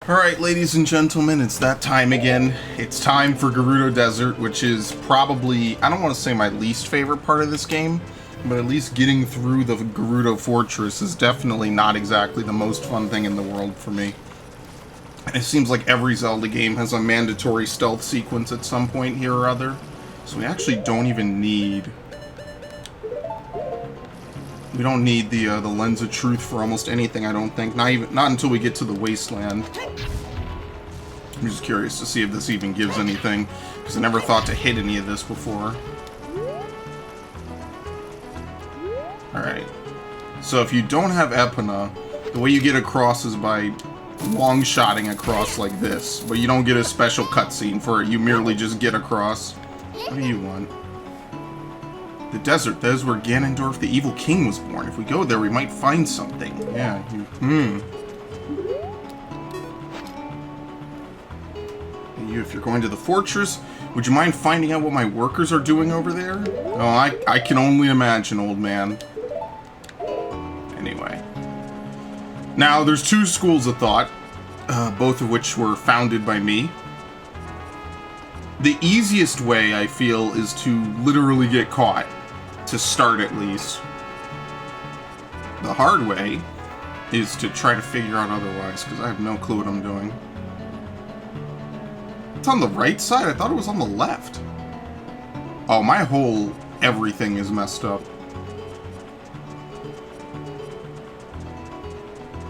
Alright, ladies and gentlemen, it's that time again. It's time for Gerudo Desert, which is probably, I don't want to say my least favorite part of this game, but at least getting through the Gerudo Fortress is definitely not exactly the most fun thing in the world for me. It seems like every Zelda game has a mandatory stealth sequence at some point here or other, so we actually don't even need... We don't need the Lens of Truth for almost anything, I don't think. Not until we get to the Wasteland. I'm just curious to see if this even gives anything, because I never thought to hit any of this before. Alright. So if you don't have Epona, the way you get across is by long-shotting across like this. But you don't get a special cutscene for it, you merely just get across. What do you want? The desert, that is where Ganondorf, the evil king, was born. If we go there, we might find something. Yeah, if you're going to the fortress, would you mind finding out what my workers are doing over there? Oh, I can only imagine, old man. Anyway. Now, there's two schools of thought, both of which were founded by me. The easiest way, I feel, is to literally get caught. To start, at least. The hard way is to try to figure out otherwise, because I have no clue what I'm doing. It's on the right side? I thought it was on the left. Oh, my whole everything is messed up.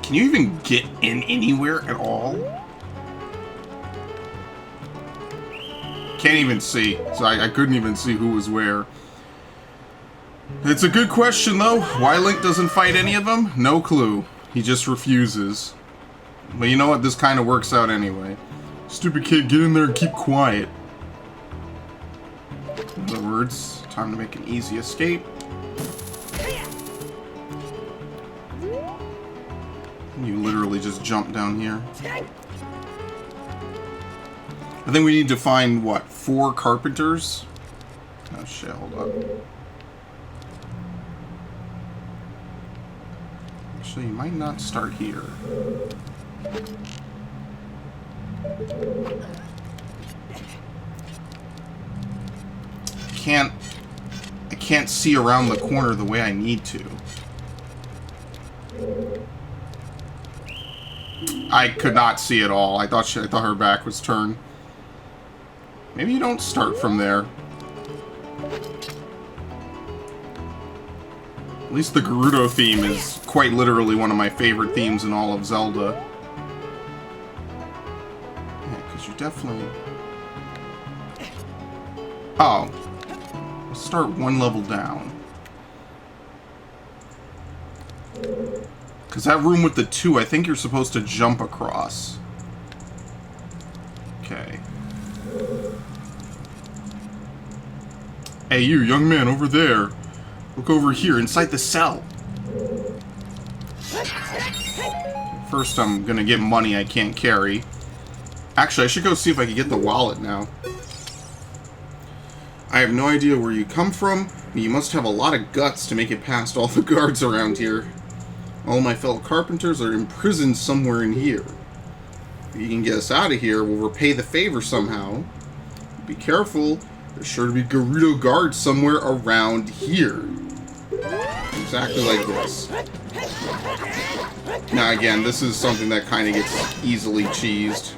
Can you even get in anywhere at all? Can't even see. So I couldn't even see who was where. It's a good question, though. Why Link doesn't fight any of them? No clue. He just refuses. But you know what? This kind of works out anyway. Stupid kid, get in there and keep quiet. In other words, time to make an easy escape. You literally just jump down here. I think we need to find, what, 4 carpenters? Oh shit, hold up. Actually, you might not start here. I can't see around the corner the way I need to. I could not see at all. I thought her back was turned. Maybe you don't start from there. At least the Gerudo theme is quite literally one of my favorite themes in all of Zelda. Yeah, because you definitely... Oh. Let's start one level down. Because that room with the 2, I think you're supposed to jump across. Okay. Hey, you, young man, over there. Look over here, inside the cell. First, I'm gonna get money I can't carry. Actually, I should go see if I can get the wallet now. I have no idea where you come from, but you must have a lot of guts to make it past all the guards around here. All my fellow carpenters are imprisoned somewhere in here. If you can get us out of here, we'll repay the favor somehow. Be careful. There's sure to be Gerudo guards somewhere around here. Exactly like this. Now again, this is something that kind of gets easily cheesed.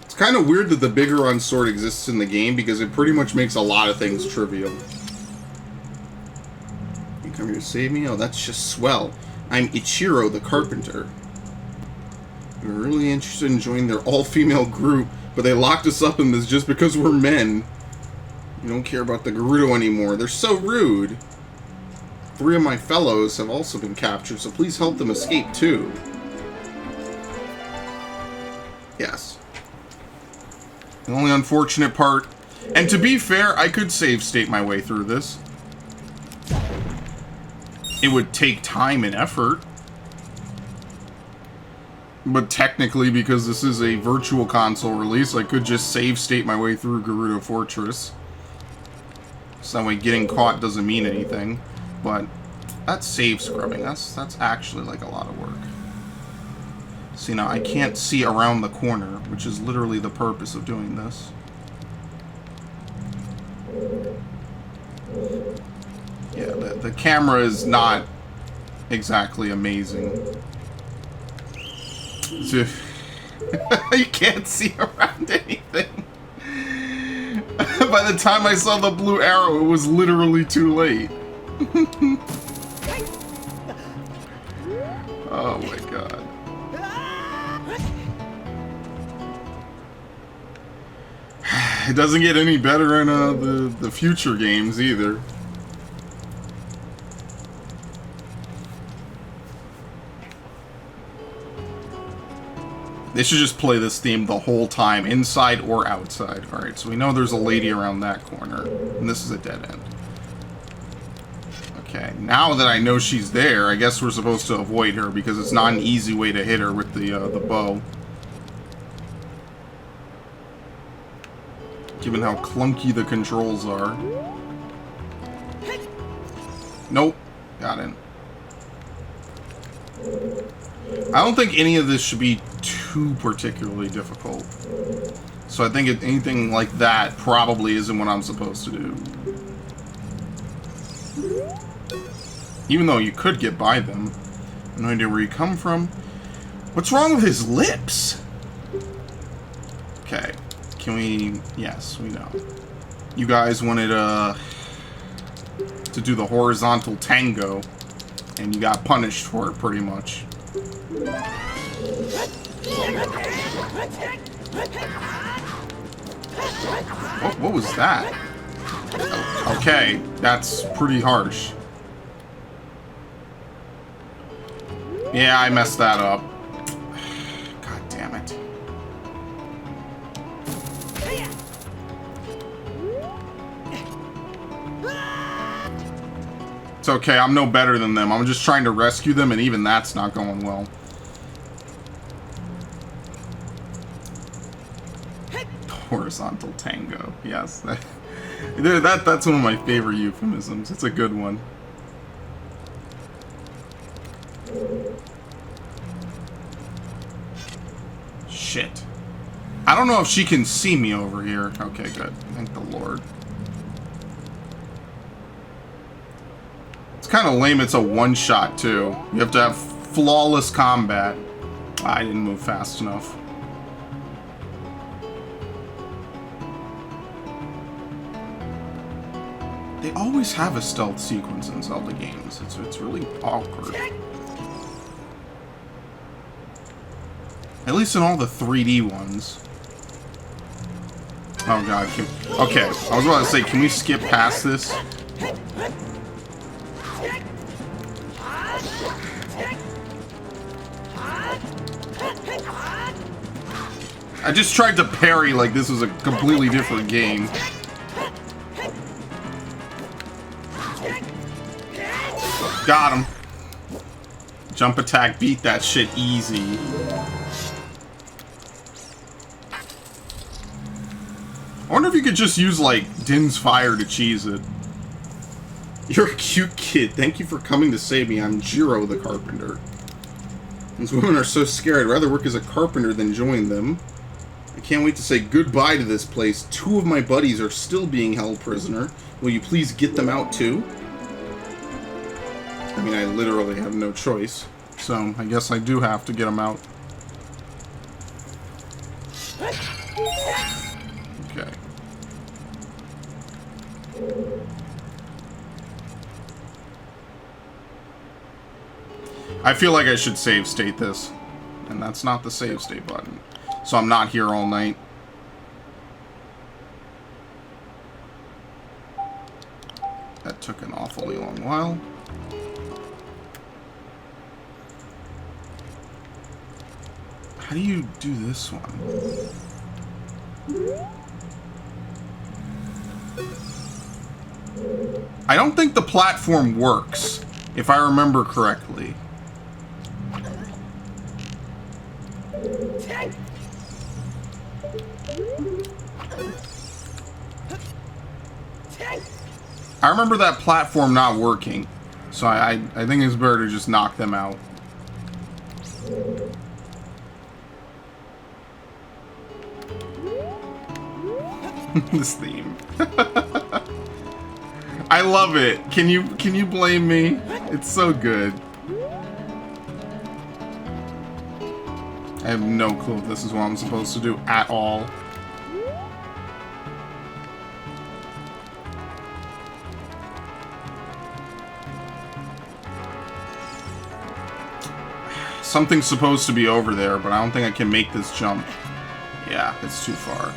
It's kind of weird that the Biggoron sword exists in the game because it pretty much makes a lot of things trivial. You come here to save me? Oh, that's just swell. I'm Ichiro the carpenter. We were really interested in joining their all-female group, but they locked us up in this just because we're men. You don't care about the Gerudo anymore. They're so rude. 3 of my fellows have also been captured, so please help them escape too. Yes. The only unfortunate part... And to be fair, I could save state my way through this. It would take time and effort. But technically, because this is a virtual console release, I could just save state my way through Gerudo Fortress. So that way getting caught doesn't mean anything. But that's save scrubbing. That's actually like a lot of work. See, now I can't see around the corner, which is literally the purpose of doing this. Yeah, the camera is not exactly amazing. So, you can't see around anything. By the time I saw the blue arrow, it was literally too late. Oh my god. It doesn't get any better in the future games either. They should just play this theme the whole time, inside or outside. Alright, so we know there's a lady around that corner, and this is a dead end. Okay, now that I know she's there, I guess we're supposed to avoid her, because it's not an easy way to hit her with the bow. Given how clunky the controls are. Nope. Got it. I don't think any of this should be too particularly difficult. So I think anything like that probably isn't what I'm supposed to do. Even though you could get by them. No idea where you come from. What's wrong with his lips? Okay. Can we... Yes, we know. You guys wanted to do the horizontal tango. And you got punished for it, pretty much. What was that? Okay, that's pretty harsh. Yeah, I messed that up. God damn it. It's okay, I'm no better than them. I'm just trying to rescue them, and even that's not going well. Horizontal tango. Yes. That's one of my favorite euphemisms. It's a good one. Shit. I don't know if she can see me over here. Okay, good. Thank the Lord. It's kind of lame it's a one-shot, too. You have to have flawless combat. I didn't move fast enough. They always have a stealth sequence in Zelda games. It's really awkward. At least in all the 3D ones. Oh god. Okay, I was about to say, can we skip past this? I just tried to parry like this was a completely different game. Got him. Jump attack, beat that shit easy. I wonder if you could just use, like, Din's Fire to cheese it. You're a cute kid. Thank you for coming to save me. I'm Jiro the carpenter. These women are so scared. I'd rather work as a carpenter than join them. I can't wait to say goodbye to this place. 2 of my buddies are still being held prisoner. Will you please get them out, too? I mean, I literally have no choice. So, I guess I do have to get them out. Okay. I feel like I should save state this. And that's not the save state button. So I'm not here all night. That took an awfully long while. How do you do this one? I don't think the platform works, if I remember correctly. I remember that platform not working. So I think it's better to just knock them out. This theme. I love it. Can you blame me? It's so good. I have no clue if this is what I'm supposed to do at all. Something's supposed to be over there, but I don't think I can make this jump. Yeah, it's too far.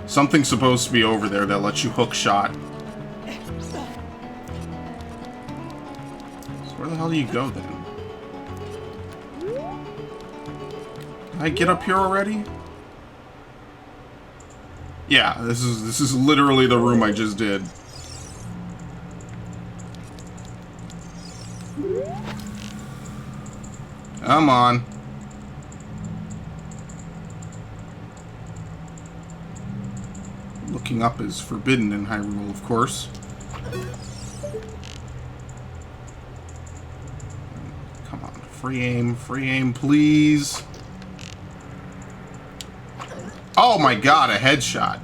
Something's supposed to be over there that lets you hook shot. So where the hell do you go then? Can I get up here already? Yeah, this is literally the room I just did. Come on. Looking up is forbidden in Hyrule, of course. Come on, free aim, please. Oh my god, a headshot.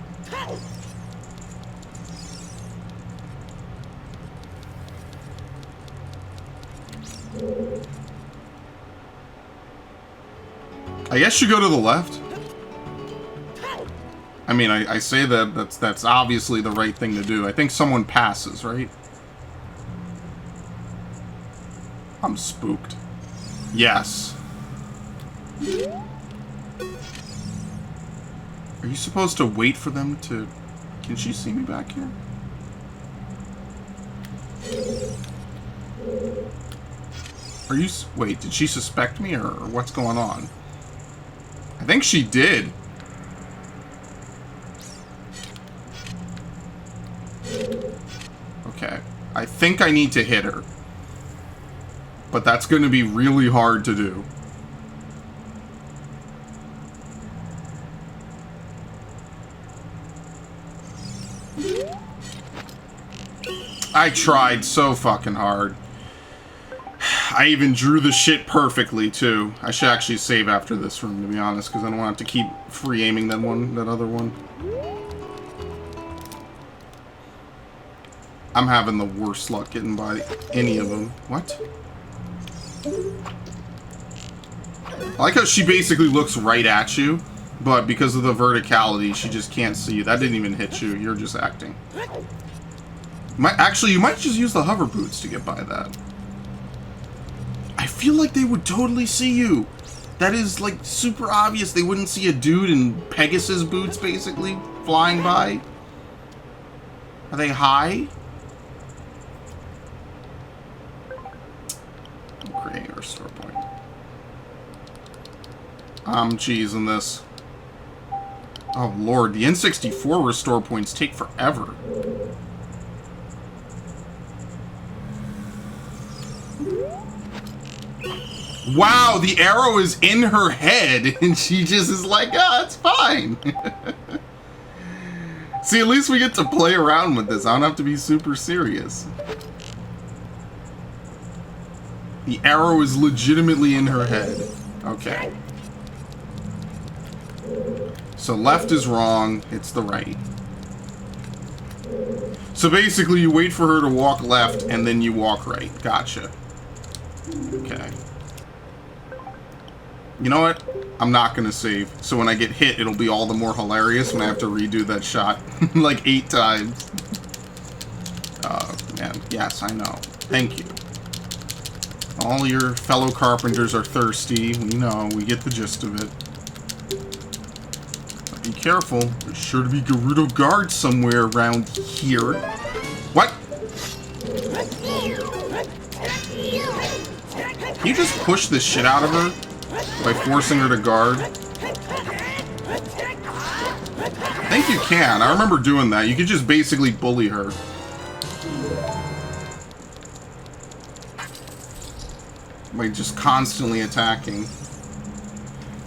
I guess you go to the left. I mean, I say that's obviously the right thing to do. I think someone passes, right? I'm spooked. Yes. Are you supposed to wait for them to... Can she see me back here? Are you... Wait, did she suspect me, or what's going on? I think she did. Okay. I think I need to hit her. But that's going to be really hard to do. I tried so fucking hard. I even drew the shit perfectly, too. I should actually save after this room, to be honest, because I don't want to have to keep free aiming that other one. I'm having the worst luck getting by any of them. What? I like how she basically looks right at you, but because of the verticality, she just can't see you. That didn't even hit you. You're just acting. Actually, you might just use the hover boots to get by that. I feel like they would totally see you. That is, like, super obvious. They wouldn't see a dude in Pegasus boots, basically, flying by. Are they high? I'm creating a restore point. I'm cheesing this. Oh, Lord. The N64 restore points take forever. Wow, the arrow is in her head, and she just is like, ah, it's fine. See, at least we get to play around with this. I don't have to be super serious. The arrow is legitimately in her head. Okay. So left is wrong, it's the right. So basically, you wait for her to walk left, and then you walk right. Gotcha. Okay. You know what? I'm not gonna save. So when I get hit, it'll be all the more hilarious when I have to redo that shot like 8 times. Man, yes, I know. Thank you. All your fellow carpenters are thirsty. We know. We get the gist of it. But be careful. There's sure to be Gerudo guards somewhere around here. What? Can you just push the shit out of her? By forcing her to guard? I think you can. I remember doing that. You could just basically bully her. By just constantly attacking.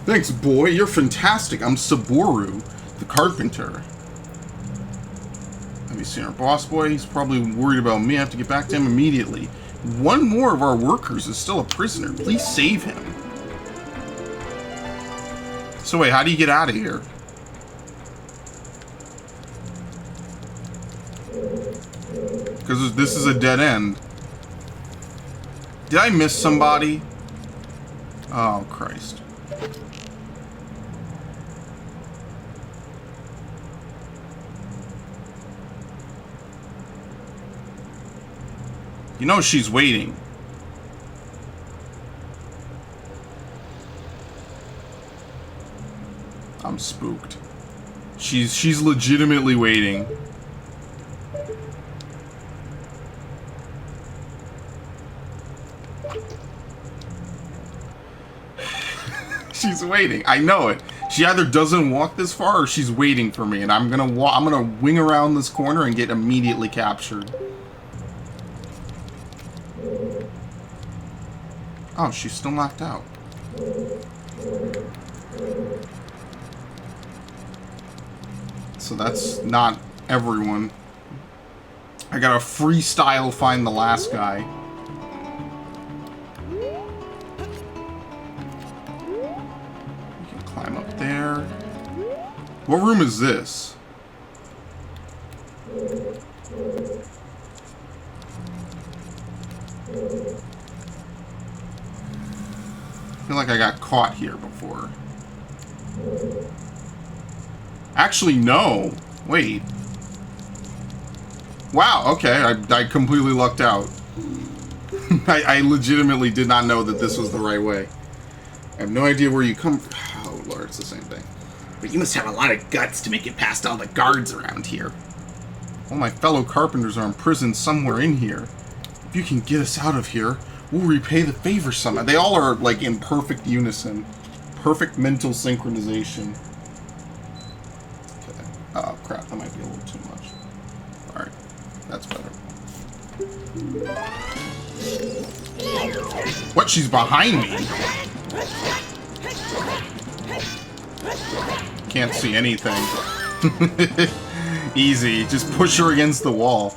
Thanks, boy. You're fantastic. I'm Saboru, the carpenter. we seen our boss boy? He's probably worried about me. I have to get back to him immediately. One more of our workers is still a prisoner. Please save him. So wait, how do you get out of here? Because this is a dead end. Did I miss somebody? Oh, Christ. You know she's waiting. I'm spooked. She's legitimately waiting. She's waiting. I know it. She either doesn't walk this far or she's waiting for me, and I'm gonna wing around this corner and get immediately captured. Oh, she's still knocked out. So that's not everyone. I gotta freestyle find the last guy. You can climb up there. What room is this? I feel like I got caught here before. Actually, no. Wait. Wow, okay. I completely lucked out. I legitimately did not know that this was the right way. I have no idea where you come from. Oh, Lord, it's the same thing. But you must have a lot of guts to make it past all the guards around here. All my fellow carpenters are imprisoned somewhere in here. If you can get us out of here, we'll repay the favor somehow. They all are, like, in perfect unison. Perfect mental synchronization. Okay. Oh, crap. That might be a little too much. Alright. That's better. What? She's behind me? Can't see anything. Easy. Just push her against the wall.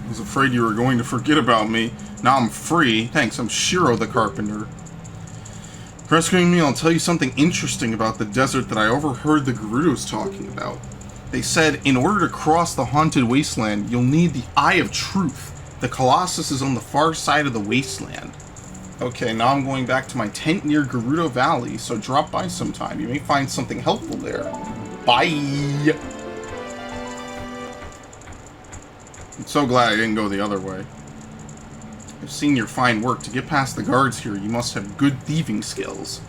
I was afraid you were going to forget about me. Now I'm free. Thanks, I'm Shiro the Carpenter. For rescuing me, I'll tell you something interesting about the desert that I overheard the Gerudos talking about. They said, in order to cross the haunted wasteland, you'll need the Eye of Truth. The Colossus is on the far side of the wasteland. Okay, now I'm going back to my tent near Gerudo Valley, so drop by sometime. You may find something helpful there. Bye! I'm so glad I didn't go the other way. I've seen your fine work. To get past the guards here, you must have good thieving skills.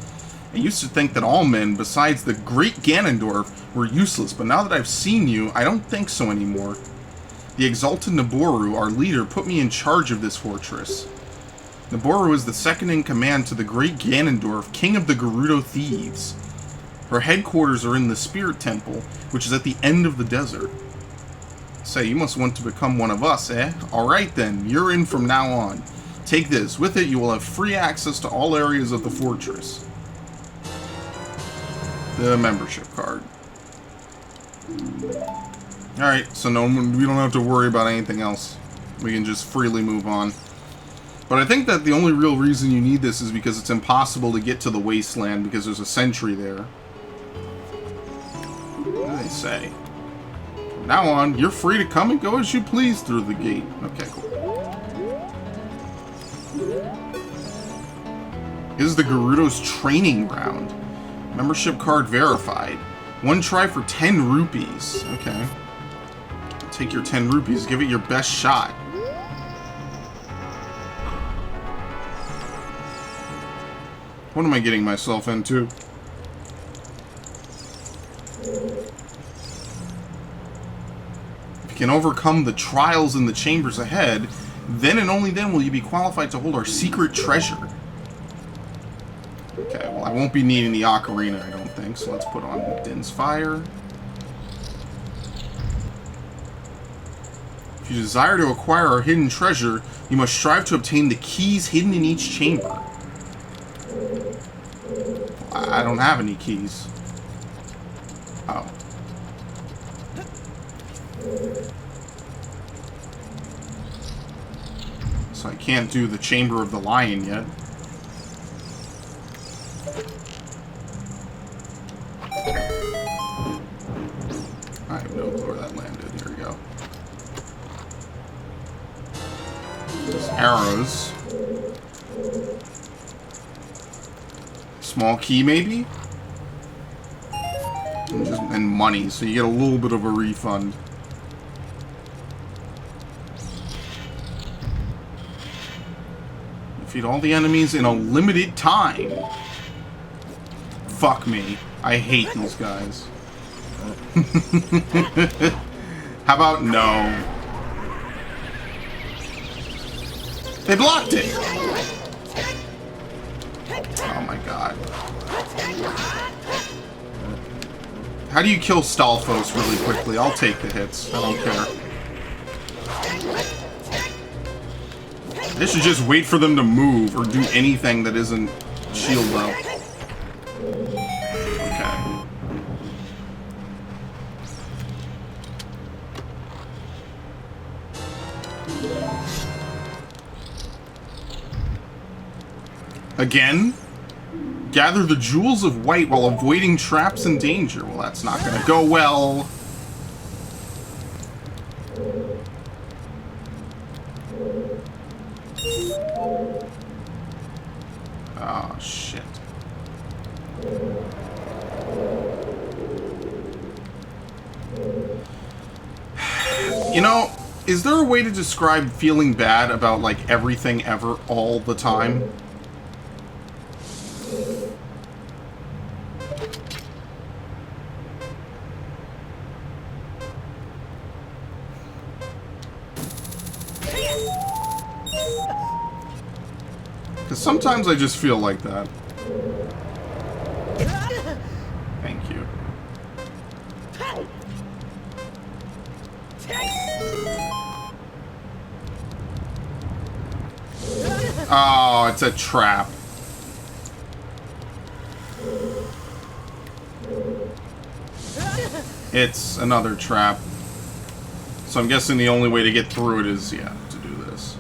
I used to think that all men, besides the great Ganondorf, were useless, but now that I've seen you, I don't think so anymore. The exalted Naboru, our leader, put me in charge of this fortress. Naboru is the second in command to the great Ganondorf, king of the Gerudo thieves. Her headquarters are in the Spirit Temple, which is at the end of the desert. Say, you must want to become one of us, eh? Alright then, you're in from now on. Take this. With it, you will have free access to all areas of the fortress. The membership card. Alright, so we don't have to worry about anything else. We can just freely move on. But I think that the only real reason you need this is because it's impossible to get to the wasteland because there's a sentry there. What do they say? From now on, you're free to come and go as you please through the gate. Okay, cool. This is the Gerudo's training ground. Membership card verified. One try for 10 rupees. Okay. Take your 10 rupees. Give it your best shot. What am I getting myself into? If you can overcome the trials in the chambers ahead, then and only then will you be qualified to hold our secret treasure. Okay, well I won't be needing the Ocarina, I don't think, so let's put on Din's Fire. If you desire to acquire our hidden treasure, you must strive to obtain the keys hidden in each chamber. I don't have any keys. Oh. So I can't do the Chamber of the Lion yet. I have no clue where that landed. Here we go. There's arrows. Small key, maybe? And money, so you get a little bit of a refund. Defeat all the enemies in a limited time. Fuck me. I hate these guys. How about no? They blocked it! Oh my god. How do you kill Stalfos really quickly? I'll take the hits. I don't care. They should just wait for them to move or do anything that isn't shield though. Okay. Again? Gather the jewels of white while avoiding traps and danger. Well, that's not gonna go well. Oh, shit. You know, is there a way to describe feeling bad about, like, everything ever all the time? Because sometimes I just feel like that. Thank you. Oh, it's a trap. It's another trap. So I'm guessing the only way to get through it is, yeah, to do this.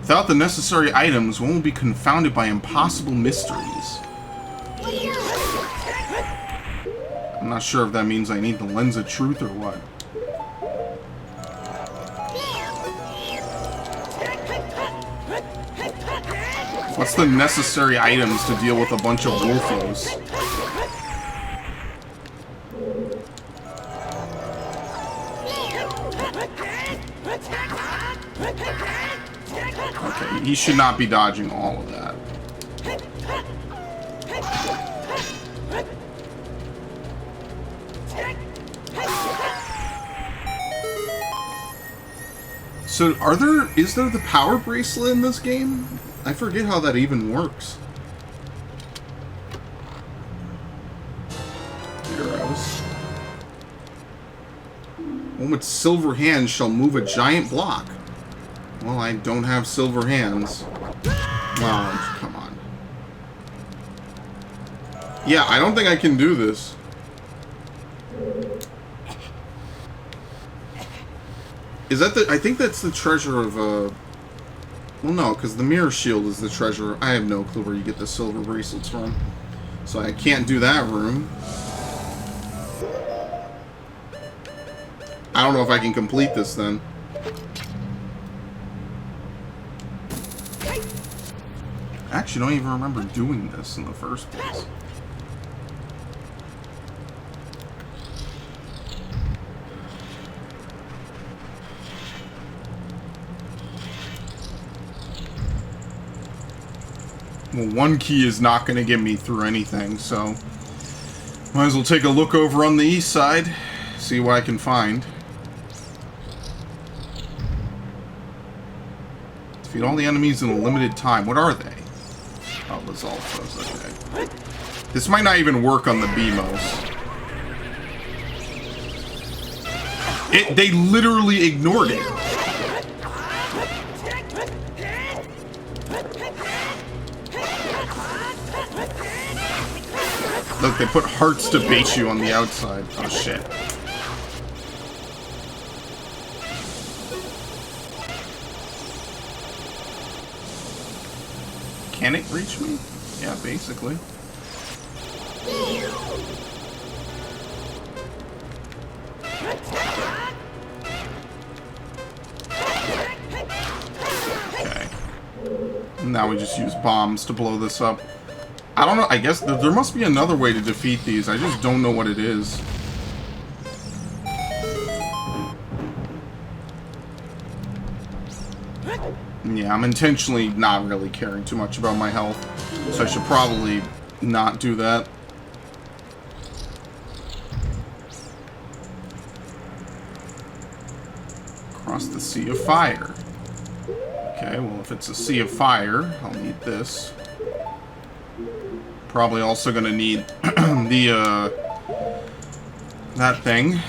Without the necessary items, one will be confounded by impossible mysteries. I'm not sure if that means I need the lens of truth or what. What's the necessary items to deal with a bunch of wolfos? Okay, he should not be dodging all of that. So, is there the power bracelet in this game? I forget how that even works. Arrows. One with silver hands shall move a giant block. Well, I don't have silver hands. Oh, come on. Yeah, I don't think I can do this. Is that I think that's the treasure of, well, no, because the mirror shield is the treasure. I have no clue where you get the silver bracelets from. So I can't do that room. I don't know if I can complete this then. I actually don't even remember doing this in the first place. Well, one key is not going to get me through anything, so might as well take a look over on the east side, see what I can find. Defeat all the enemies in a limited time. What are they? Oh, the Zalfos, okay. This might not even work on the BMOs. They literally ignored it. Look, they put hearts to bait you on the outside. Oh, shit. Can it reach me? Yeah, basically. Okay. Now we just use bombs to blow this up. I don't know, I guess there must be another way to defeat these. I just don't know what it is. Yeah, I'm intentionally not really caring too much about my health, so I should probably not do that. Across the sea of fire. Okay, well, if it's a sea of fire, I'll need this. Probably also gonna need the, that thing.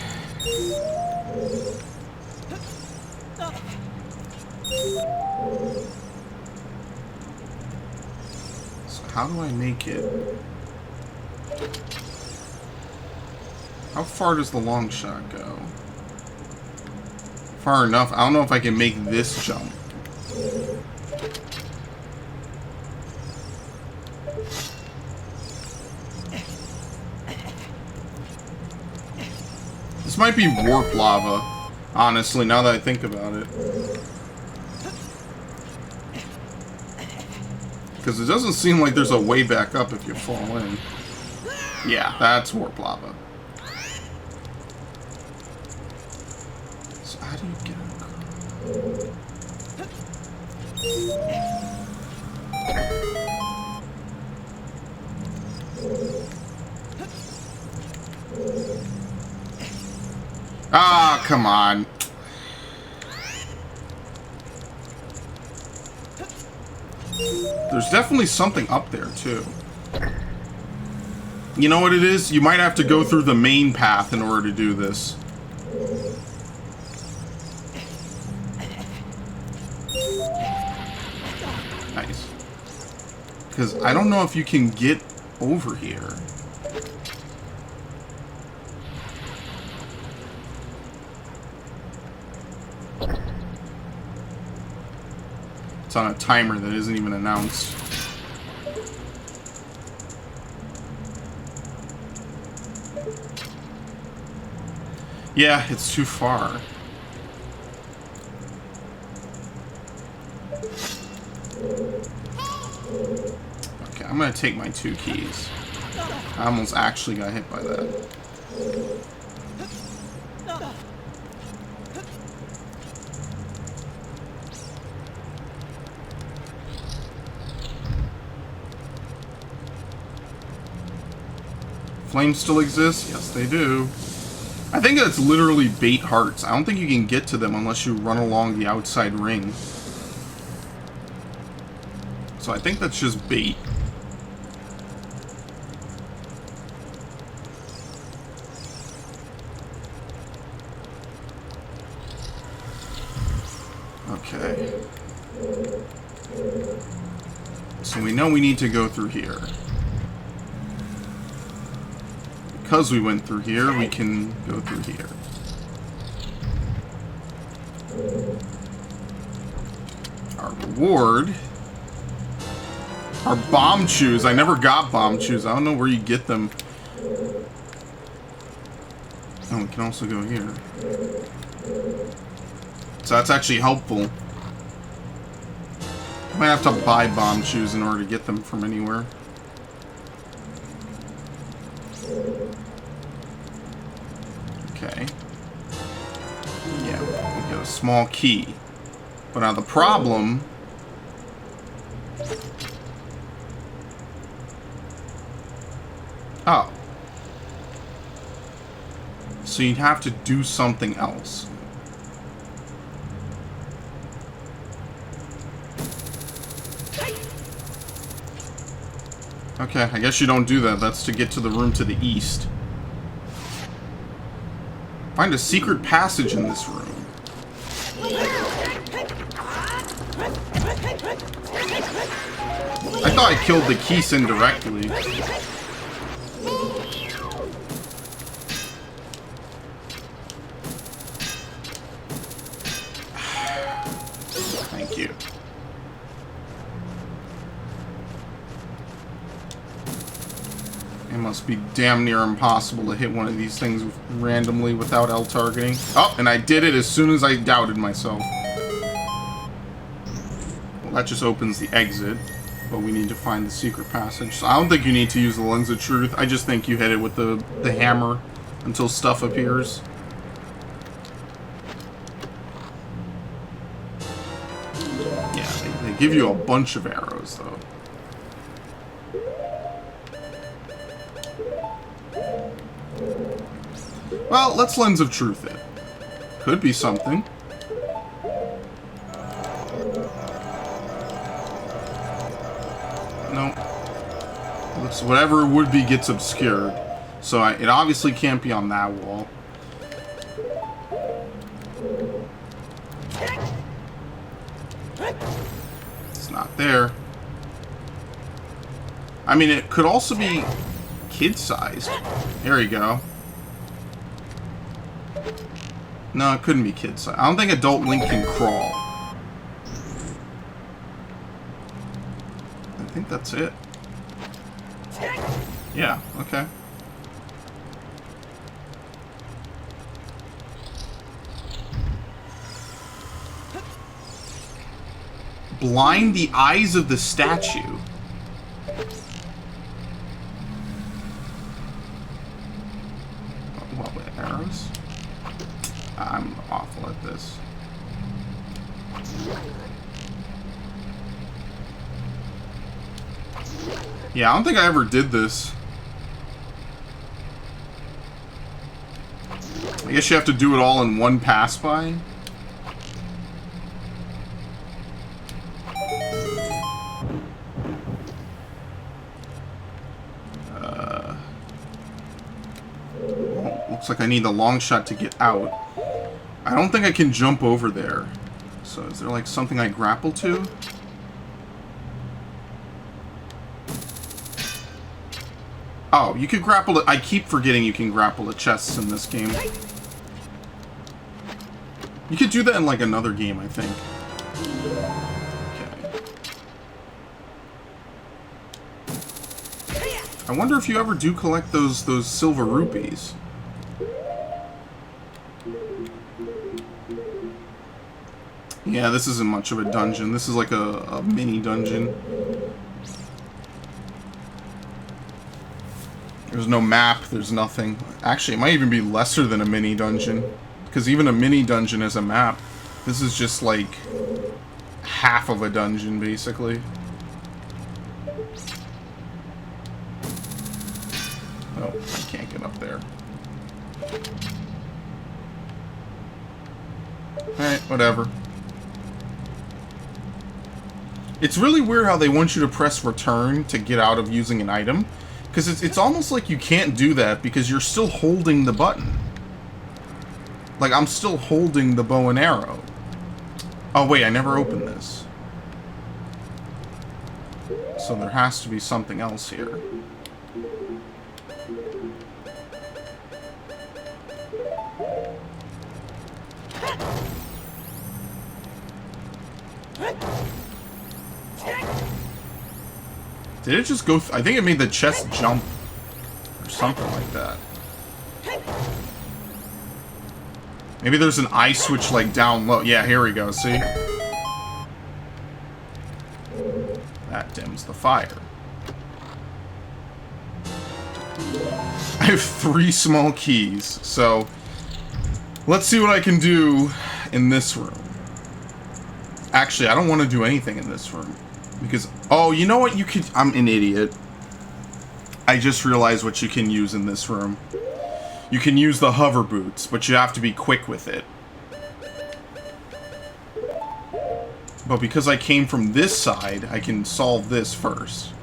So how do I make it? How far does the long shot go? Far enough. I don't know if I can make this jump. This might be warp lava, honestly, now that I think about it. Because it doesn't seem like there's a way back up if you fall in. Yeah, that's warp lava. So how do you get across? Ah, come on. There's definitely something up there, too. You know what it is? You might have to go through the main path in order to do this. Nice. Because I don't know if you can get over here. It's on a timer that isn't even announced. Yeah, it's too far. Okay, I'm gonna take my 2 keys. I almost actually got hit by that. Flames still exist? Yes, they do. I think that's literally bait hearts. I don't think you can get to them unless you run along the outside ring. So I think that's just bait. Okay. So we know we need to go through here. Because we went through here, we can go through here. Our reward. Our bomb chews. I never got bomb chews. I don't know where you get them. Oh, we can also go here. So that's actually helpful. I might have to buy bomb chews in order to get them from anywhere. Okay. Yeah, we get a small key. But now the problem... Oh. So you'd have to do something else. Okay, I guess you don't do that. That's to get to the room to the east. Find a secret passage in this room. I thought I killed the Keese indirectly. Thank you. It must be damn near impossible to hit one of these things randomly without L targeting. Oh, and I did it as soon as I doubted myself. Well, that just opens the exit, but we need to find the secret passage. So I don't think you need to use the Lens of Truth. I just think you hit it with the hammer until stuff appears. Yeah, they give you a bunch of arrows, though. Well, let's Lens of Truth it. Could be something. No. Looks whatever it would be gets obscured. So it obviously can't be on that wall. It's not there. I mean, it could also be kid-sized. There you go. No, it couldn't be kid-sized. I don't think adult Link can crawl. I think that's it. Yeah, okay. Blind the eyes of the statue. What, with arrows? I'm awful at this. Yeah, I don't think I ever did this. I guess you have to do it all in one pass-by. Looks like I need the long shot to get out. I don't think I can jump over there. So is there like something I grapple to? Oh, you could grapple it. I keep forgetting you can grapple the chests in this game. You could do that in like another game, I think. Okay. I wonder if you ever do collect those silver rupees. Yeah, this isn't much of a dungeon. This is like a mini dungeon. There's no map, there's nothing. Actually, it might even be lesser than a mini dungeon. Because even a mini dungeon has a map. This is just like half of a dungeon, basically. Oh, I can't get up there. Alright, whatever. It's really weird how they want you to press return to get out of using an item. Because it's almost like you can't do that because you're still holding the button. Like, I'm still holding the bow and arrow. Oh, wait, I never opened this. So there has to be something else here. Did it just go I think it made the chest jump. Or something like that. Maybe there's an eye switch, like, down low. Yeah, here we go, see? That dims the fire. I have 3 small keys, so... let's see what I can do in this room. Actually, I don't want to do anything in this room. Because, oh, you know what you could... I'm an idiot. I just realized what you can use in this room. You can use the hover boots, but you have to be quick with it. But because I came from this side, I can solve this first.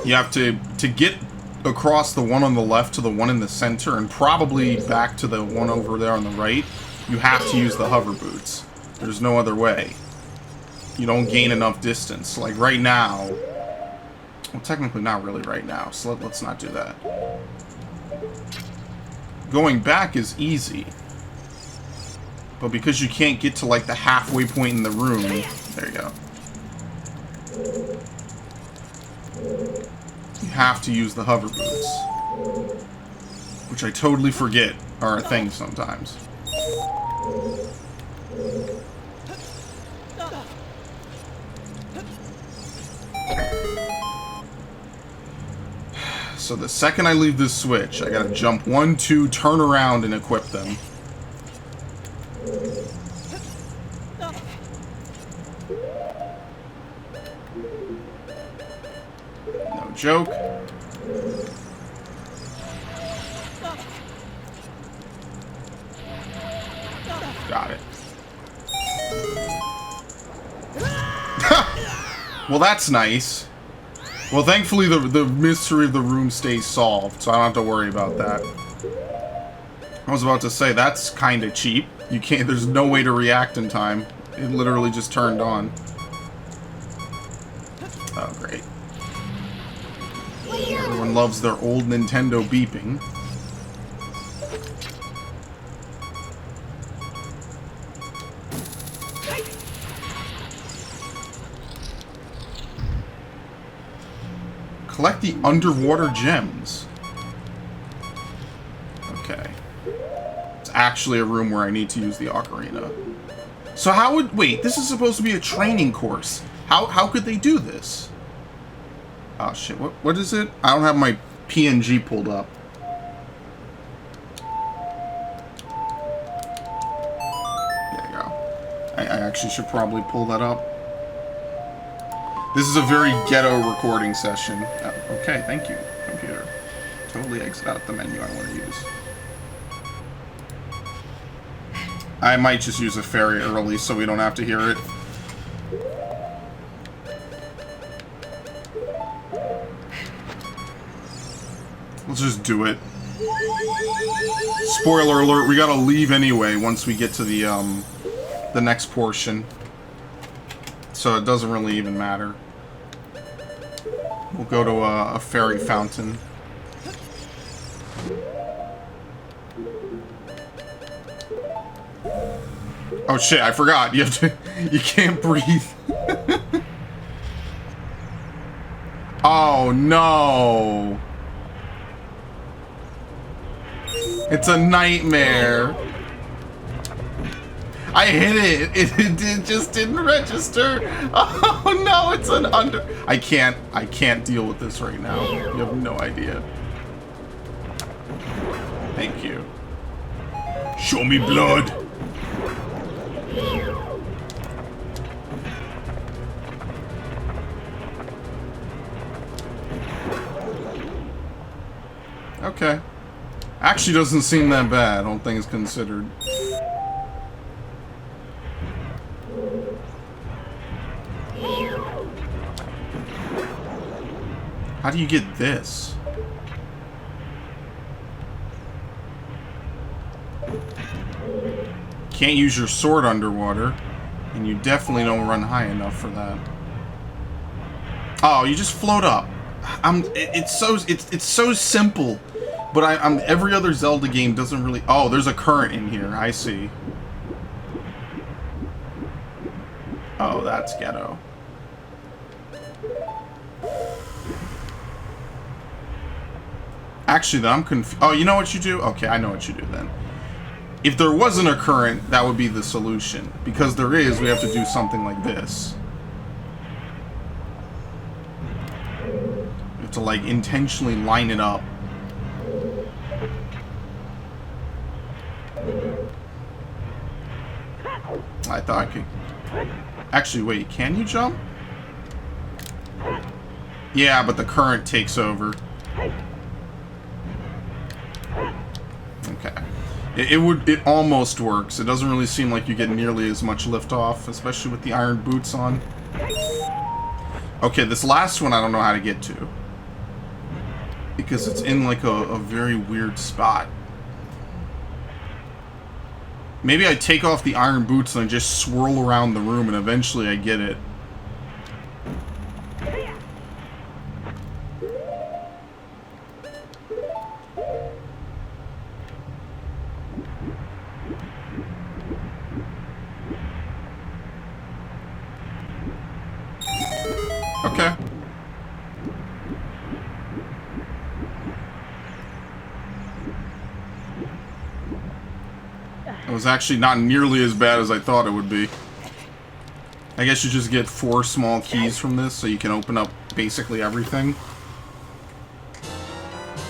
You have to get across the one on the left to the one in the center, and probably back to the one over there on the right, you have to use the hover boots. There's no other way. You don't gain enough distance. Like right now... Well, technically not really right now, so let's not do that. Going back is easy. But because you can't get to, like, the halfway point in the room... There you go. You have to use the hover boots. Which I totally forget are a thing sometimes. So the second I leave this switch, I gotta jump 1, 2, turn around, and equip them. No joke. Got it. Well, that's nice. Well, thankfully the mystery of the room stays solved, so I don't have to worry about that. I was about to say, that's kind of cheap. You can't, there's no way to react in time. It literally just turned on. Oh, great. Everyone loves their old Nintendo beeping. Collect the underwater gems. Okay. It's actually a room where I need to use the Ocarina. So how would... Wait, this is supposed to be a training course. How could they do this? Oh, shit. What is it? I don't have my PNG pulled up. There you go. I actually should probably pull that up. This is a very ghetto recording session. Oh, okay, thank you, computer. Totally exit out the menu I want to use. I might just use a fairy early so we don't have to hear it. Let's just do it. Spoiler alert, we gotta leave anyway once we get to the next portion. So it doesn't really even matter. We'll go to a fairy fountain. Oh shit, I forgot. You have to... You can't breathe. Oh no. It's a nightmare. I hit it. It just didn't register. Oh no, it's an under... I can't deal with this right now. You have no idea. Thank you. Show me blood. Okay. Actually doesn't seem that bad, all things considered. How do you get this? Can't use your sword underwater, and you definitely don't run high enough for that. Oh, you just float up. It's so simple, but every other Zelda game doesn't really. Oh, there's a current in here. I see. Oh, that's ghetto. Actually, then I'm confused. Oh, you know what you do? Okay, I know what you do then. If there wasn't a current, that would be the solution. Because there is, we have to do something like this. We have to, like, intentionally line it up. I thought I could... Actually, wait, can you jump? Yeah, but the current takes over. Okay. It almost works. It doesn't really seem like you get nearly as much lift off, especially with the iron boots on. Okay, this last one I don't know how to get to. because it's in like a very weird spot. Maybe I take off the iron boots and I just swirl around the room and eventually I get it. Okay. It was actually not nearly as bad as I thought it would be. I guess you just get 4 small keys from this, so you can open up basically everything.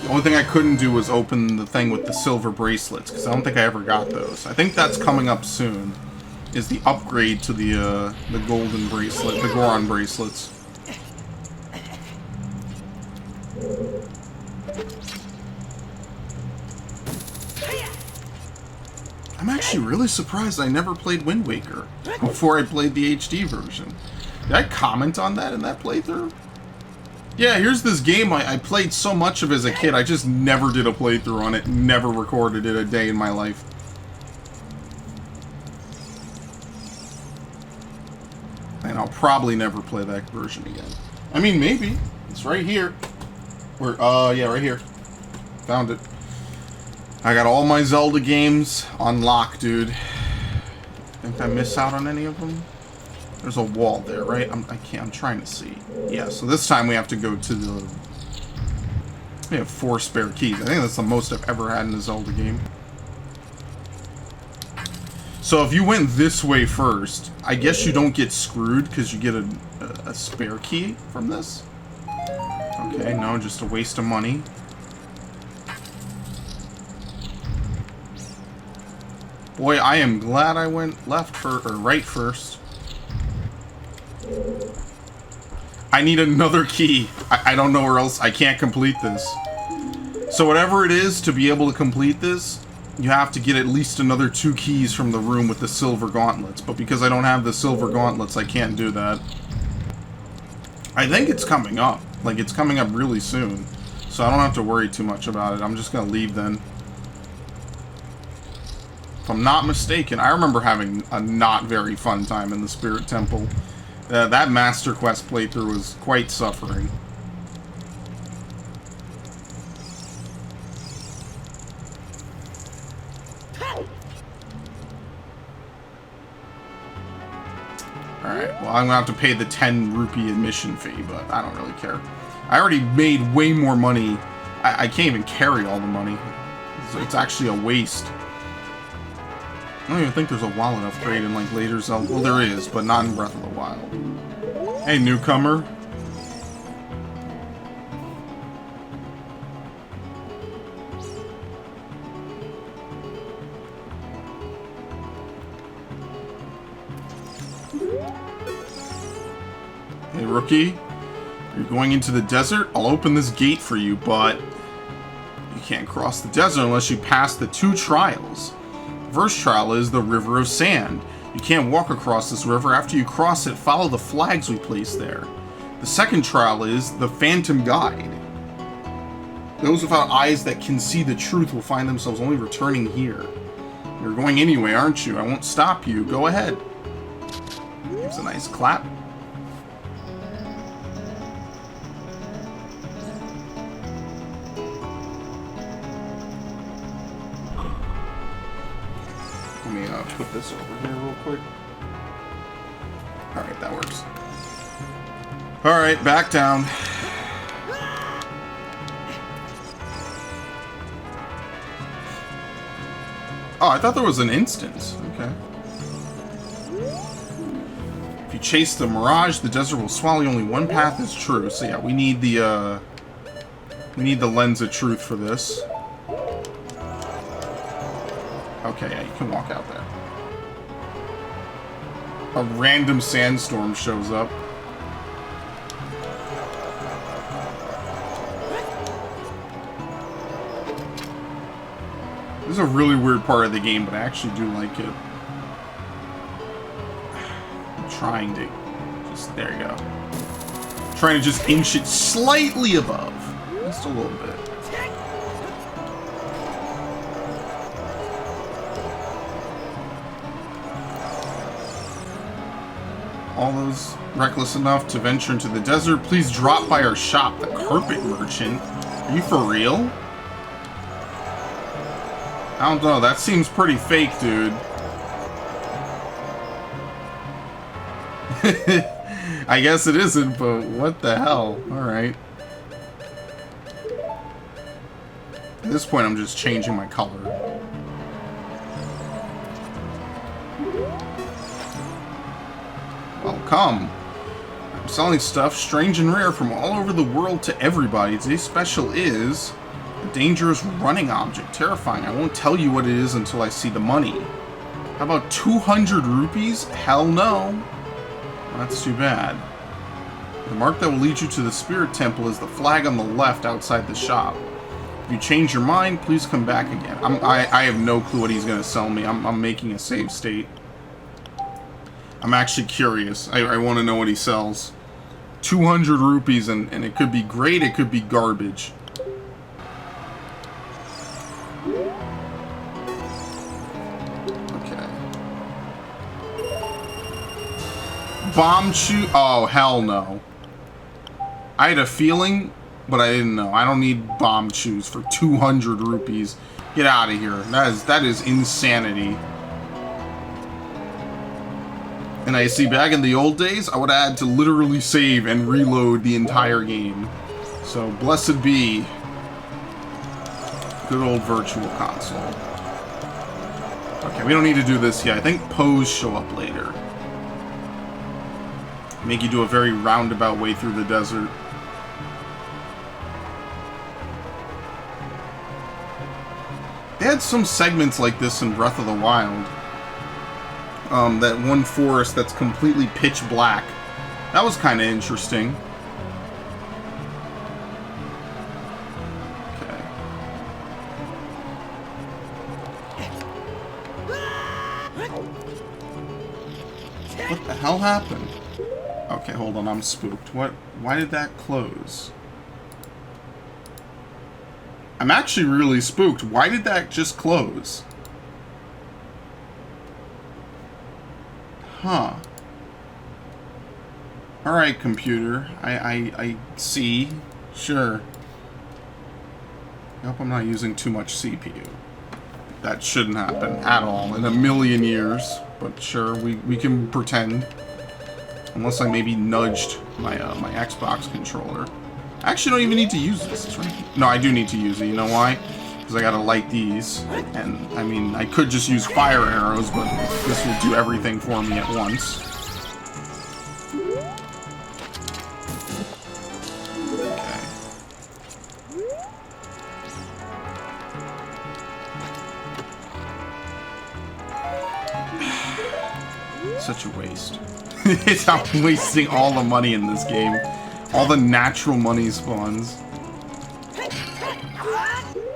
The only thing I couldn't do was open the thing with the silver bracelets, because I don't think I ever got those. I think that's coming up soon, is the upgrade to the golden bracelet, the Goron bracelets. I'm actually really surprised I never played Wind Waker before I played the HD version. Did I comment on that in that playthrough? Yeah, here's this game I played so much of as a kid, I just never did a playthrough on it, never recorded it a day in my life. And I'll probably never play that version again. I mean, maybe. It's right here. Yeah, right here. Found it. I got all my Zelda games on lock, dude. Think I miss out on any of them? There's a wall there, right? I'm trying to see. Yeah, so this time we have to go to the... We have 4 spare keys. I think that's the most I've ever had in a Zelda game. So if you went this way first, I guess you don't get screwed because you get a spare key from this. Okay, no, just a waste of money. Boy, I am glad I went right first. I need another key. I don't know where else. I can't complete this. So whatever it is to be able to complete this, you have to get at least another 2 keys from the room with the silver gauntlets. But because I don't have the silver gauntlets, I can't do that. I think it's coming up. Like, it's coming up really soon. So I don't have to worry too much about it. I'm just gonna leave then. If I'm not mistaken, I remember having a not very fun time in the Spirit Temple. That Master Quest playthrough was quite suffering. Alright, well I'm gonna have to pay the 10 rupee admission fee, but I don't really care. I already made way more money. I can't even carry all the money. It's actually a waste. I don't even think there's a wallet upgrade in like later Zelda. Well, there is, but not in Breath of the Wild. Hey, newcomer. Hey, rookie. You're going into the desert? I'll open this gate for you, but you can't cross the desert unless you pass the 2 trials. First trial is the River of Sand. You can't walk across this river. After you cross it, follow the flags we place there. The second trial is the Phantom Guide. Those without eyes that can see the truth will find themselves only returning here. You're going anyway, aren't you? I won't stop you. Go ahead. Gives a nice clap. Let me put this over here real quick. Alright, that works. Alright, back down. Oh, I thought there was an instance. Okay. If you chase the mirage, the desert will swallow you. Only one path is true. So yeah, we need the lens of truth for this. Okay, yeah, you can walk out there. A random sandstorm shows up. This is a really weird part of the game, but I actually do like it. I'm trying to just... There you go. Trying to just inch it slightly above. Just a little bit. All those reckless enough to venture into the desert, please drop by our shop, the Carpet Merchant. Are you for real? I don't know, that seems pretty fake, dude. I guess it isn't, but what the hell? Alright. At this point, I'm just changing my color. Welcome. I'm selling stuff strange and rare from all over the world to everybody. Today's special is a dangerous running object. Terrifying. I won't tell you what it is until I see the money. How about 200 rupees? Hell no. That's too bad. The mark that will lead you to the Spirit Temple is the flag on the left outside the shop. If you change your mind, please come back again. I have no clue what he's going to sell me. I'm making a save state. I'm actually curious. I want to know what he sells. 200 rupees, and it could be great, it could be garbage. Okay. Bomb chew. Oh, hell no. I had a feeling, but I didn't know. I don't need bomb chews for 200 rupees. Get out of here. That is insanity. And I see, back in the old days, I would have had to literally save and reload the entire game. So, blessed be good old Virtual Console. Okay, we don't need to do this yet. I think Poes show up later. Make you do a very roundabout way through the desert. They had some segments like this in Breath of the Wild. That one forest that's completely pitch black. That was kind of interesting. Okay. What the hell happened? Okay, hold on, I'm spooked. What? Why did that close? I'm actually really spooked. Why did that just close? Huh. Alright, computer. I see. Sure. I hope I'm not using too much CPU. That shouldn't happen at all in a million years. But sure, we can pretend. Unless I maybe nudged my my Xbox controller. I actually don't even need to use this. It's right. No, I do need to use it. You know why? Because I gotta light these. And, I mean, I could just use fire arrows, but this will do everything for me at once. Okay. Such a waste. I'm wasting all the money in this game. All the natural money spawns.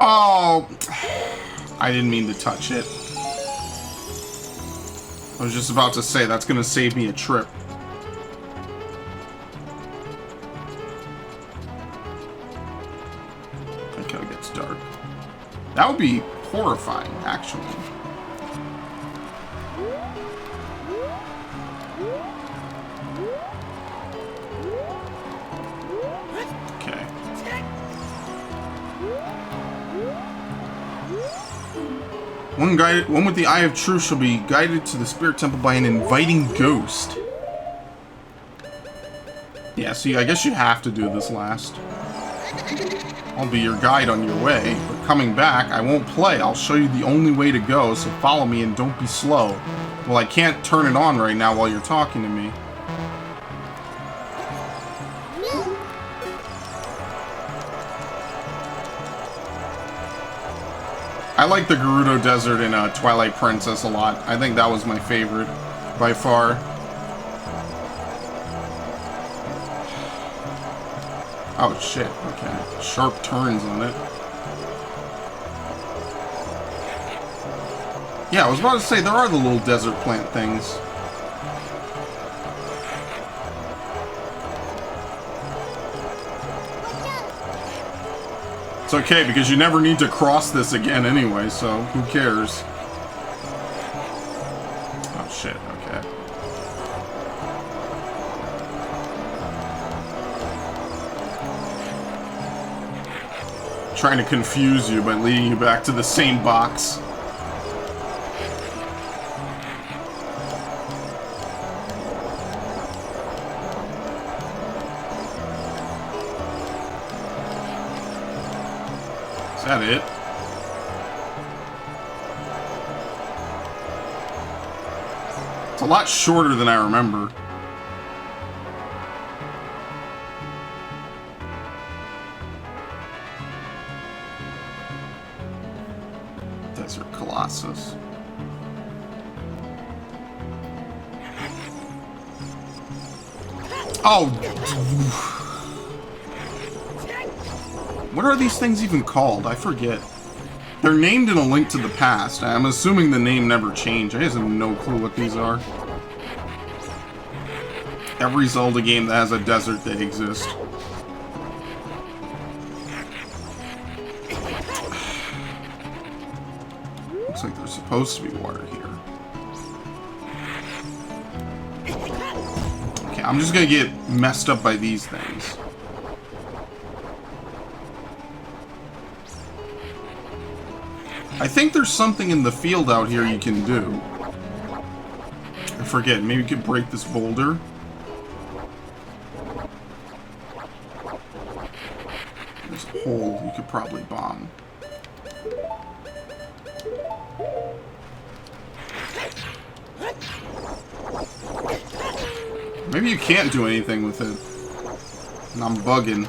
Oh! I didn't mean to touch it. I was just about to say, that's gonna save me a trip. Until it gets dark. That would be horrifying, actually. One with the Eye of Truth shall be guided to the Spirit Temple by an inviting ghost. Yeah, see, I guess you have to do this last. I'll be your guide on your way, but coming back, I won't play. I'll show you the only way to go, so follow me and don't be slow. Well, I can't turn it on right now while you're talking to me. I like the Gerudo Desert in Twilight Princess a lot. I think that was my favorite, by far. Oh shit, okay. Sharp turns on it. Yeah, I was about to say, there are the little desert plant things. It's okay, because you never need to cross this again anyway, so who cares? Oh, shit, okay. Trying to confuse you by leading you back to the same box. Is that it? It's a lot shorter than I remember. Desert Colossus. Oh! What are these things even called? I forget. They're named in A Link to the Past. I'm assuming the name never changed. I just have no clue what these are. Every Zelda game that has a desert, they exist. Looks like there's supposed to be water here. Okay, I'm just gonna get messed up by these things. I think there's something in the field out here you can do. I forget, maybe you could break this boulder. There's a hole you could probably bomb. Maybe you can't do anything with it. And I'm bugging.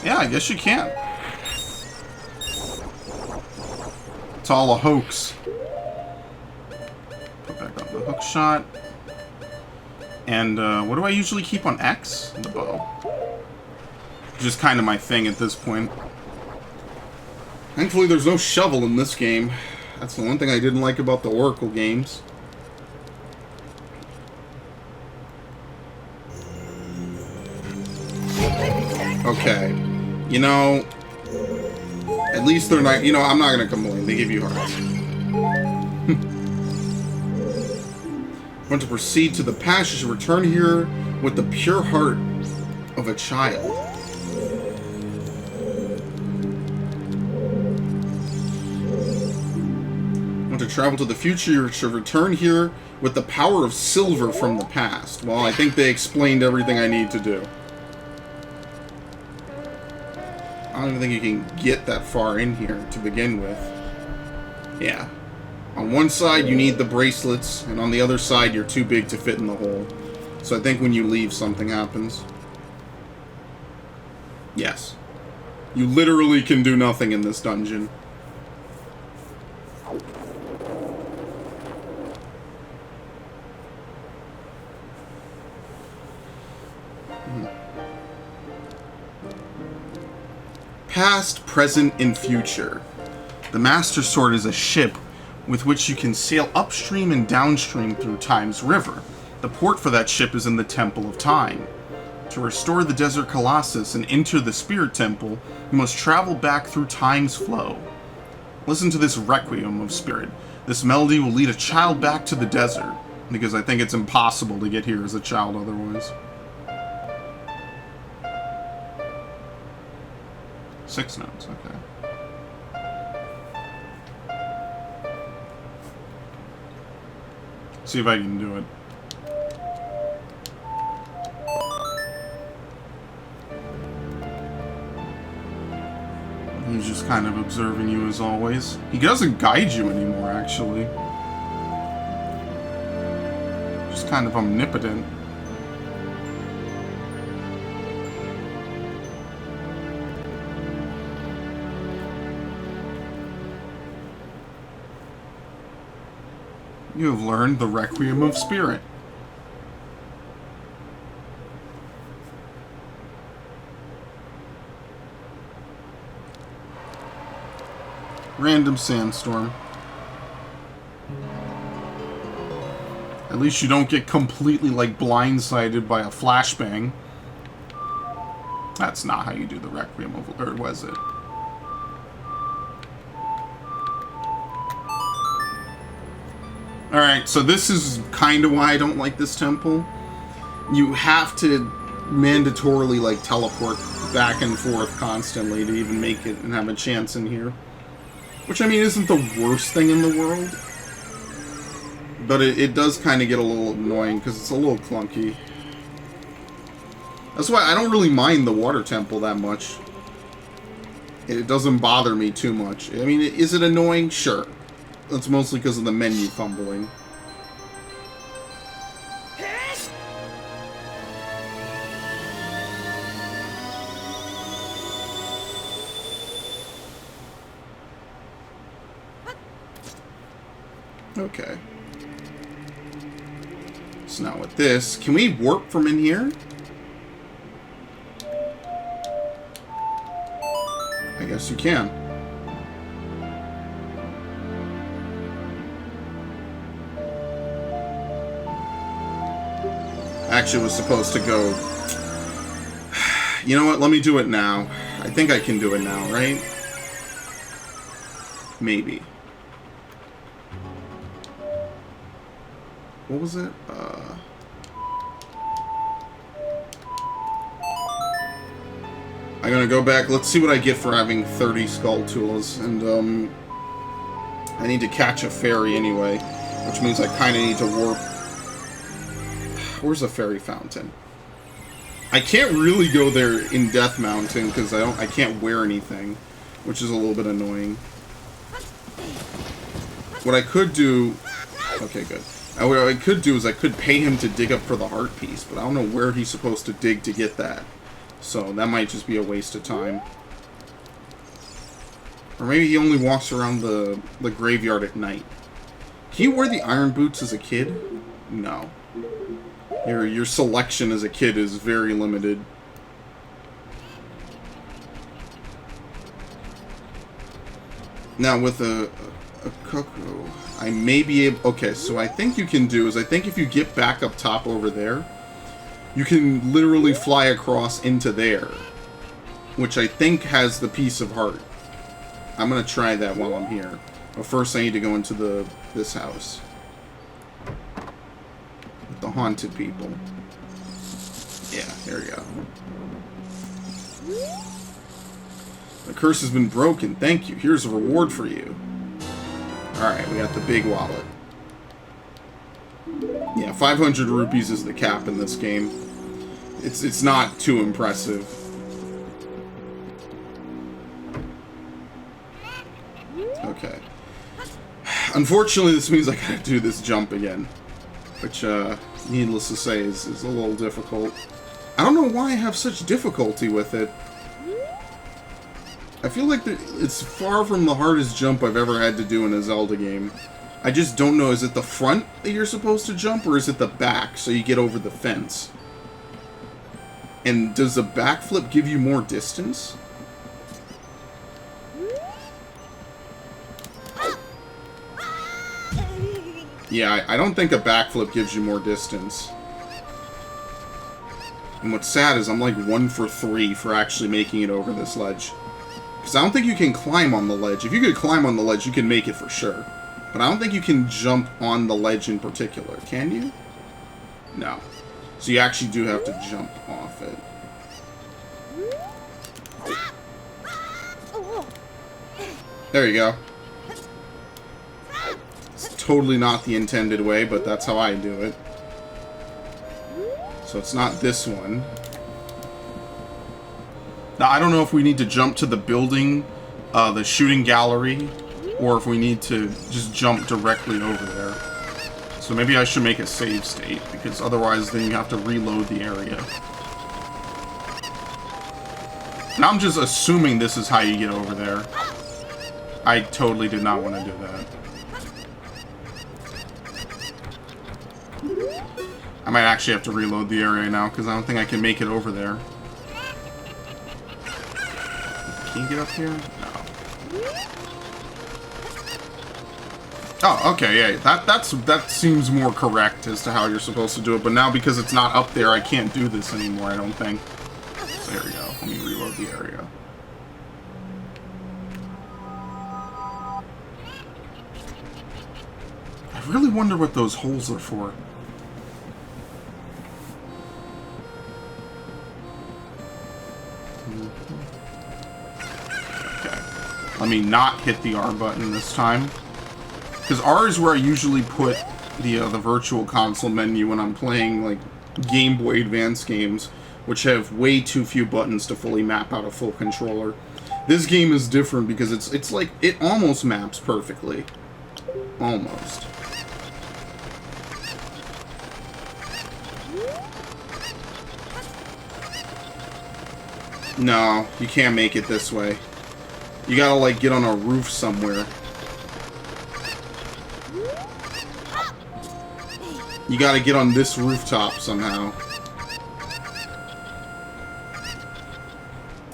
Yeah, I guess you can. It's all a hoax. Put back on the hook shot. And what do I usually keep on X? The bow. Just kind of my thing at this point. Thankfully there's no shovel in this game. That's the one thing I didn't like about the Oracle games. Okay. You know, at least they're not, you know, I'm not going to complain. They give you hearts. Want to proceed to the passage, return here with the pure heart of a child. Want to travel to the future, you should return here with the power of silver from the past. Well, I think they explained everything I need to do. I don't even think you can get that far in here to begin with. Yeah. On one side, you need the bracelets, and on the other side, you're too big to fit in the hole. So I think when you leave, something happens. Yes. You literally can do nothing in this dungeon. Past, present, and future. The Master Sword is a ship with which you can sail upstream and downstream through Time's river. The port for that ship is in the Temple of Time. To restore the Desert Colossus and enter the Spirit Temple, you must travel back through Time's flow. Listen to this Requiem of Spirit. This melody will lead a child back to the desert, because I think it's impossible to get here as a child otherwise. 6 notes, okay. See if I can do it. He's just kind of observing you as always. He doesn't guide you anymore, actually. Just kind of omnipotent. You have learned the Requiem of Spirit. Random sandstorm. At least you don't get completely, like, blindsided by a flashbang. That's not how you do the Requiem of... Or was it? Alright, so this is kind of why I don't like this temple. You have to mandatorily, like, teleport back and forth constantly to even make it and have a chance in here. Which, I mean, isn't the worst thing in the world. But it does kind of get a little annoying because it's a little clunky. That's why I don't really mind the water temple that much. It doesn't bother me too much. I mean, is it annoying? Sure. That's mostly because of the menu fumbling. Okay. So now with this, can we warp from in here? I guess you can. Actually was supposed to go... You know what? Let me do it now. I think I can do it now, right? Maybe. What was it? I'm gonna go back. Let's see what I get for having 30 skull tools. And, I need to catch a fairy anyway. Which means I kind of need to warp. Where's the fairy fountain? I can't really go there in Death Mountain because I can't wear anything, which is a little bit annoying. What I could do... Okay, good. What I could do is I could pay him to dig up for the heart piece, but I don't know where he's supposed to dig to get that. So that might just be a waste of time. Or maybe he only walks around the graveyard at night. Can you wear the iron boots as a kid? No. Your selection as a kid is very limited. Now with a cuckoo, I may be able... Okay, so I think you can do is I think if you get back up top over there, you can literally fly across into there, which I think has the piece of heart. I'm gonna try that while I'm here. But first I need to go into this house. With the haunted people. Yeah, there we go. The curse has been broken. Thank you. Here's a reward for you. Alright, we got the big wallet. Yeah, 500 rupees is the cap in this game. It's not too impressive. Okay. Unfortunately, this means I gotta do this jump again. Which, needless to say, is a little difficult. I don't know why I have such difficulty with it. I feel like it's far from the hardest jump I've ever had to do in a Zelda game. I just don't know, is it the front that you're supposed to jump, or is it the back, so you get over the fence? And does the backflip give you more distance? Yeah, I don't think a backflip gives you more distance. And what's sad is I'm like 1 for 3 for actually making it over this ledge. Because I don't think you can climb on the ledge. If you could climb on the ledge, you can make it for sure. But I don't think you can jump on the ledge in particular. Can you? No. So you actually do have to jump off it. There you go. It's totally not the intended way, but that's how I do it. So it's not this one. Now, I don't know if we need to jump to the building, the shooting gallery, or if we need to just jump directly over there. So maybe I should make a save state, because otherwise then you have to reload the area. And I'm just assuming this is how you get over there. I totally did not want to do that. I might actually have to reload the area now, because I don't think I can make it over there. Can you get up here? No. Oh, okay, yeah, that seems more correct as to how you're supposed to do it, but now because it's not up there, I can't do this anymore, I don't think. So here we go. Let me really wonder what those holes are for. Okay. Let me not hit the R button this time. Because R is where I usually put the Virtual Console menu when I'm playing, like, Game Boy Advance games, which have way too few buttons to fully map out a full controller. This game is different because it's like, it almost maps perfectly. Almost. No, you can't make it this way. You gotta, like, get on a roof somewhere. You gotta get on this rooftop somehow.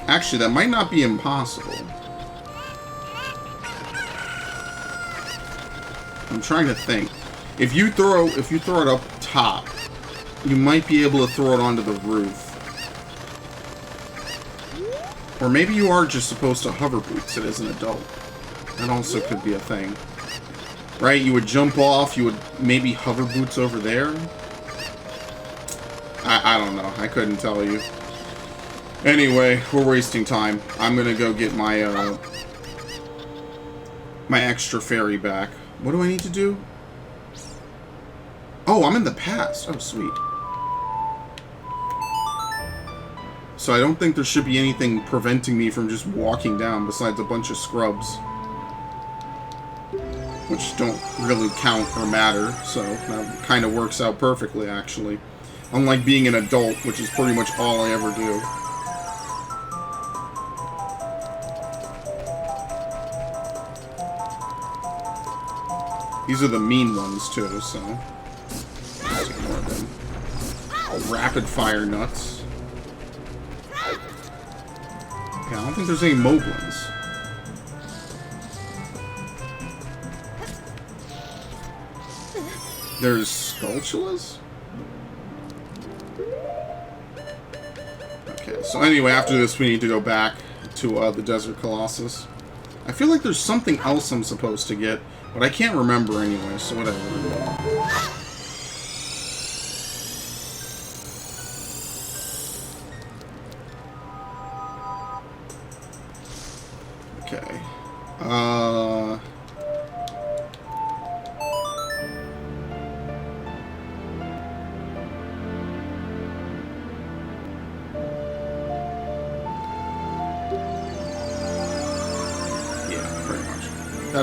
Actually, that might not be impossible. I'm trying to think. If you throw it up top, you might be able to throw it onto the roof. Or maybe you are just supposed to hover boots it as an adult. That also could be a thing. Right? You would jump off, you would maybe hover boots over there? I don't know. I couldn't tell you. Anyway, we're wasting time. I'm gonna go get my, my extra fairy back. What do I need to do? Oh, I'm in the past. Oh, sweet. So I don't think there should be anything preventing me from just walking down besides a bunch of scrubs. Which don't really count or matter, so that kind of works out perfectly, actually. Unlike being an adult, which is pretty much all I ever do. These are the mean ones, too, so... Let's ignore them. Rapid fire nuts. Okay, I don't think there's any moblins. There's Skulltulas? Okay, so anyway, after this we need to go back to the Desert Colossus. I feel like there's something else I'm supposed to get, but I can't remember anyway, so whatever. Okay.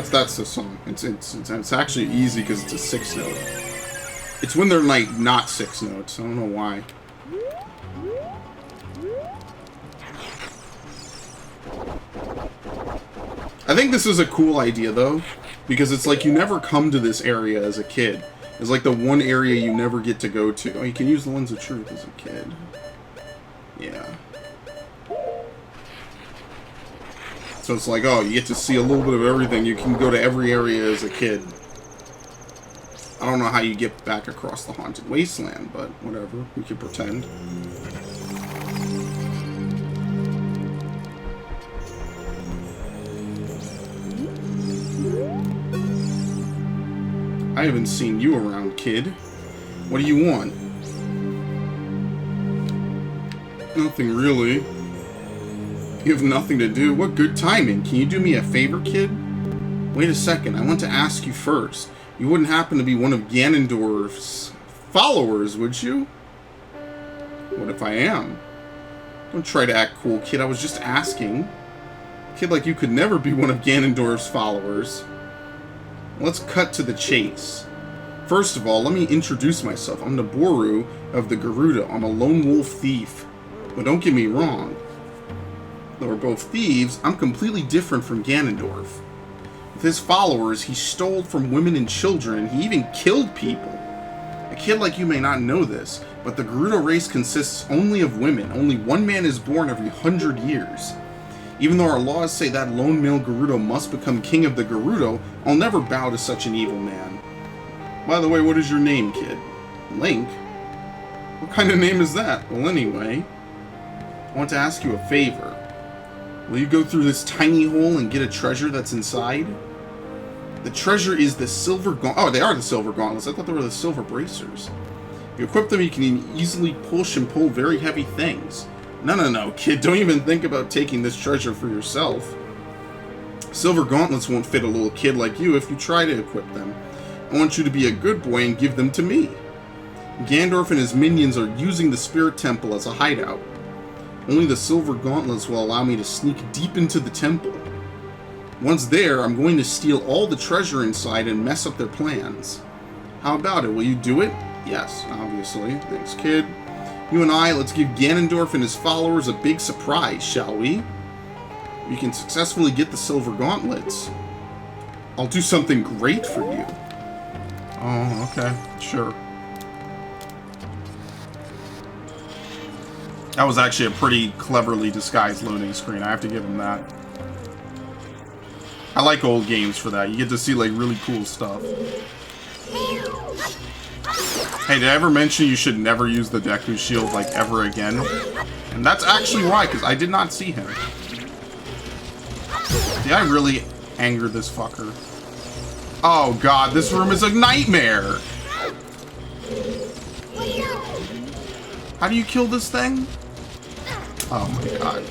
That's the song. It's actually easy because it's a 6 note. It's when they're like not 6 notes. I don't know why. I think this is a cool idea though, because it's like you never come to this area as a kid. It's like the one area you never get to go to. Oh, you can use the Lens of Truth as a kid. Yeah. So it's like, oh, you get to see a little bit of everything. You can go to every area as a kid. I don't know how you get back across the Haunted Wasteland, but whatever. We can pretend. I haven't seen you around, kid. What do you want? Nothing really. You have nothing to do. What good timing. Can you do me a favor, kid? Wait a second. I want to ask you first. You wouldn't happen to be one of Ganondorf's followers, would you? What if I am? Don't try to act cool, kid. I was just asking. A kid like you could never be one of Ganondorf's followers. Let's cut to the chase. First of all, let me introduce myself. I'm Naboru of the Gerudo. I'm a lone wolf thief. But don't get me wrong. Though we're both thieves, I'm completely different from Ganondorf. With his followers, he stole from women and children, and he even killed people. A kid like you may not know this, but the Gerudo race consists only of women. Only one man is born every 100 years. Even though our laws say that lone male Gerudo must become king of the Gerudo, I'll never bow to such an evil man. By the way, what is your name, kid? Link? What kind of name is that? Well, anyway, I want to ask you a favor. Will you go through this tiny hole and get a treasure that's inside? The treasure is the silver gauntlet. Oh, they are the silver gauntlets. I thought they were the silver bracers. You equip them, you can easily push and pull very heavy things. No, kid. Don't even think about taking this treasure for yourself. Silver gauntlets won't fit a little kid like you if you try to equip them. I want you to be a good boy and give them to me. Gandorf and his minions are using the Spirit Temple as a hideout. Only the silver gauntlets will allow me to sneak deep into the temple. Once there, I'm going to steal all the treasure inside and mess up their plans. How about it? Will you do it? Yes, obviously. Thanks, kid. You and I, let's give Ganondorf and his followers a big surprise, shall we? We can successfully get the silver gauntlets. I'll do something great for you. Oh, okay. Sure. That was actually a pretty cleverly disguised loading screen. I have to give him that. I like old games for that. You get to see, like, really cool stuff. Hey, did I ever mention you should never use the Deku Shield, like, ever again? And that's actually why, because I did not see him. Did I really anger this fucker? Oh, God, this room is a nightmare! How do you kill this thing? Oh, my God.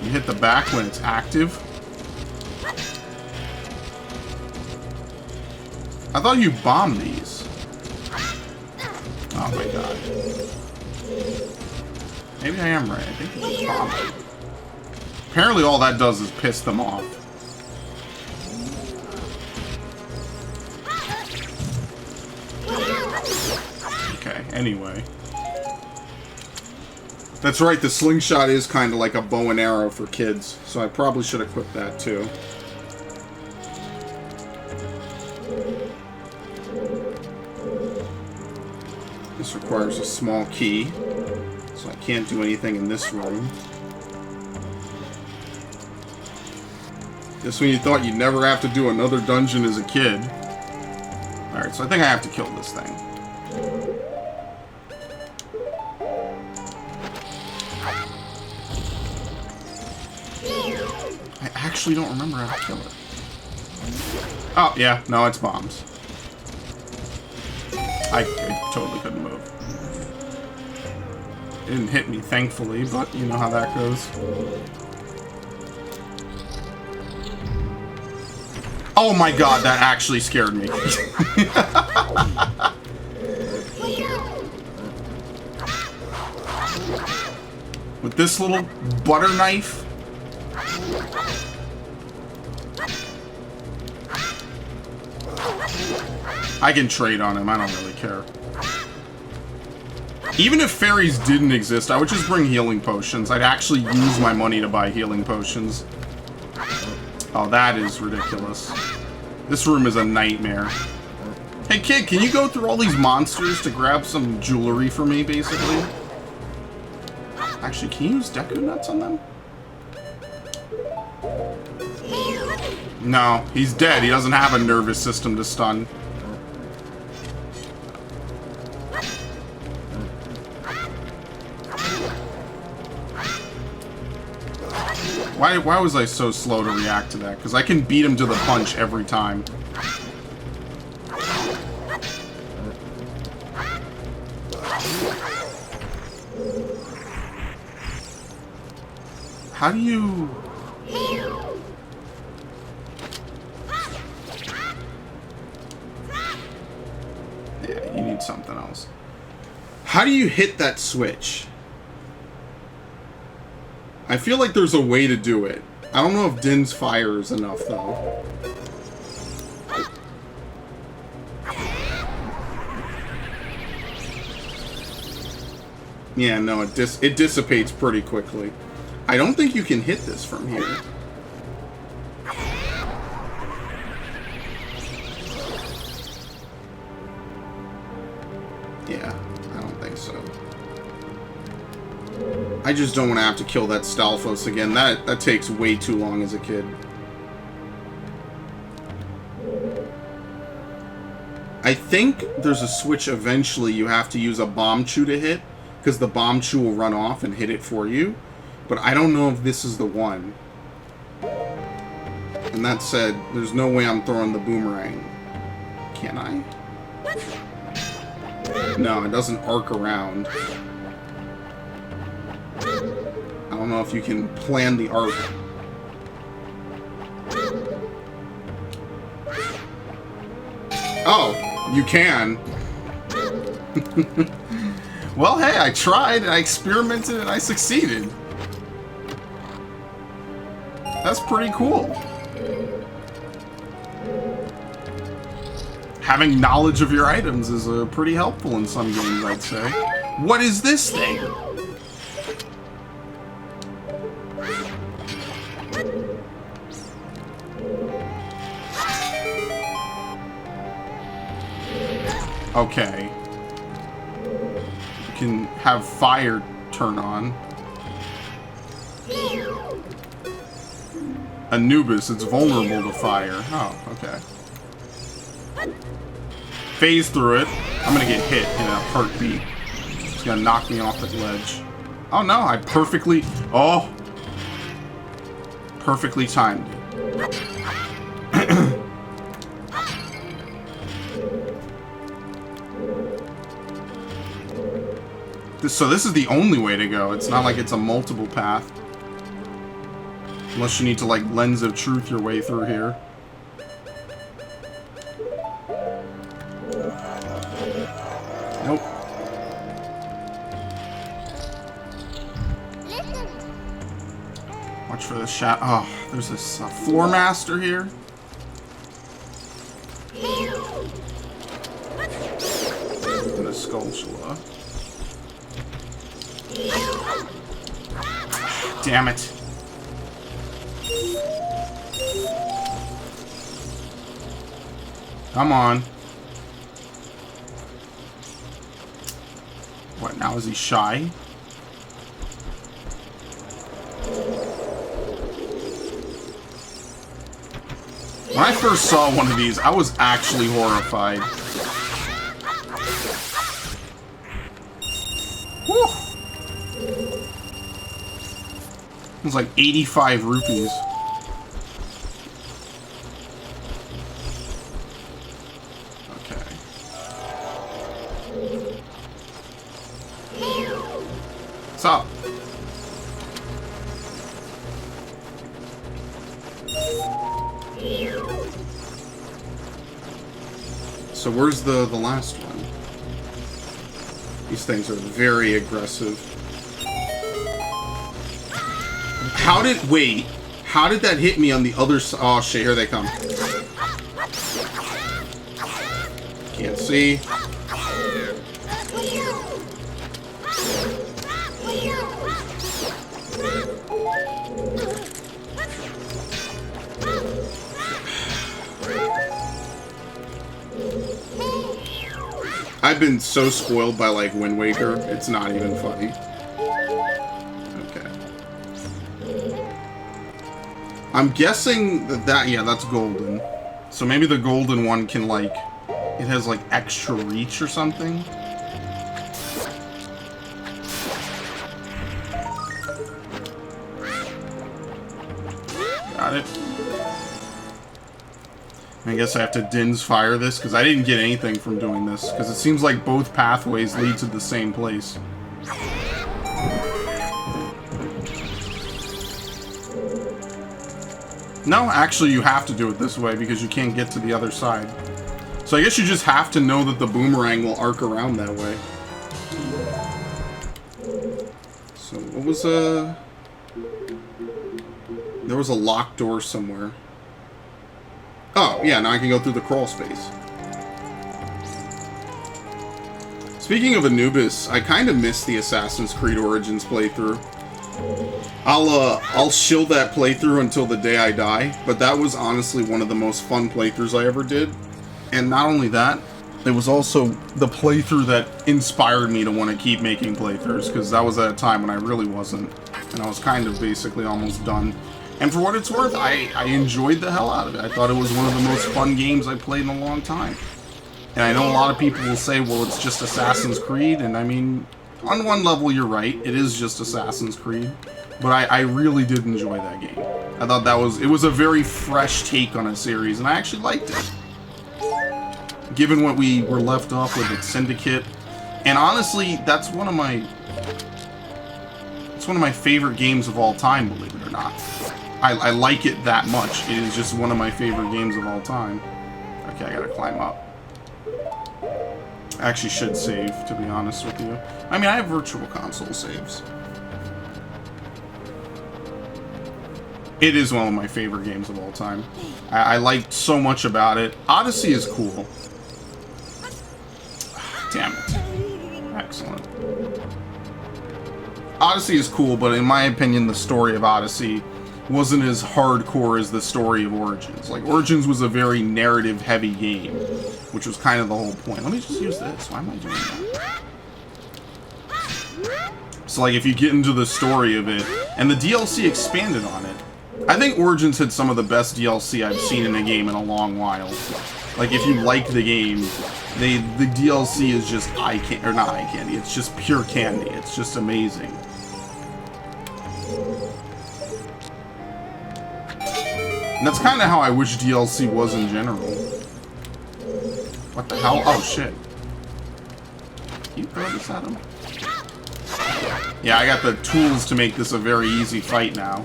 You hit the back when it's active? I thought you bombed these. Oh my god. Maybe I am right. I think you just bombed them. Apparently all that does is piss them off. Okay, anyway. That's right, the slingshot is kind of like a bow and arrow for kids, so I probably should equip that too. This requires a small key, so I can't do anything in this room. Just when you thought you'd never have to do another dungeon as a kid. Alright, so I think I have to kill this thing. I actually don't remember how to kill it. Oh, yeah. No, it's bombs. I totally couldn't move. It didn't hit me, thankfully, but you know how that goes. Oh my god, that actually scared me. With this little butter knife. I can trade on him, I don't really care. Even if fairies didn't exist, I would just bring healing potions. I'd actually use my money to buy healing potions. Oh, that is ridiculous. This room is a nightmare. Hey kid, can you go through all these monsters to grab some jewelry for me, basically? Actually, can you use Deku Nuts on them? No, he's dead. He doesn't have a nervous system to stun. Why was I so slow to react to that? Because I can beat him to the punch every time. How do you... Yeah, you need something else. How do you hit that switch? I feel like there's a way to do it. I don't know if Din's fire is enough, though. Yeah, no, it dissipates pretty quickly. I don't think you can hit this from here. Yeah, I don't think so. I just don't want to have to kill that Stalfos again. That takes way too long as a kid. I think there's a switch eventually you have to use a bomb chew to hit, because the bomb chew will run off and hit it for you. but I don't know if this is the one. And that said, there's no way I'm throwing the boomerang. Can I? No, it doesn't arc around. I don't know if you can plan the arc. Oh, you can. Well, hey, I tried, I experimented, and I succeeded. That's pretty cool. Having knowledge of your items is pretty helpful in some games, I'd say. What is this thing? Okay. You can have fire turn on. Anubis, it's vulnerable to fire. Oh, okay. Phase through it. I'm gonna get hit in a heartbeat. It's gonna knock me off the ledge. Oh no, I perfectly... Oh! Perfectly timed it. So this is the only way to go. It's not like it's a multiple path. Unless you need to, like, lens of truth your way through here. Nope. Watch for the shot. Oh, there's this floor master here. And a skulltula. Damn it. Come on. What, now is he shy? When I first saw one of these, I was actually horrified. Whew. It was like 85 rupees. Okay. What's up? So where's the last one? These things are very aggressive. How did... Wait. How did that hit me on the other side? Oh, shit. Here they come. Can't see. I've been so spoiled by, like, Wind Waker, it's not even funny. Okay. I'm guessing that, yeah, that's golden. So maybe the golden one can, like, it has, like, extra reach or something? Got it. I guess I have to Din's fire this, because I didn't get anything from doing this, because it seems like both pathways lead to the same place. No, actually you have to do it this way, because you can't get to the other side. So I guess you just have to know that the boomerang will arc around that way. So, what was there was a locked door somewhere. Oh, yeah, now I can go through the crawl space. Speaking of Anubis, I kind of missed the Assassin's Creed Origins playthrough. I'll shill that playthrough until the day I die, but that was honestly one of the most fun playthroughs I ever did. And not only that, it was also the playthrough that inspired me to want to keep making playthroughs, because that was at a time when I really wasn't, and I was kind of basically almost done. And for what it's worth, I enjoyed the hell out of it. I thought it was one of the most fun games I played in a long time. And I know a lot of people will say, well, it's just Assassin's Creed, and I mean, On one level, you're right. It is just Assassin's Creed. But I really did enjoy that game. I thought it was a very fresh take on a series, and I actually liked it. Given what we were left off with at Syndicate. And honestly, that's one of my favorite games of all time, believe it or not. I like it that much. It is just one of my favorite games of all time. Okay, I gotta climb up. I actually should save, to be honest with you. I mean, I have virtual console saves. It is one of my favorite games of all time. I liked so much about it. Odyssey is cool. Damn it. Excellent. Odyssey is cool, but in my opinion, the story of Odyssey wasn't as hardcore as the story of Origins. Like, Origins was a very narrative-heavy game, which was kind of the whole point. Let me just use this. Why am I doing that? So, like, if you get into the story of it, and the DLC expanded on it, I think Origins had some of the best DLC I've seen in a game in a long while. Like, if you like the game, the DLC is just eye candy, or not eye candy, it's just pure candy. It's just amazing. And that's kind of how I wish DLC was in general. What the hell? Oh, shit. Can you throw this at him? Yeah, I got the tools to make this a very easy fight now.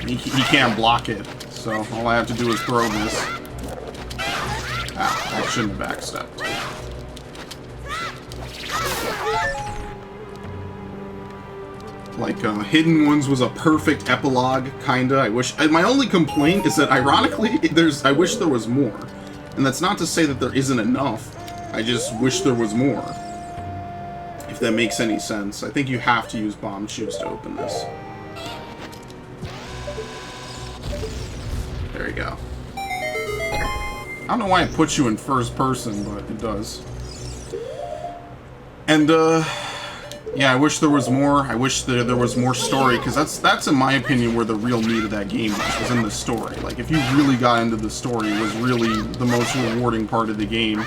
He can't block it, so all I have to do is throw this. Ah, I shouldn't have backstepped. Like, Hidden Ones was a perfect epilogue, kinda. I wish... my only complaint is that, ironically, I wish there was more. And that's not to say that there isn't enough. I just wish there was more. If that makes any sense. I think you have to use bomb shoes to open this. There you go. I don't know why it puts you in first person, but it does. And, yeah, I wish there was more. I wish there was more story, because that's in my opinion where the real meat of that game was in the story. Like, if you really got into the story, it was really the most rewarding part of the game.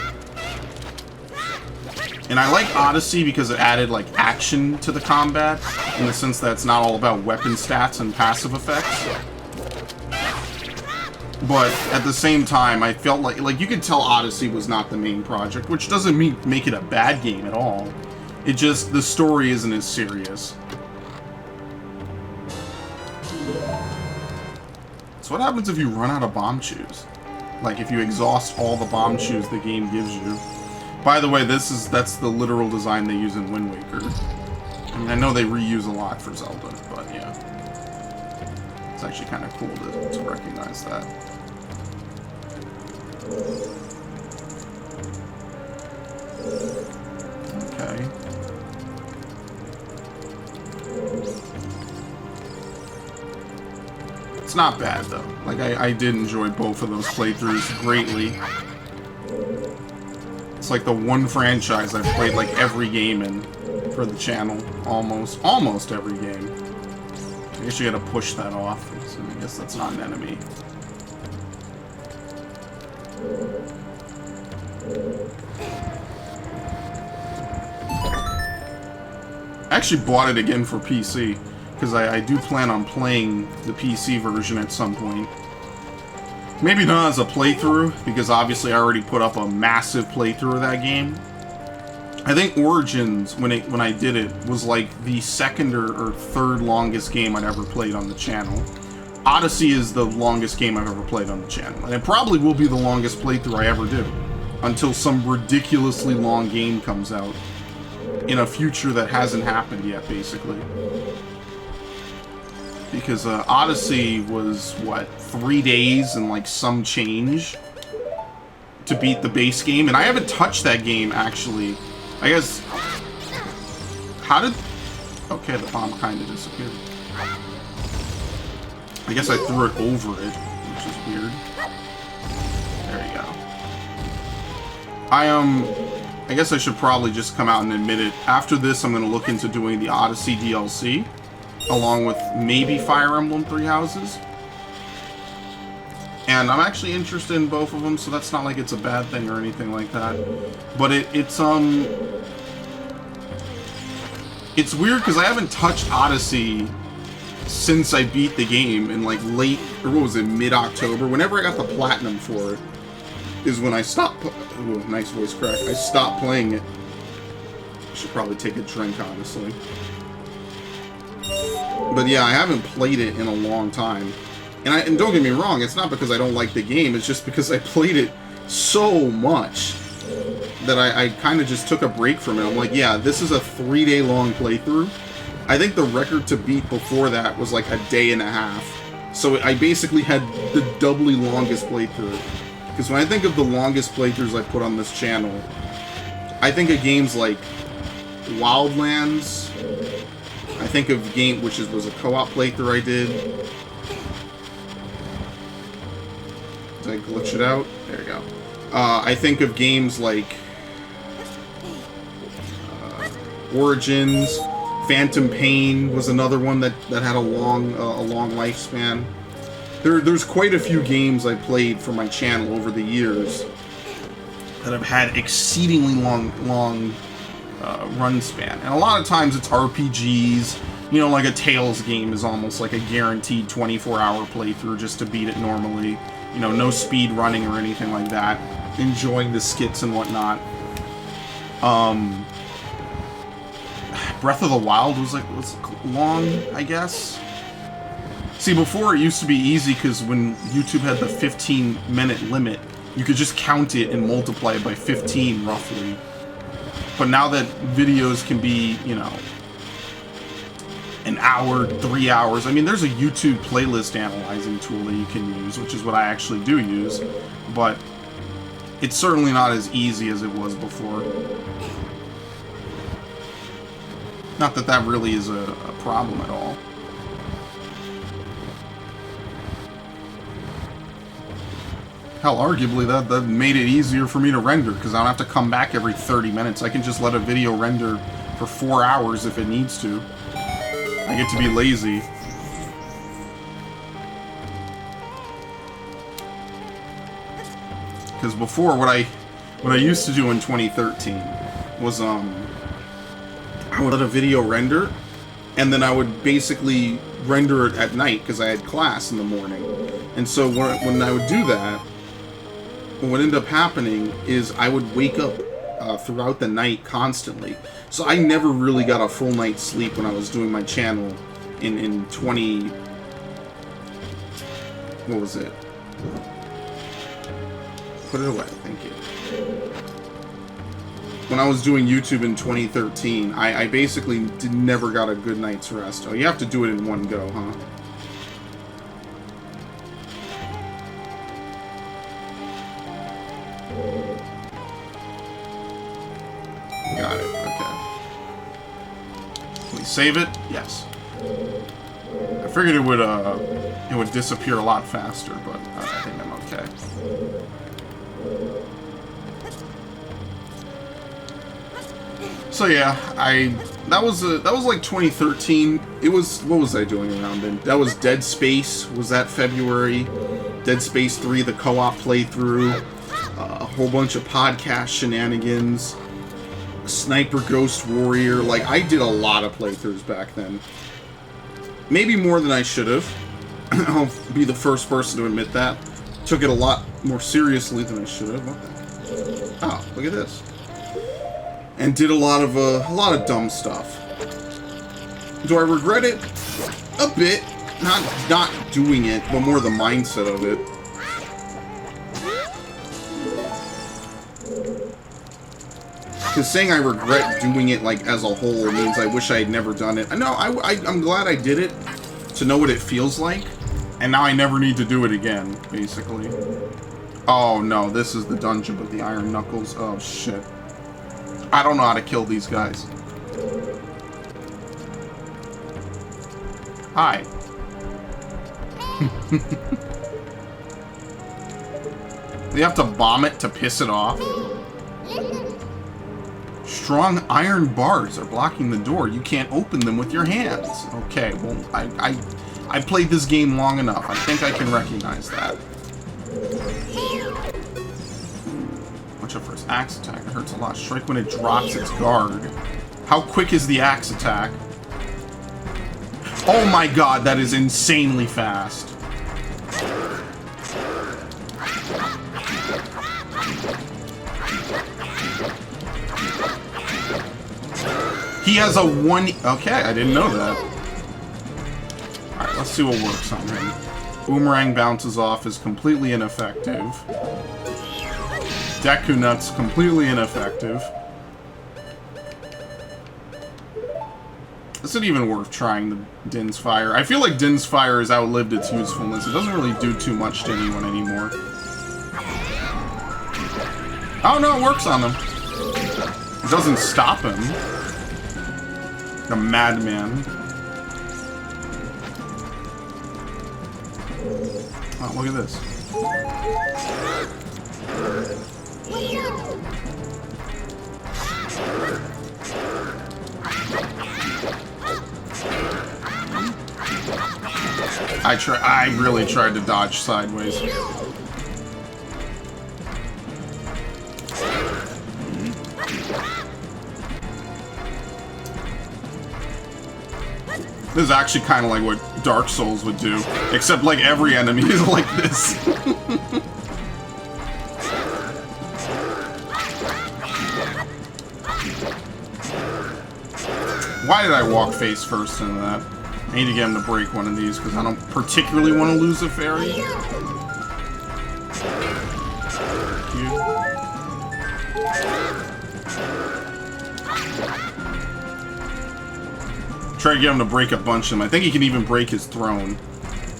And I like Odyssey because it added, like, action to the combat, in the sense that it's not all about weapon stats and passive effects. But at the same time, I felt like you could tell Odyssey was not the main project, which doesn't make it a bad game at all. It just, the story isn't as serious. So what happens if you run out of bomb shoes? Like, if you exhaust all the bomb shoes the game gives you. By the way, that's the literal design they use in Wind Waker. I mean, I know they reuse a lot for Zelda, but yeah. It's actually kind of cool to recognize that. Okay. It's not bad, though. Like, I did enjoy both of those playthroughs greatly. It's like the one franchise I've played, like, every game in for the channel. Almost every game. I guess you gotta push that off, so I guess that's not an enemy. I actually bought it again for PC, because I do plan on playing the PC version at some point. Maybe not as a playthrough, because obviously I already put up a massive playthrough of that game. I think Origins, when I did it, was like the second or third longest game I'd ever played on the channel. Odyssey is the longest game I've ever played on the channel, and it probably will be the longest playthrough I ever do, until some ridiculously long game comes out in a future that hasn't happened yet, basically. Because Odyssey was, what, 3 days and like some change to beat the base game, and I haven't touched that game, actually. I guess... How did... Okay, the bomb kind of disappeared. I guess I threw it over it, which is weird. There you go. I guess I should probably just come out and admit it. After this, I'm going to look into doing the Odyssey DLC, along with maybe Fire Emblem Three Houses. And I'm actually interested in both of them, so that's not like it's a bad thing or anything like that. But it's weird because I haven't touched Odyssey since I beat the game in like late, or what was it, mid-October. Whenever I got the platinum for it is when I stopped. Ooh, nice voice crack. I stopped playing it. I should probably take a drink, honestly. But yeah, I haven't played it in a long time. And don't get me wrong, it's not because I don't like the game, it's just because I played it so much that I kind of just took a break from it. I'm like, yeah, this is a 3-day long playthrough. I think the record to beat before that was like a day and a half. So I basically had the doubly longest playthrough. Because when I think of the longest playthroughs I put on this channel, I think of games like Wildlands. I think of game, which was a co-op playthrough I did. Did I glitch it out? There we go. I think of games like Origins, Phantom Pain was another one that had a long lifespan. There's quite a few games I played for my channel over the years that have had exceedingly long run span. And a lot of times it's RPGs. You know, like a Tales game is almost like a guaranteed 24-hour playthrough just to beat it normally. You know, no speed running or anything like that. Enjoying the skits and whatnot. Breath of the Wild was long, I guess. See, before it used to be easy because when YouTube had the 15-minute limit, you could just count it and multiply it by 15 roughly. But now that videos can be, you know, an hour, 3 hours. I mean, there's a YouTube playlist analyzing tool that you can use, which is what I actually do use, but it's certainly not as easy as it was before. Not that that really is a problem at all. Hell, arguably that made it easier for me to render, because I don't have to come back every 30 minutes. I can just let a video render for 4 hours if it needs to. I get to be lazy. Because before, what I used to do in 2013 was I would let a video render, and then I would basically render it at night because I had class in the morning. And so when I would do that, what would end up happening is I would wake up throughout the night constantly. So I never really got a full night's sleep when I was doing my channel in 20... What was it? Put it away, thank you. When I was doing YouTube in 2013, I basically never got a good night's rest. Oh, you have to do it in one go, huh? Got it, okay. Can we save it? Yes. I figured it would disappear a lot faster, but I think I'm okay. So yeah, that was like 2013. It was, what was I doing around then? That was Dead Space. Was that February? Dead Space 3, the co-op playthrough. A whole bunch of podcast shenanigans. Sniper Ghost Warrior. Like, I did a lot of playthroughs back then. Maybe more than I should have. I'll be the first person to admit that. Took it a lot more seriously than I should have. What the? Oh, look at this. And did a lot of dumb stuff. Do I regret it? A bit. Not doing it, but more the mindset of it. Because saying I regret doing it, like, as a whole means I wish I had never done it. No, I'm glad I did it to know what it feels like, and now I never need to do it again, basically. Oh, no, this is the dungeon with the iron knuckles. Oh, shit. I don't know how to kill these guys. Hi. You have to bomb it to piss it off? Strong iron bars are blocking the door. You can't open them with your hands. Okay, well, I played this game long enough. I think I can recognize that. Watch out for its axe attack. It hurts a lot. Strike when it drops its guard. How quick is the axe attack? Oh my god, that is insanely fast. He has a one... Okay, I didn't know that. Alright, let's see what works on him. Boomerang bounces off is completely ineffective. Deku Nuts, completely ineffective. Is it even worth trying the Din's Fire? I feel like Din's Fire has outlived its usefulness. It doesn't really do too much to anyone anymore. Oh no, it works on him. It doesn't stop him. The madman. Oh, look at this. I really tried to dodge sideways. This is actually kind of like what Dark Souls would do, except like every enemy is like this. Why did I walk face first into that? I need to get him to break one of these because I don't particularly want to lose a fairy. Try to get him to break a bunch of them. I think he can even break his throne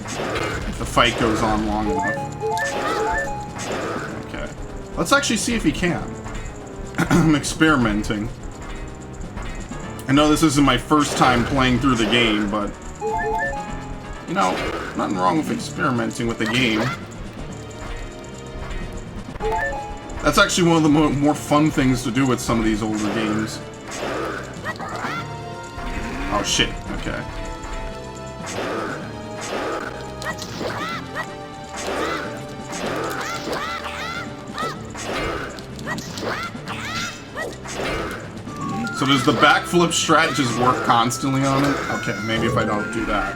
if the fight goes on long enough. Okay. Let's actually see if he can. I'm experimenting. I know this isn't my first time playing through the game, but... You know, nothing wrong with experimenting with the game. That's actually one of the more fun things to do with some of these older games. Oh shit, okay. So does the backflip strat just work constantly on it? Okay, maybe if I don't do that.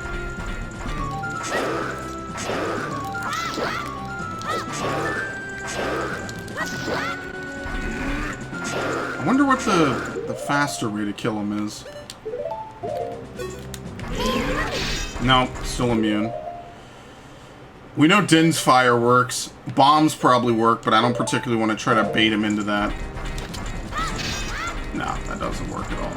I wonder what the faster way to kill him is. No, still immune. We know Din's Fire works. Bombs probably work, but I don't particularly want to try to bait him into that. No, that doesn't work at all.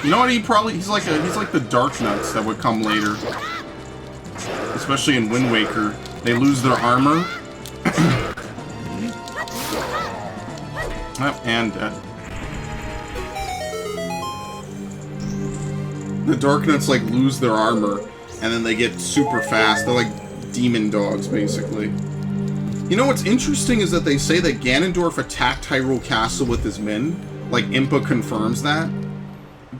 You know what? He's like the Dark Nuts that would come later, especially in Wind Waker. They lose their armor. Oh, and dead. The Dark Nuts like lose their armor, and then they get super fast. They're like demon dogs, basically. You know what's interesting is that they say that Ganondorf attacked Hyrule Castle with his men. Like, Impa confirms that.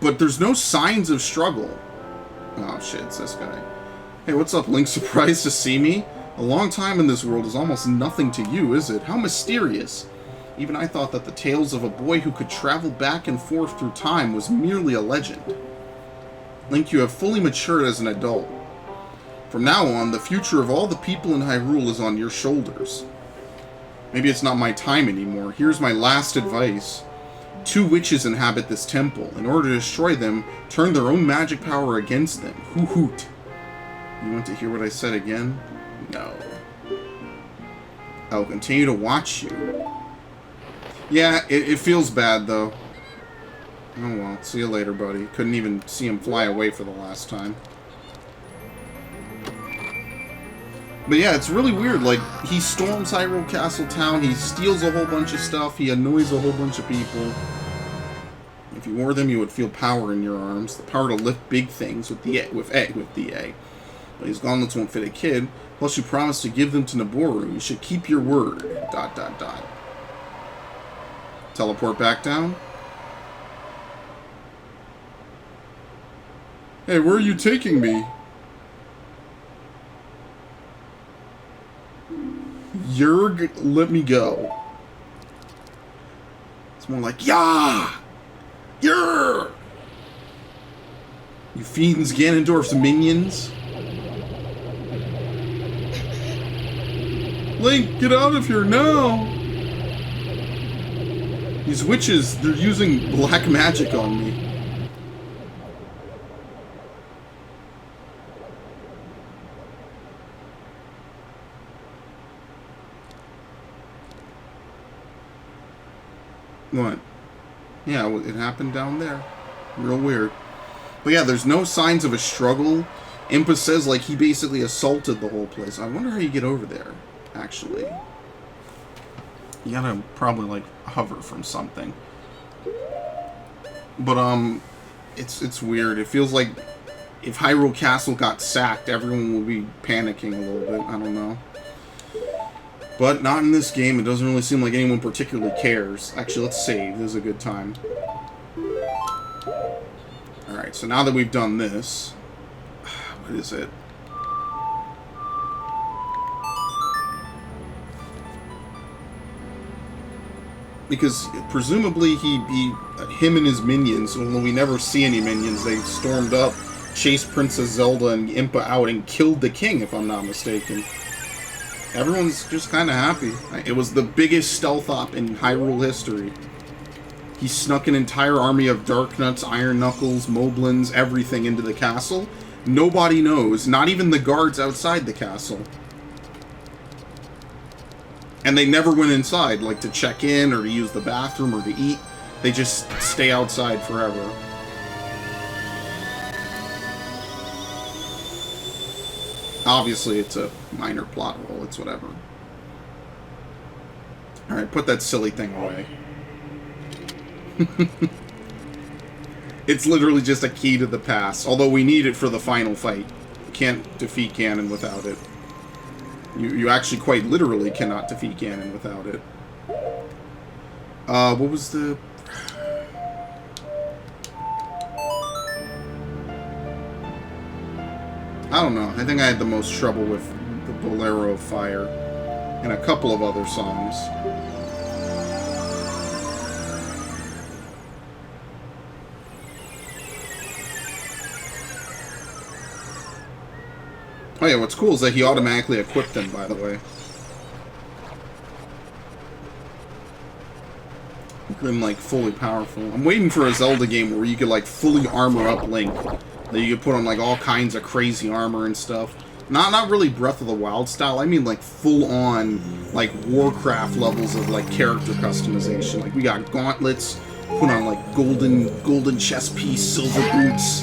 But there's no signs of struggle. Oh shit, it's this guy. Hey, what's up, Link? Surprised to see me? A long time in this world is almost nothing to you, is it? How mysterious. Even I thought that the tales of a boy who could travel back and forth through time was merely a legend. Link, you have fully matured as an adult. From now on, the future of all the people in Hyrule is on your shoulders. Maybe it's not my time anymore. Here's my last advice. 2 witches inhabit this temple. In order to destroy them, turn their own magic power against them. Hoo hoot. You want to hear what I said again? No. I will continue to watch you. Yeah, it feels bad, though. Oh well, see you later, buddy. Couldn't even see him fly away for the last time. But yeah, it's really weird. Like, he storms Hyrule Castle Town, he steals a whole bunch of stuff, he annoys a whole bunch of people. If you wore them, you would feel power in your arms. The power to lift big things with the A. But these gauntlets won't fit a kid. Plus, you promised to give them to Naboru. You should keep your word. ... Teleport back down? Hey, where are you taking me? Yerg, let me go. It's more like, Yah! Yer! You fiends, Ganondorf's minions. Link, get out of here now! These witches, they're using black magic on me. What? Yeah, it happened down there. Real weird. But yeah, there's no signs of a struggle. Impa says, like, he basically assaulted the whole place. I wonder how you get over there, actually. You gotta probably, like, hover from something. But, it's weird. It feels like if Hyrule Castle got sacked, everyone would be panicking a little bit. I don't know. But not in this game. It doesn't really seem like anyone particularly cares. Actually, let's save. This is a good time. Alright, so now that we've done this... What is it? Because presumably him and his minions, although we never see any minions, they stormed up, chased Princess Zelda and Impa out and killed the king, if I'm not mistaken. Everyone's just kind of happy. It was the biggest stealth op in Hyrule history. He snuck an entire army of Darknuts, Iron Knuckles, Moblins, everything into the castle. Nobody knows, not even the guards outside the castle. And they never went inside, like to check in or to use the bathroom or to eat. They just stay outside forever. Obviously, it's a minor plot hole. It's whatever. Alright, put that silly thing away. It's literally just a key to the pass. Although we need it for the final fight. You can't defeat Ganon without it. You actually quite literally cannot defeat Ganon without it. What was the... I don't know. I think I had the most trouble with the Bolero of Fire and a couple of other songs. Oh yeah, what's cool is that he automatically equipped them, by the way. Make them, like, fully powerful. I'm waiting for a Zelda game where you could, like, fully armor up Link. That you could put on, like, all kinds of crazy armor and stuff. Not really Breath of the Wild style. I mean, like, full-on, like, Warcraft levels of, like, character customization. Like, we got gauntlets, put on, like, golden chest piece, silver boots,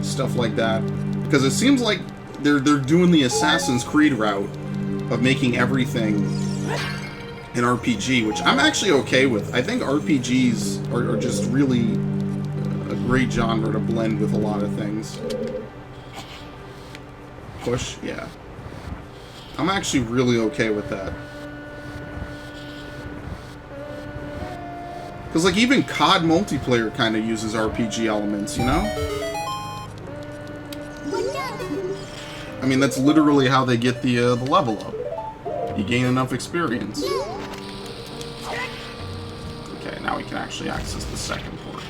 stuff like that. Because it seems like they're doing the Assassin's Creed route of making everything an RPG, which I'm actually okay with. I think RPGs are just really a great genre to blend with a lot of things. Push? Yeah. I'm actually really okay with that. Because, like, even COD multiplayer kind of uses RPG elements, you know? I mean, that's literally how they get the level up. You gain enough experience. Okay, now we can actually access the second port.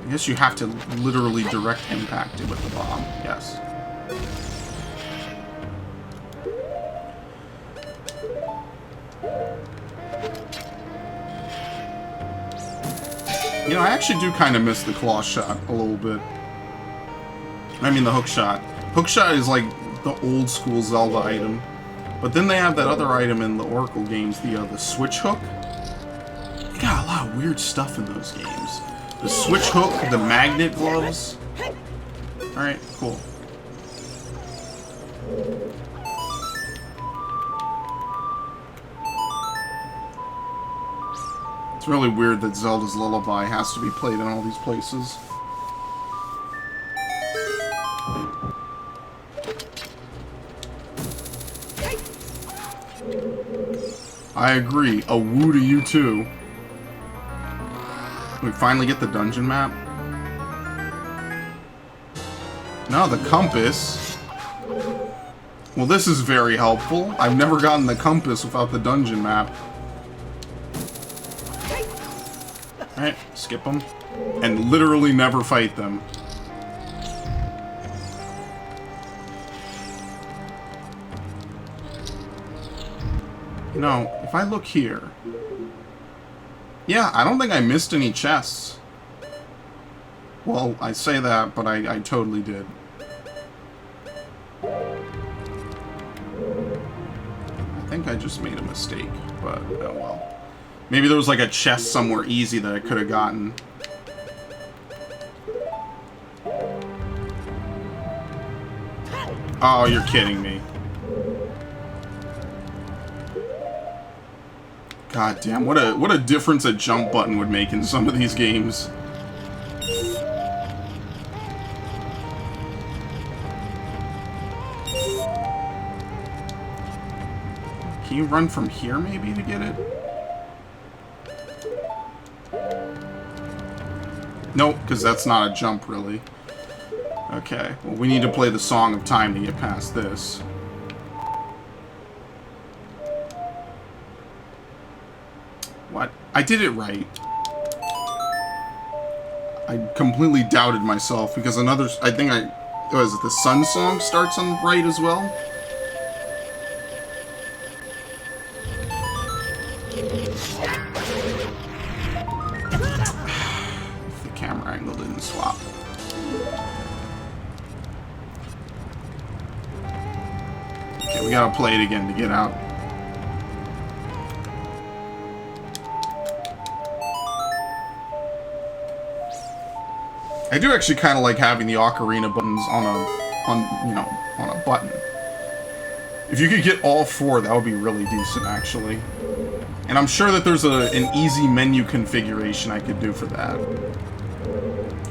I guess you have to literally direct impact it with the bomb. Yes. You know, I actually do kind of miss the claw shot a little bit. I mean, the hook shot. Hook shot is like the old school Zelda item. But then they have that other item in the Oracle games, the switch hook. They got a lot of weird stuff in those games. The switch hook, the magnet gloves. Alright, cool. It's really weird that Zelda's Lullaby has to be played in all these places. I agree. A woo to you too. We finally get the dungeon map. No, the compass. Well, this is very helpful. I've never gotten the compass without the dungeon map. Alright, skip them. And literally never fight them. You know, if I look here... Yeah, I don't think I missed any chests. Well, I say that, but I totally did. I think I just made a mistake, but oh well. Maybe there was like a chest somewhere easy that I could have gotten. Oh, you're kidding me. God damn, what a difference a jump button would make in some of these games. Can you run from here maybe to get it? Nope, because that's not a jump really. Okay, well we need to play the Song of Time to get past this. What? I did it right. I completely doubted myself because another... I think was it the Sun Song starts on right as well? If the camera angle didn't swap. Okay, we gotta play it again to get out. I do actually kind of like having the Ocarina buttons on a button. If you could get all four, that would be really decent, actually. And I'm sure that there's an easy menu configuration I could do for that.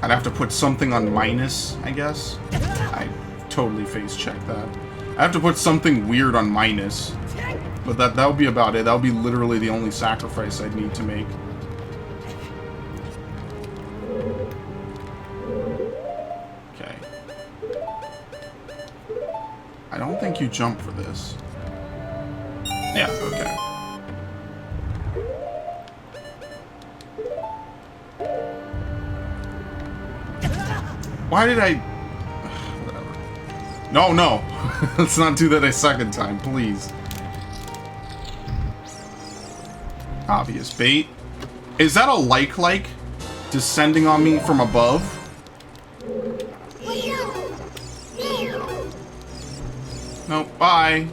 I'd have to put something on minus, I guess. I totally face-checked that. I have to put something weird on minus. But that would be about it. That would be literally the only sacrifice I'd need to make. I don't think you jump for this. Yeah, okay. Why did I... Whatever. No, no. Let's not do that a second time, please. Obvious bait. Is that a like descending on me from above? No, bye.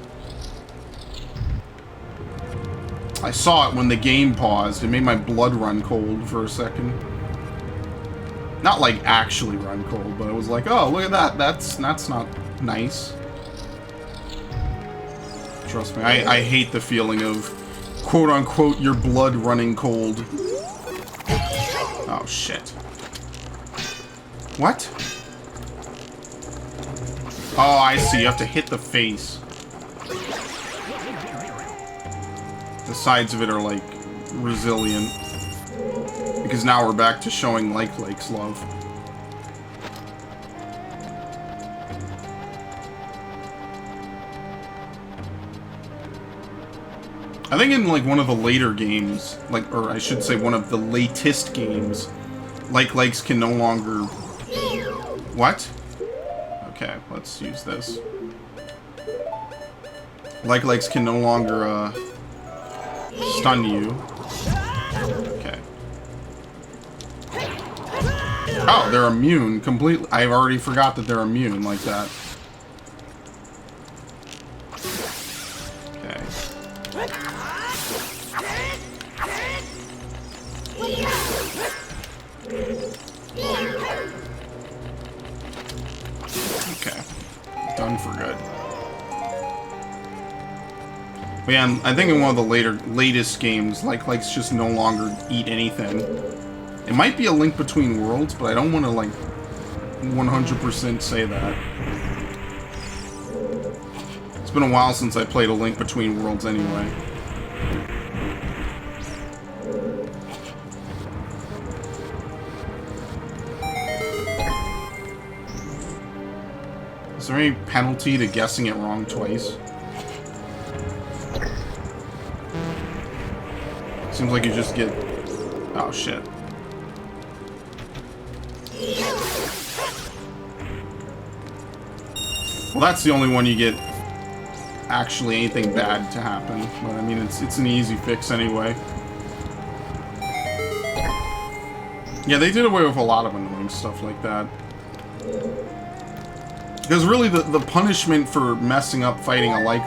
I saw it when the game paused. It made my blood run cold for a second. Not like actually run cold, but it was like, oh, look at that. That's not nice. Trust me, I hate the feeling of quote-unquote your blood running cold. Oh, shit. What? Oh, I see. You have to hit the face. The sides of it are, like, resilient. Because now we're back to showing Lake's love. I think in, like, one of the later games, like, or I should say one of the latest games, Lakes can no longer... What? Okay, let's use this. Lakes can no longer, stun you. Okay. Oh, they're immune completely. I already forgot that they're immune like that. Okay. Okay. Done for good. But yeah, I think in one of the latest games, Lake's just no longer eat anything. It might be a Link Between Worlds, but I don't want to, like, 100% say that. It's been a while since I played a Link Between Worlds anyway. Is there any penalty to guessing it wrong twice? Seems like you just get... Oh, shit. Well, that's the only one you get actually anything bad to happen. But, I mean, it's an easy fix anyway. Yeah, they did away with a lot of annoying stuff like that. Because really, the punishment for messing up fighting a like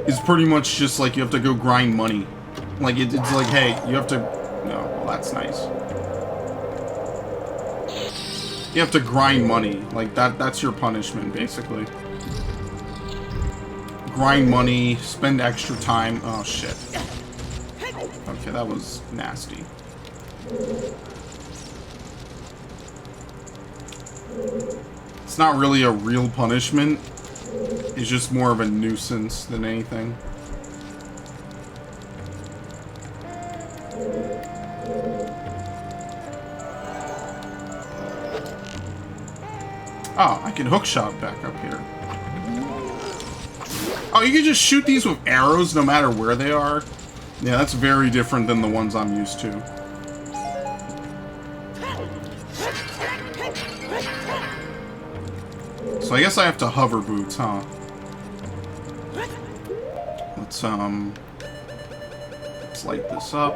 is pretty much just like you have to go grind money. Like, it's like, hey, you have to... No, well, that's nice. You have to grind money. Like, that's your punishment, basically. Grind money, spend extra time. Oh, shit. Okay, that was nasty. It's not really a real punishment. It's just more of a nuisance than anything. Oh, I can hookshot back up here. Oh, you can just shoot these with arrows no matter where they are? Yeah, that's very different than the ones I'm used to. So I guess I have to hover boots, huh? Let's light this up.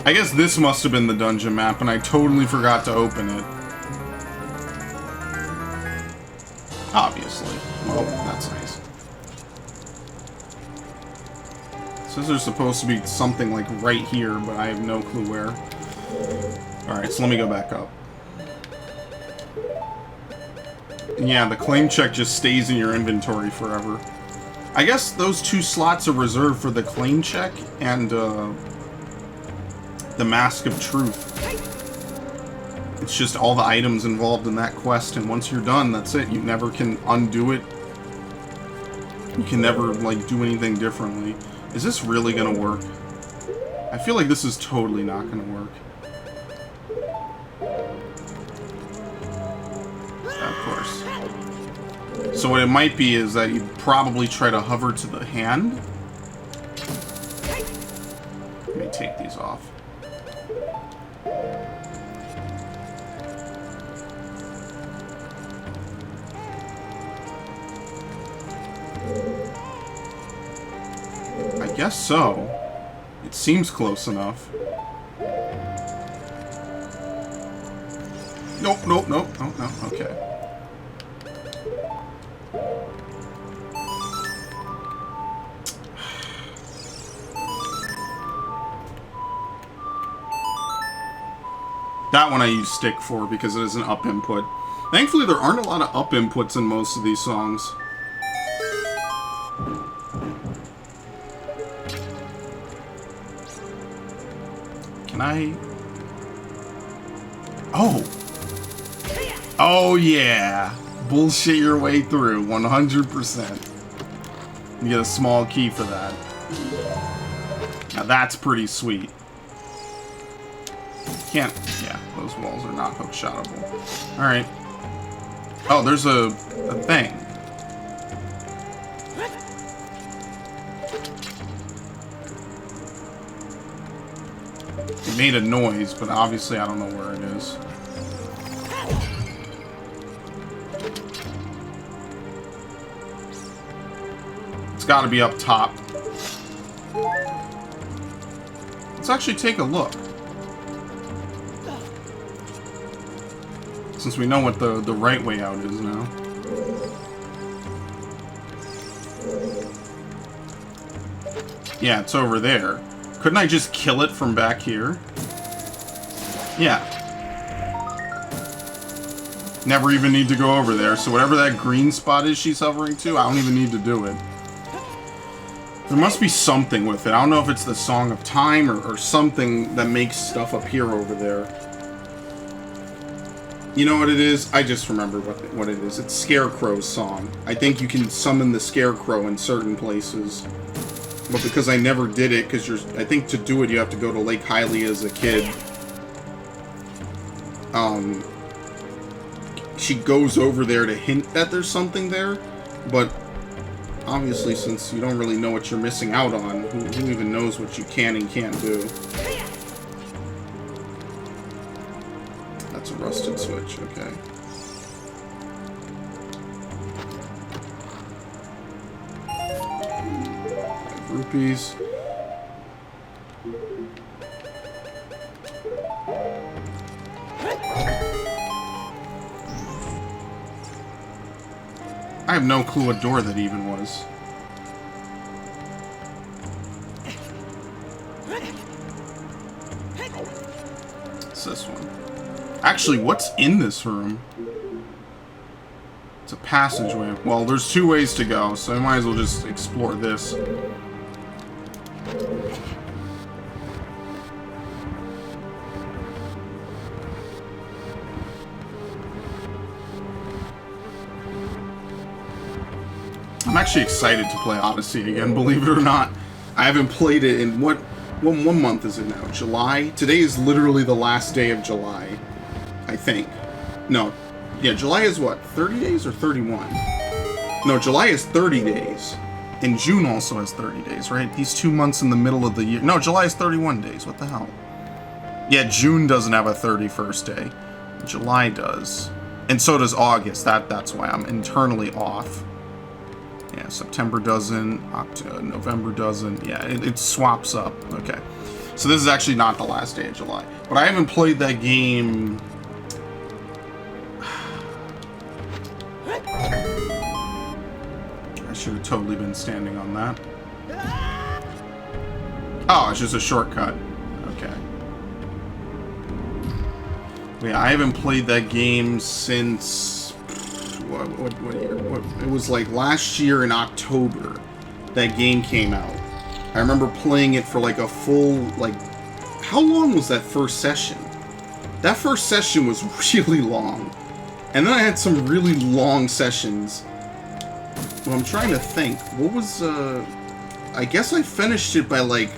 I guess this must have been the dungeon map, and I totally forgot to open it. Obviously. Oh, that's nice. It says there's supposed to be something like right here, but I have no clue where. Alright, so let me go back up. And yeah, the claim check just stays in your inventory forever. I guess those two slots are reserved for the claim check and, the Mask of Truth. It's just all the items involved in that quest, and once you're done, that's it. You never can undo it. You can never, like, do anything differently. Is this really gonna work? I feel like this is totally not gonna work. Of course. So what it might be is that you'd probably try to hover to the hand. Let me take these off. I guess so. It seems close enough. Nope, nope, nope. Oh, no, okay. That one I use stick for because it is an up input. Thankfully, there aren't a lot of up inputs in most of these songs. Can I... Oh! Oh, yeah! Bullshit your way through, 100%. You get a small key for that. Now that's pretty sweet. Can't... Yeah, those walls are not hook-shotable. Alright. Oh, there's a thing. It made a noise, but obviously I don't know where it is. It's gotta be up top. Let's actually take a look. Since we know what the right way out is now. Yeah, it's over there. Couldn't I just kill it from back here? Yeah. Never even need to go over there, so whatever that green spot is she's hovering to, I don't even need to do it. There must be something with it. I don't know if it's the Song of Time or something that makes stuff appear over there. You know what it is? I just remember what it is. It's Scarecrow's song. I think you can summon the Scarecrow in certain places. But because I never did it, because I think to do it you have to go to Lake Hylia as a kid. She goes over there to hint that there's something there, but obviously since you don't really know what you're missing out on, who even knows what you can and can't do? That's a rusted switch, okay. 5 rupees. I have no clue what door that even was. It's this one. Actually, what's in this room? It's a passageway. Well, there's 2 ways to go, so I might as well just explore this. I'm actually excited to play Odyssey again, believe it or not. I haven't played it in what month is it now? July? Today is literally the last day of July, I think. No. Yeah, July is what? 30 days or 31? No, July is 30 days. And June also has 30 days, right? These 2 months in the middle of the year. No, July is 31 days. What the hell? Yeah, June doesn't have a 31st day. July does. And so does August. That's why I'm internally off. Yeah, September doesn't, November doesn't. Yeah, it swaps up. Okay. So this is actually not the last day of July. But I haven't played that game... I should have totally been standing on that. Oh, it's just a shortcut. Okay. Yeah, I haven't played that game since... What year? It was like last year in October that game came out. I remember playing it for like a full, like, how long was that first session? That first session was really long. And then I had some really long sessions. Well, I'm trying to think. What was, I guess I finished it by like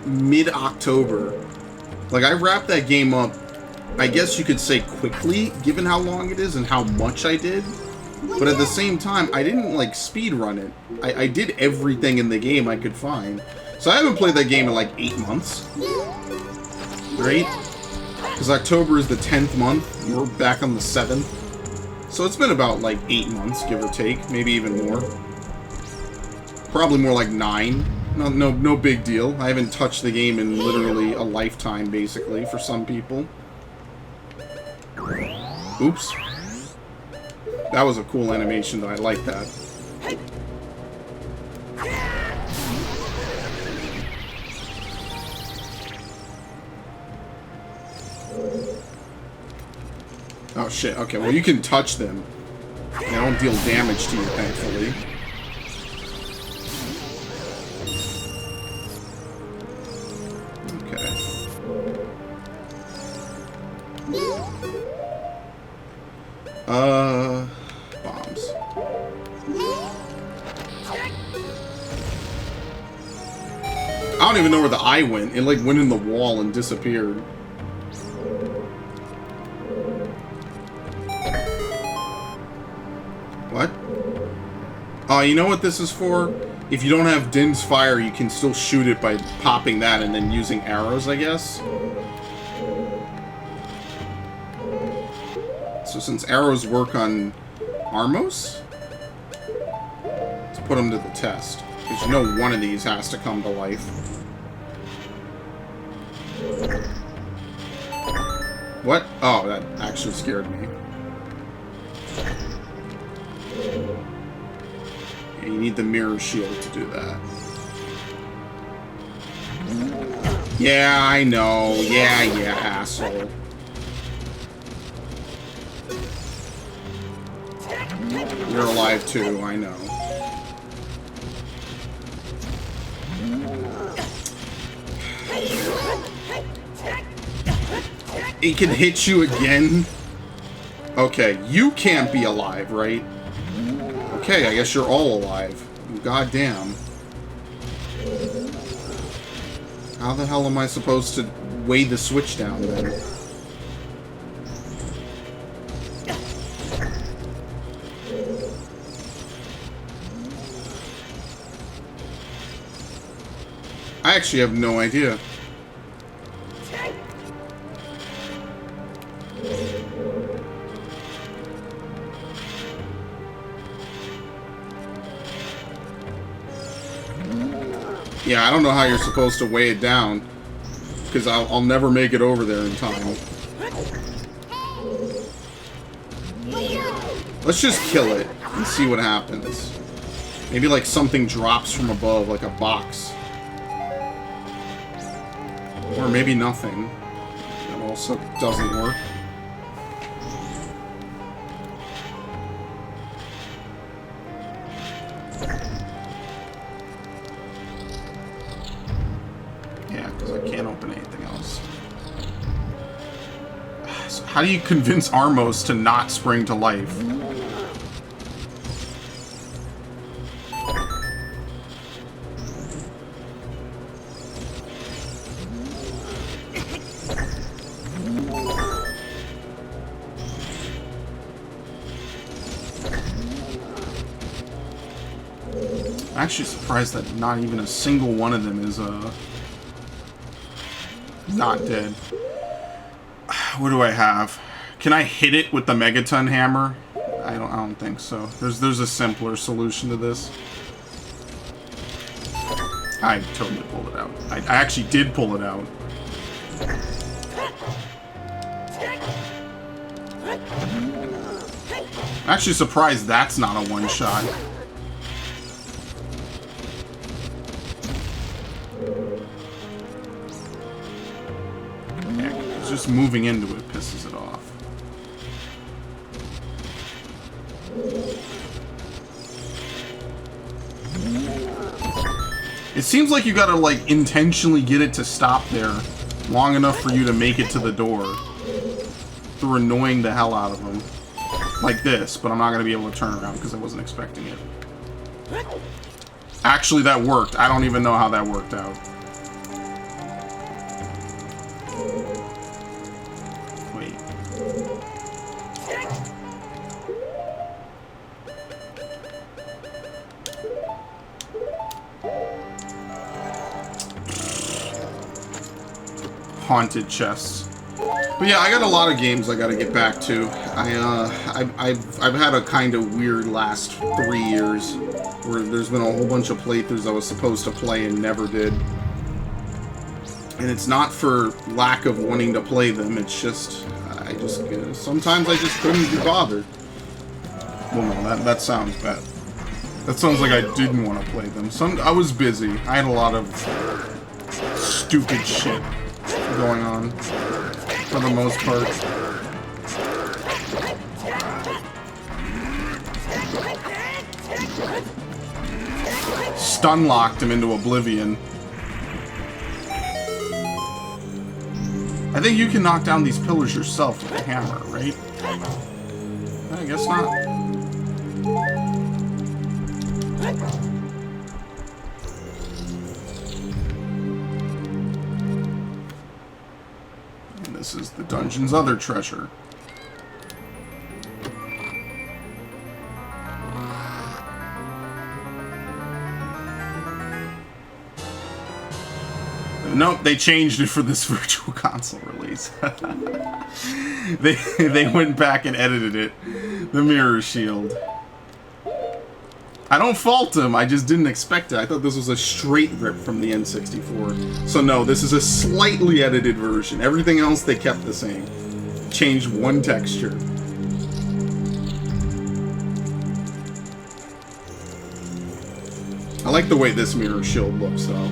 mid-October. Like, I wrapped that game up, I guess you could say quickly, given how long it is and how much I did. But at the same time, I didn't, like, speedrun it. I did everything in the game I could find. So I haven't played that game in, like, 8 months. Right? Because October is the 10th month, and we're back on the 7th. So it's been about, like, 8 months, give or take. Maybe even more. Probably more like 9. No big deal. I haven't touched the game in literally a lifetime, basically, for some people. Oops. That was a cool animation, though. I like that. Oh, shit. Okay, well, you can touch them. They don't deal damage to you, thankfully. Bombs. I don't even know where the eye went. It, like, went in the wall and disappeared. What? Oh, you know what this is for? If you don't have Din's Fire, you can still shoot it by popping that and then using arrows, I guess. So since arrows work on Armos, let's put them to the test. Because you know one of these has to come to life. What? Oh, that actually scared me. Yeah, you need the mirror shield to do that. Yeah, I know. Yeah, asshole. You're alive too, I know. It can hit you again? Okay, you can't be alive, right? Okay, I guess you're all alive. Goddamn. How the hell am I supposed to weigh the switch down then? I actually have no idea. Yeah, I don't know how you're supposed to weigh it down, because I'll never make it over there in time. Let's just kill it and see what happens. Maybe like something drops from above, like a box. Or maybe nothing. That also doesn't work. Yeah, because I can't open anything else. So how do you convince Armos to not spring to life? I'm actually surprised that not even a single one of them is not dead. What do I have? Can I hit it with the Megaton hammer? I don't think so. There's a simpler solution to this. I totally pulled it out. I actually did pull it out. I'm actually surprised that's not a one-shot. Just moving into it pisses it off. It seems like you gotta, like, intentionally get it to stop there long enough for you to make it to the door through annoying the hell out of them. Like this, but I'm not gonna be able to turn around because I wasn't expecting it. Actually, that worked. I don't even know how that worked out. Haunted chests. But yeah, I got a lot of games I gotta get back to. I've had a kind of weird last 3 years where there's been a whole bunch of playthroughs I was supposed to play and never did. And it's not for lack of wanting to play them, it's just, sometimes I just couldn't be bothered. Well, no, that sounds bad. That sounds like I didn't want to play them. I was busy. I had a lot of stupid shit going on, for the most part. Stun locked him into oblivion. I think you can knock down these pillars yourself with a hammer, right? I guess not. And this is the dungeon's other treasure. Nope, they changed it for this Virtual Console release. they went back and edited it. The mirror shield. I don't fault them, I just didn't expect it. I thought this was a straight rip from the N64. So no, this is a slightly edited version. Everything else they kept the same. Changed one texture. I like the way this mirror shield looks though.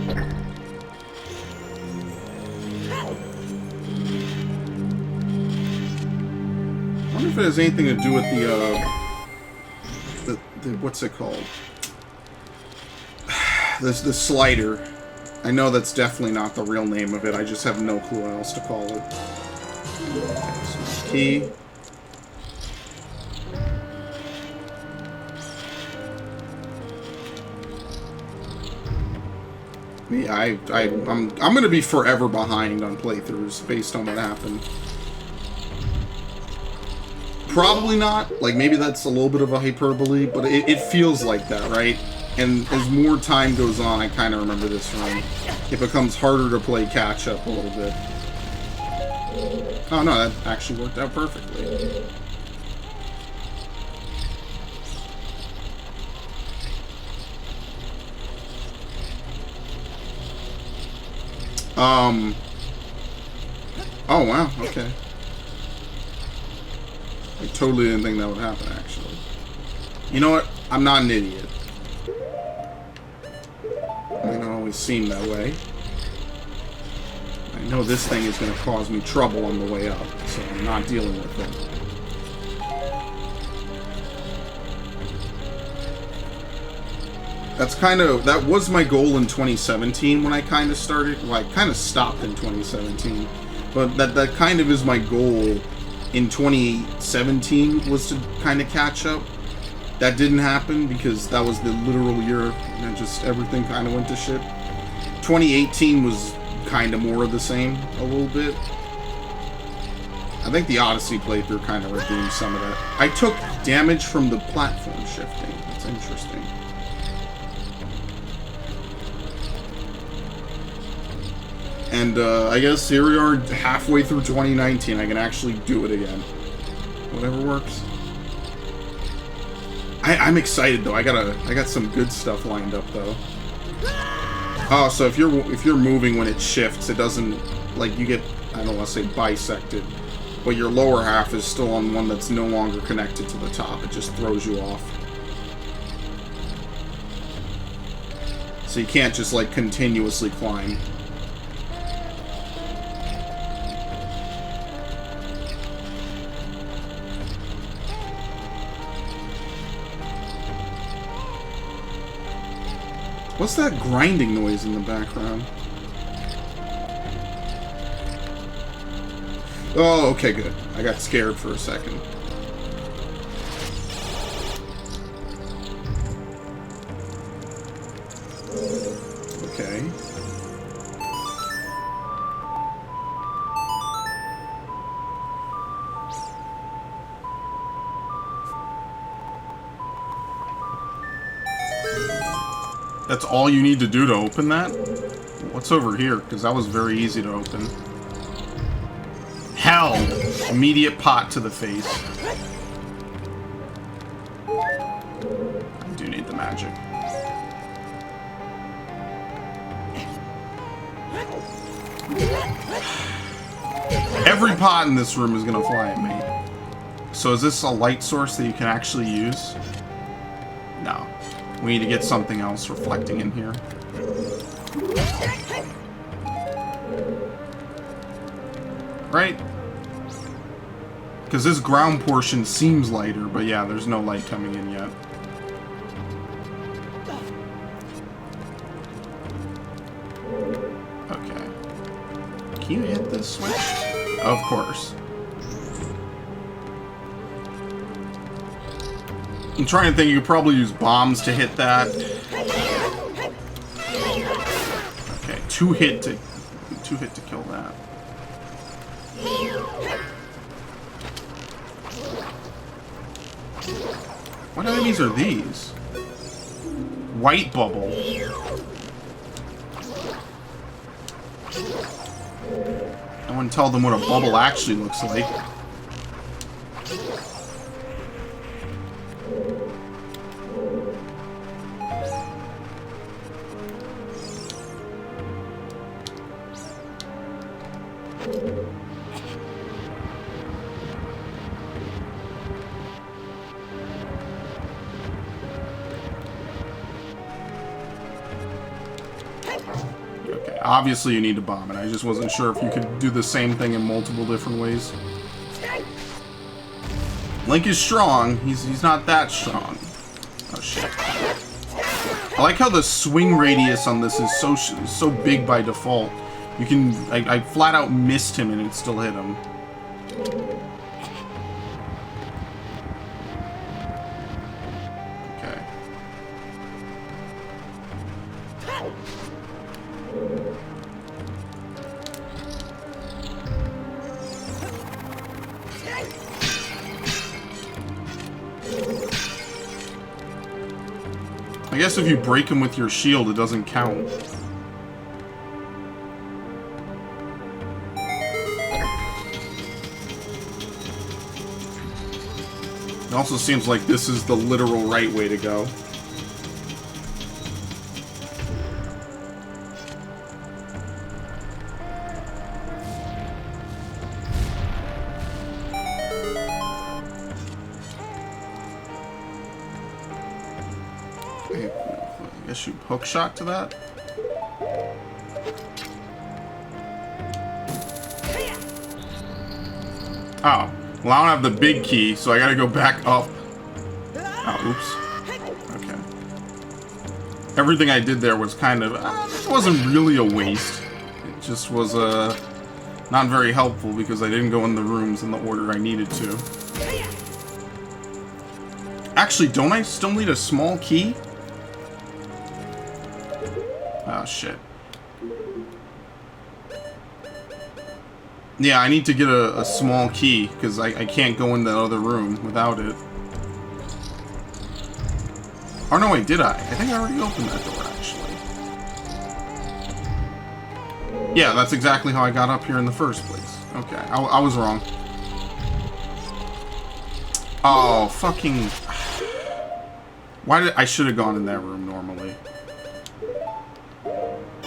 I wonder if it has anything to do with the what's it called? The slider. I know that's definitely not the real name of it. I just have no clue what else to call it. Okay, so key. Yeah, I'm gonna be forever behind on playthroughs based on what happened. Probably not. Like, maybe that's a little bit of a hyperbole, but it feels like that, right? And as more time goes on, I kind of remember this run. It becomes harder to play catch-up a little bit. Oh, no, that actually worked out perfectly. Oh, wow, okay. I totally didn't think that would happen, actually. You know what? I'm not an idiot. It might not always seem that way. I know this thing is going to cause me trouble on the way up, so I'm not dealing with it. That was my goal in 2017 when I kind of started. Well, I kind of stopped in 2017. But that kind of is my goal in 2017, was to kind of catch up. That didn't happen because that was the literal year and just everything kind of went to shit. 2018 was kind of more of the same, a little bit. I think the Odyssey playthrough kind of redeemed some of that. I took damage from the platform shifting. That's interesting. And I guess here we are halfway through 2019. I can actually do it again. Whatever works. I'm excited though. I got some good stuff lined up though. Oh, so if you're moving when it shifts, it doesn't, like, you get, I don't want to say bisected, but your lower half is still on one that's no longer connected to the top. It just throws you off. So you can't just like continuously climb. What's that grinding noise in the background? Oh, okay, good. I got scared for a second. Okay. That's all you need to do to open that? What's over here? Because that was very easy to open. Hell! Immediate pot to the face. I do need the magic. Every pot in this room is gonna fly at me. So is this a light source that you can actually use? No. We need to get something else reflecting in here. Right? Because this ground portion seems lighter, but yeah, there's no light coming in yet. Okay. Can you hit this switch? Of course. I'm trying to think, you could probably use bombs to hit that. Okay, two hit to kill that. What enemies are these? White bubble. No one tell them what a bubble actually looks like. Okay, obviously you need to bomb it. I just wasn't sure if you could do the same thing in multiple different ways. Link is strong. He's not that strong. Oh shit. I like how the swing radius on this is so big by default. You can... I flat out missed him and it still hit him. Okay. I guess if you break him with your shield, it doesn't count. It also seems like this is the literal right way to go. I guess you hook shot to that? Oh. Well, I don't have the big key, so I gotta go back up. Oh, oops. Okay. Everything I did there was kind of... it wasn't really a waste. It just was not very helpful because I didn't go in the rooms in the order I needed to. Actually, don't I still need a small key? Oh, shit. Yeah, I need to get a small key, because I can't go in that other room without it. Oh, no, wait, did I? I think I already opened that door, actually. Yeah, that's exactly how I got up here in the first place. Okay, I was wrong. Oh, fucking... Why did... I should have gone in that room normally.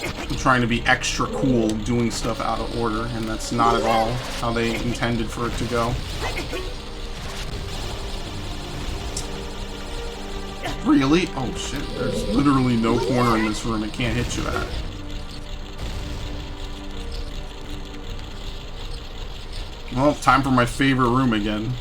I'm trying to be extra cool doing stuff out of order, and that's not at all how they intended for it to go. Really? Oh shit, there's literally no corner in this room it can't hit you at. Well, time for my favorite room again.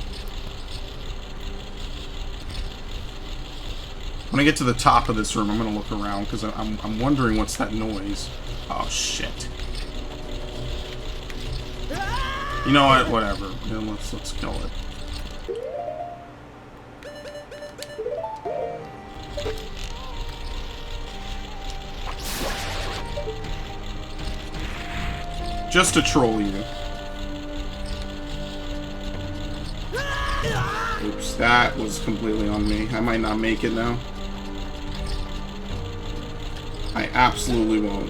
When I get to the top of this room, I'm gonna look around because I'm wondering what's that noise. Oh shit! You know what? Whatever. Yeah, let's kill it. Just to troll you. Oops, that was completely on me. I might not make it now. I absolutely won't.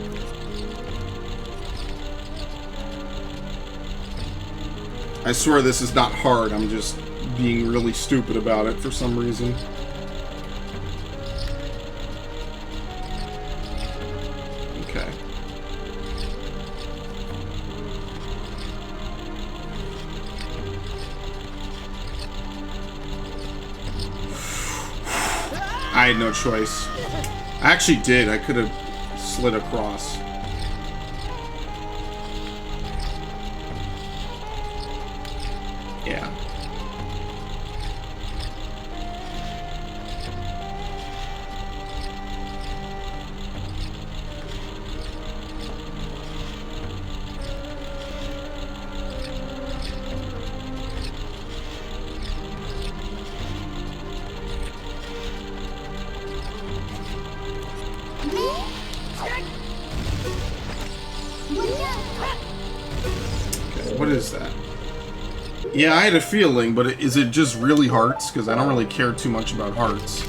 I swear this is not hard, I'm just being really stupid about it for some reason. Okay. I had no choice. I actually did. I could have slid across. Yeah. What is that? Yeah, I had a feeling, but is it just really hearts? Because I don't really care too much about hearts.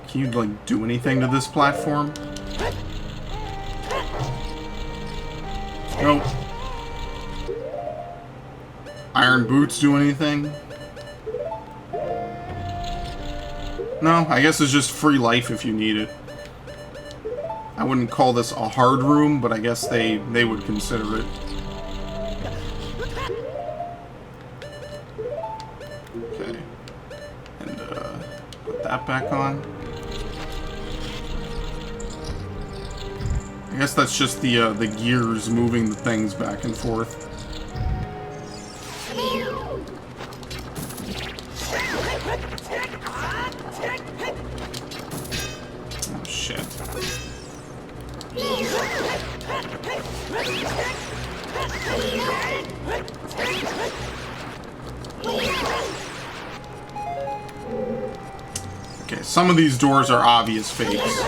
Can you, like, do anything to this platform? Nope. Iron boots do anything? No, I guess it's just free life if you need it. I wouldn't call this a hard room, but I guess they would consider it. Okay. And, put that back on. I guess that's just the gears moving the things back and forth. Oh, shit. Okay, Some of these doors are obvious fakes.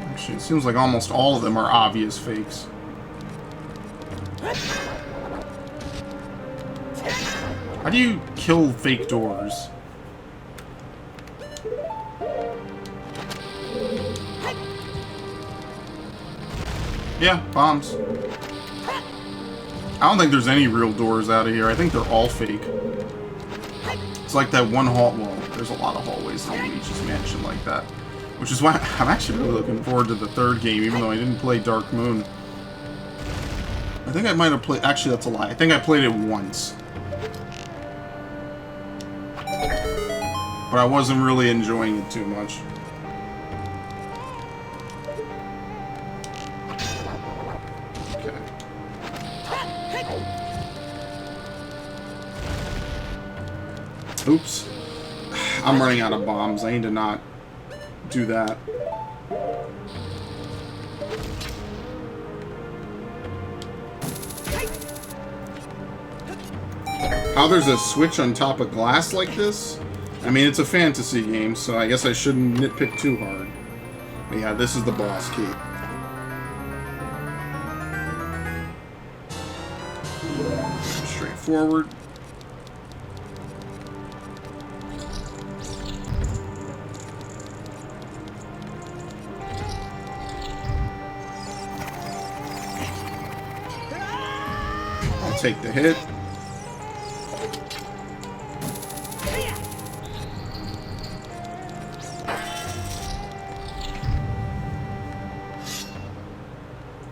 Actually, it seems like almost all of them are obvious fakes. How do you kill fake doors? Yeah, bombs. I don't think there's any real doors out of here. I think they're all fake. It's like that one hall. Well, there's a lot of hallways in Luigi's Mansion like that. Which is why I'm actually really looking forward to the third game, even though I didn't play Dark Moon. I think I might have played... Actually, that's a lie. I think I played it once. But I wasn't really enjoying it too much. Okay. Oops. I'm running out of bombs. I need to not do that. How there's a switch on top of glass like this? I mean, it's a fantasy game, so I guess I shouldn't nitpick too hard. But yeah, this is the boss key. Straightforward. I'll take the hit.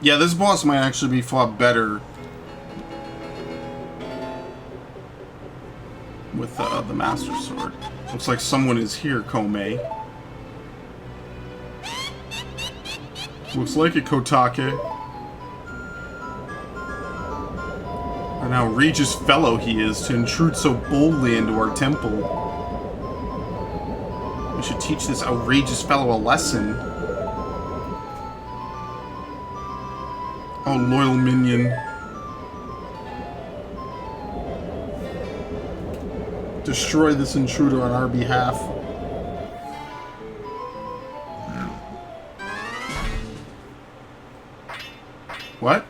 Yeah, this boss might actually be fought better with the Master Sword. Looks like someone is here, Komei. Looks like it, Kotake. And how outrageous fellow he is to intrude so boldly into our temple. We should teach this outrageous fellow a lesson. Oh, loyal minion. Destroy this intruder on our behalf. What?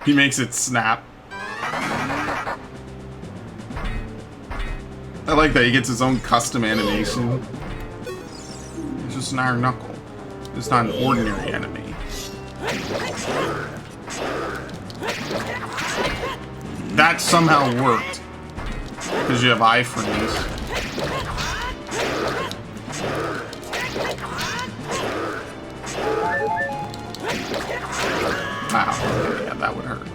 He makes it snap. I like that he gets his own custom animation. It's just an iron knuckle. It's not an ordinary enemy. That somehow worked. Because you have iframes. Wow. Yeah, that would hurt.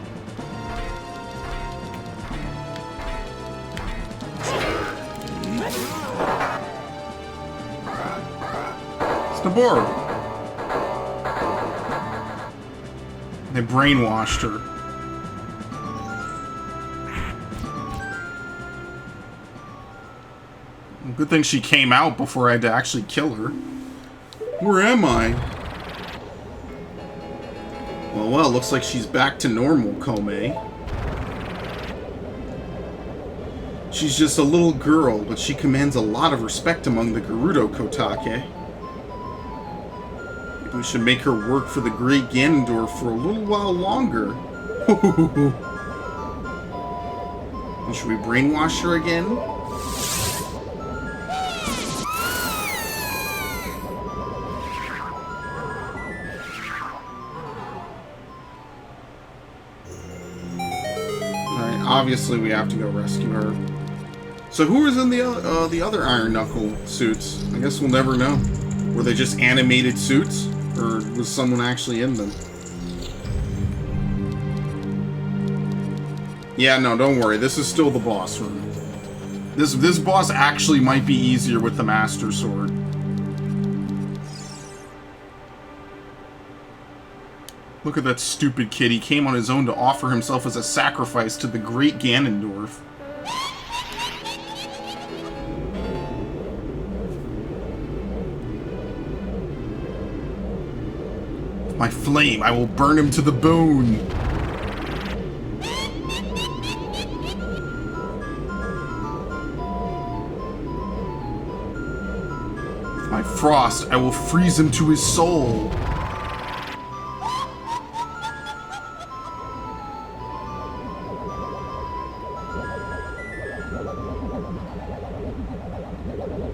It's Naboru. They brainwashed her. Good thing she came out before I had to actually kill her. Where am I? Well, looks like she's back to normal, Komei. She's just a little girl, but she commands a lot of respect among the Gerudo, Kotake. Maybe we should make her work for the great Ganondorf for a little while longer. And should we brainwash her again? Alright, obviously we have to go rescue her. So who was in the other Iron Knuckle suits? I guess we'll never know. Were they just animated suits? Or was someone actually in them? Yeah, no, don't worry. This is still the boss room. This boss actually might be easier with the Master Sword. Look at that stupid kid. He came on his own to offer himself as a sacrifice to the great Ganondorf. My flame, I will burn him to the bone. my frost, I will freeze him to his soul.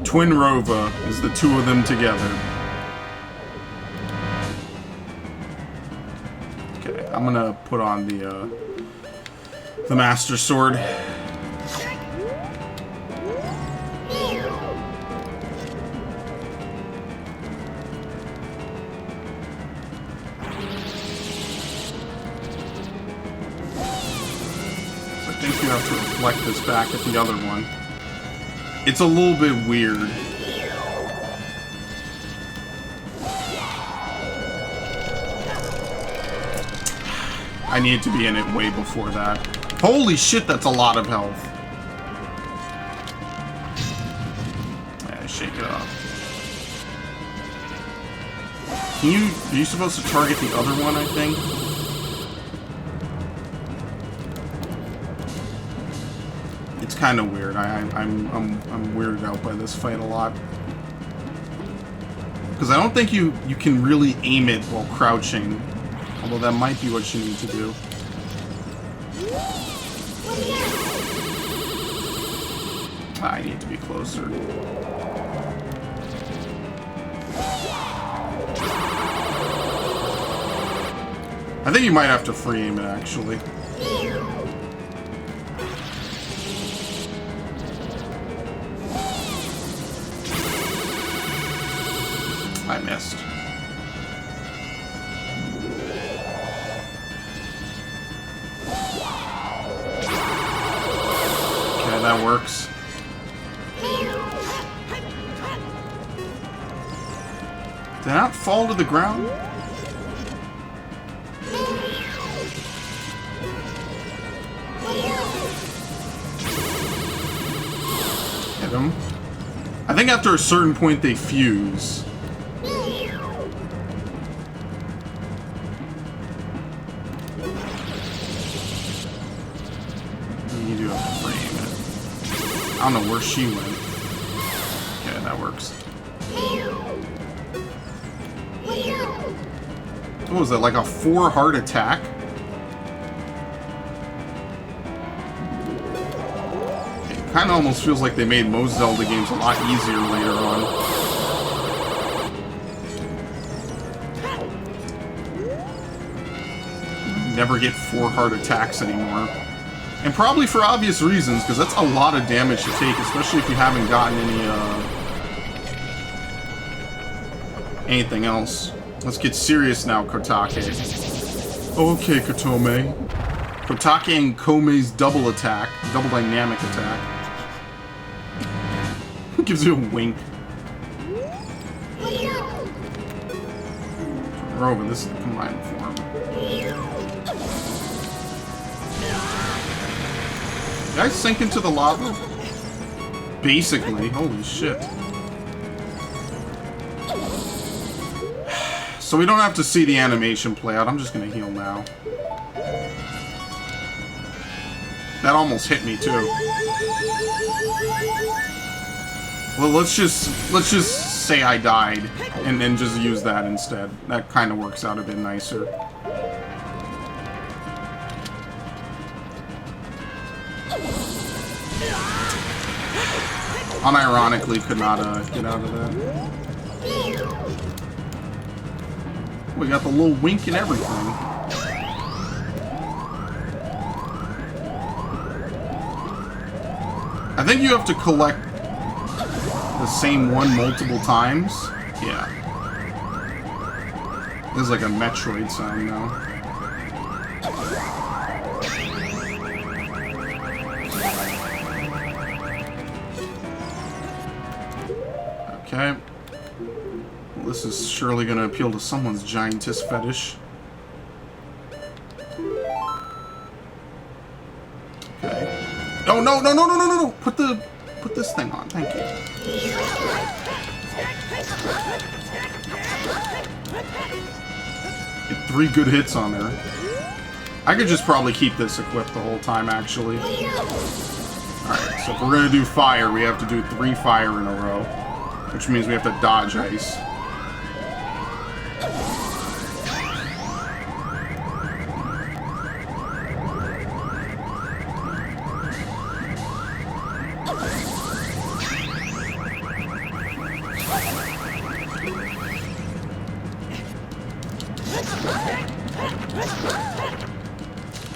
Twin Rova is the two of them together. Okay, I'm gonna put on the Master Sword. I think you have to reflect this back at the other one. It's a little bit weird. I need to be in it way before that. Holy shit, that's a lot of health. Yeah, shake it up. Are you supposed to target the other one, I think? It's kind of weird. I'm weirded out by this fight a lot. Because I don't think you can really aim it while crouching. Although that might be what you need to do. I need to be closer. I think you might have to free aim it, actually. I missed. Okay, that works. Did I not fall to the ground? Hit him. I think after a certain point they fuse. You do have to frame it. I don't know where she went. Okay, that works. What was that, like a 4 heart attack? It kind of almost feels like they made most Zelda games a lot easier later on. Never get 4 heart attacks anymore. And probably for obvious reasons, because that's a lot of damage to take, especially if you haven't gotten anything else. Let's get serious now, Kotake. Okay, Kotome. Kotake and Kome's double attack. Double dynamic attack. Gives you a wink. Robin, this is the combined form. Did I sink into the lava? Basically. Holy shit. So we don't have to see the animation play out. I'm just gonna heal now. That almost hit me too. Well, let's just say I died and then just use that instead. That kind of works out a bit nicer. Unironically, could not get out of that. We got the little wink and everything. I think you have to collect the same one multiple times. Yeah. This is like a Metroid sound now. Okay. Well, this is surely going to appeal to someone's giantess fetish. Okay. Oh, no, no, no, no, no, no, no! Put this thing on. Thank you. Get 3 good hits on her. I could just probably keep this equipped the whole time, actually. Alright, so if we're going to do fire, we have to do 3 fire in a row. which means we have to dodge ice.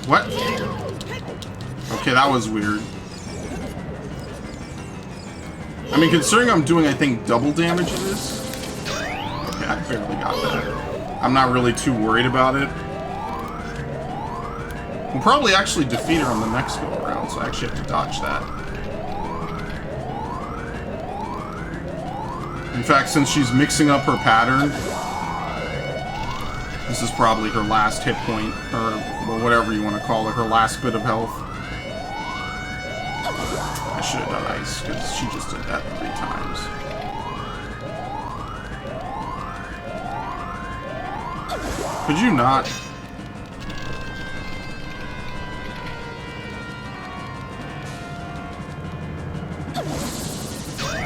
What? Okay, that was weird. I mean, considering I'm doing, I think, double damage to this. Okay, I barely got that. I'm not really too worried about it. We'll probably actually defeat her on the next go around, so I actually have to dodge that. In fact, since she's mixing up her pattern, this is probably her last hit point, or well, whatever you want to call it, her last bit of health. I should have done ice, because she just did that 3 times. Could you not?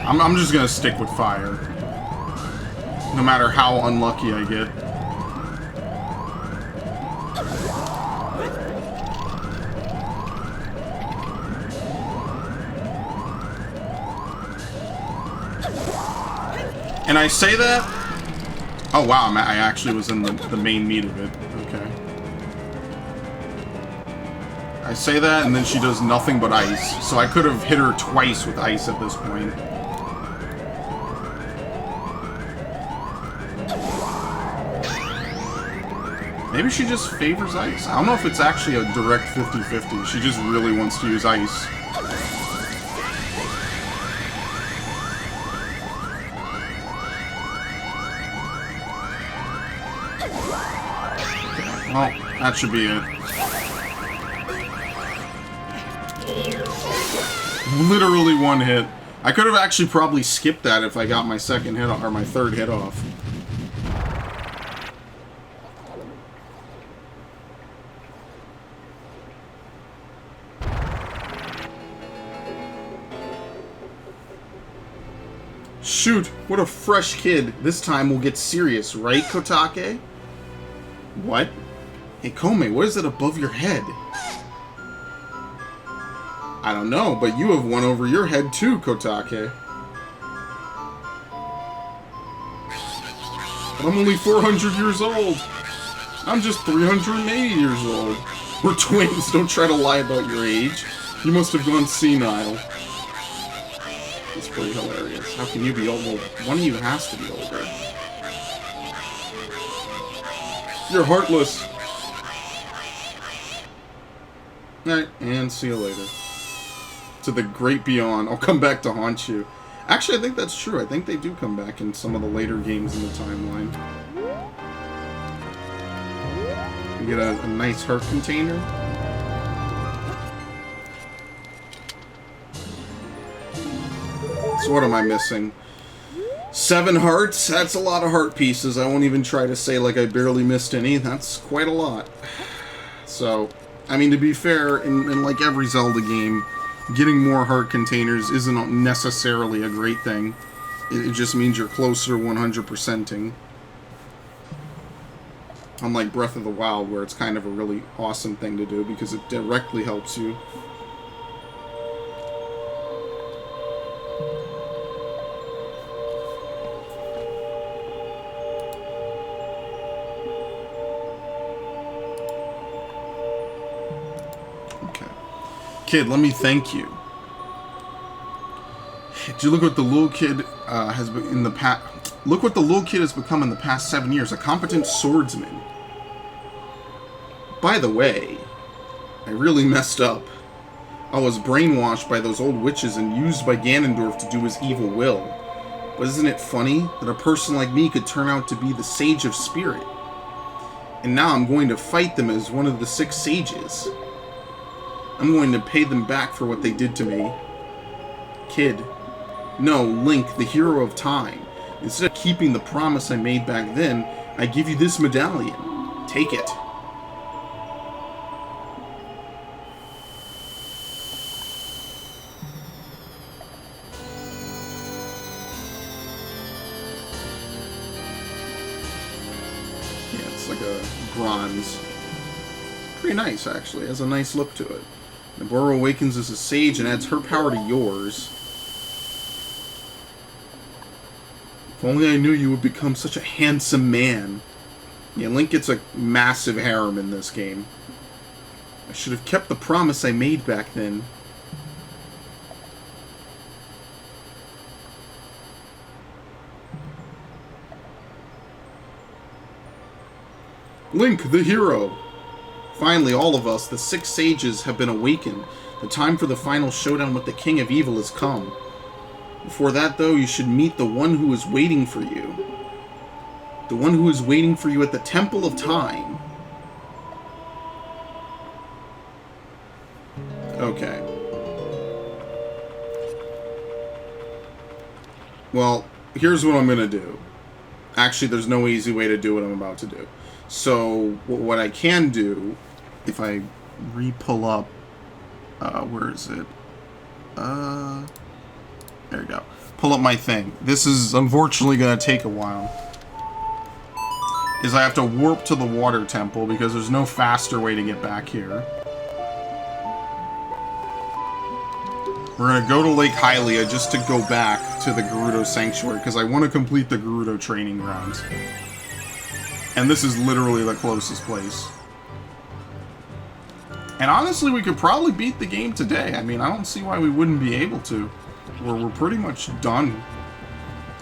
I'm just gonna stick with fire. No matter how unlucky I get. And I say that... Oh wow, I actually was in the main meat of it. Okay. I say that, and then she does nothing but ice. So I could have hit her twice with ice at this point. Maybe she just favors ice. I don't know if it's actually a direct 50-50. She just really wants to use ice. Well, that should be it. Literally 1 hit. I could have actually probably skipped that if I got my second hit or my third hit off. Shoot, what a fresh kid. This time we'll get serious, right, Kotake? What? Hey, Kome, what is it above your head? I don't know, but you have one over your head too, Kotake. I'm only 400 years old. I'm just 380 years old. We're twins, don't try to lie about your age. You must have gone senile. It's pretty hilarious. How can you be old? Well, one of you has to be older. You're heartless. Alright, and see you later. To the great beyond. I'll come back to haunt you. Actually, I think that's true. I think they do come back in some of the later games in the timeline. You get a nice heart container. So what am I missing? 7 hearts? That's a lot of heart pieces. I won't even try to say like I barely missed any. That's quite a lot. So, I mean, to be fair, in like every Zelda game, getting more heart containers isn't necessarily a great thing. It just means you're closer 100%ing. Unlike Breath of the Wild, where it's kind of a really awesome thing to do because it directly helps you. Kid, let me thank you. Did you look what the little kid has been in the past? Look what the little kid has become in the past 7 years. A competent swordsman. By the way, I really messed up. I was brainwashed by those old witches and used by Ganondorf to do his evil will. But isn't it funny that a person like me could turn out to be the Sage of Spirit? And now I'm going to fight them as one of the 6 sages. I'm going to pay them back for what they did to me. Kid. No, Link, the hero of time. Instead of keeping the promise I made back then, I give you this medallion. Take it. bronze. Pretty nice, actually. It has a nice look to it. Naboro awakens as a sage and adds her power to yours. If only I knew you would become such a handsome man. Yeah, Link gets a massive harem in this game. I should have kept the promise I made back then. Link, the hero! Finally, all of us, the 6 sages, have been awakened. The time for the final showdown with the King of Evil has come. Before that, though, you should meet the one who is waiting for you. The one who is waiting for you at the Temple of Time. Okay. Well, here's what I'm gonna do. Actually, there's no easy way to do what I'm about to do. So, what I can do, if I re-pull up, where is it? There you go. Pull up my thing. This is unfortunately going to take a while. Is I have to warp to the water temple because there's no faster way to get back here. We're going to go to Lake Hylia just to go back to the Gerudo Sanctuary because I want to complete the Gerudo training grounds. And this is literally the closest place. And honestly, we could probably beat the game today. I mean, I don't see why we wouldn't be able to. We're pretty much done.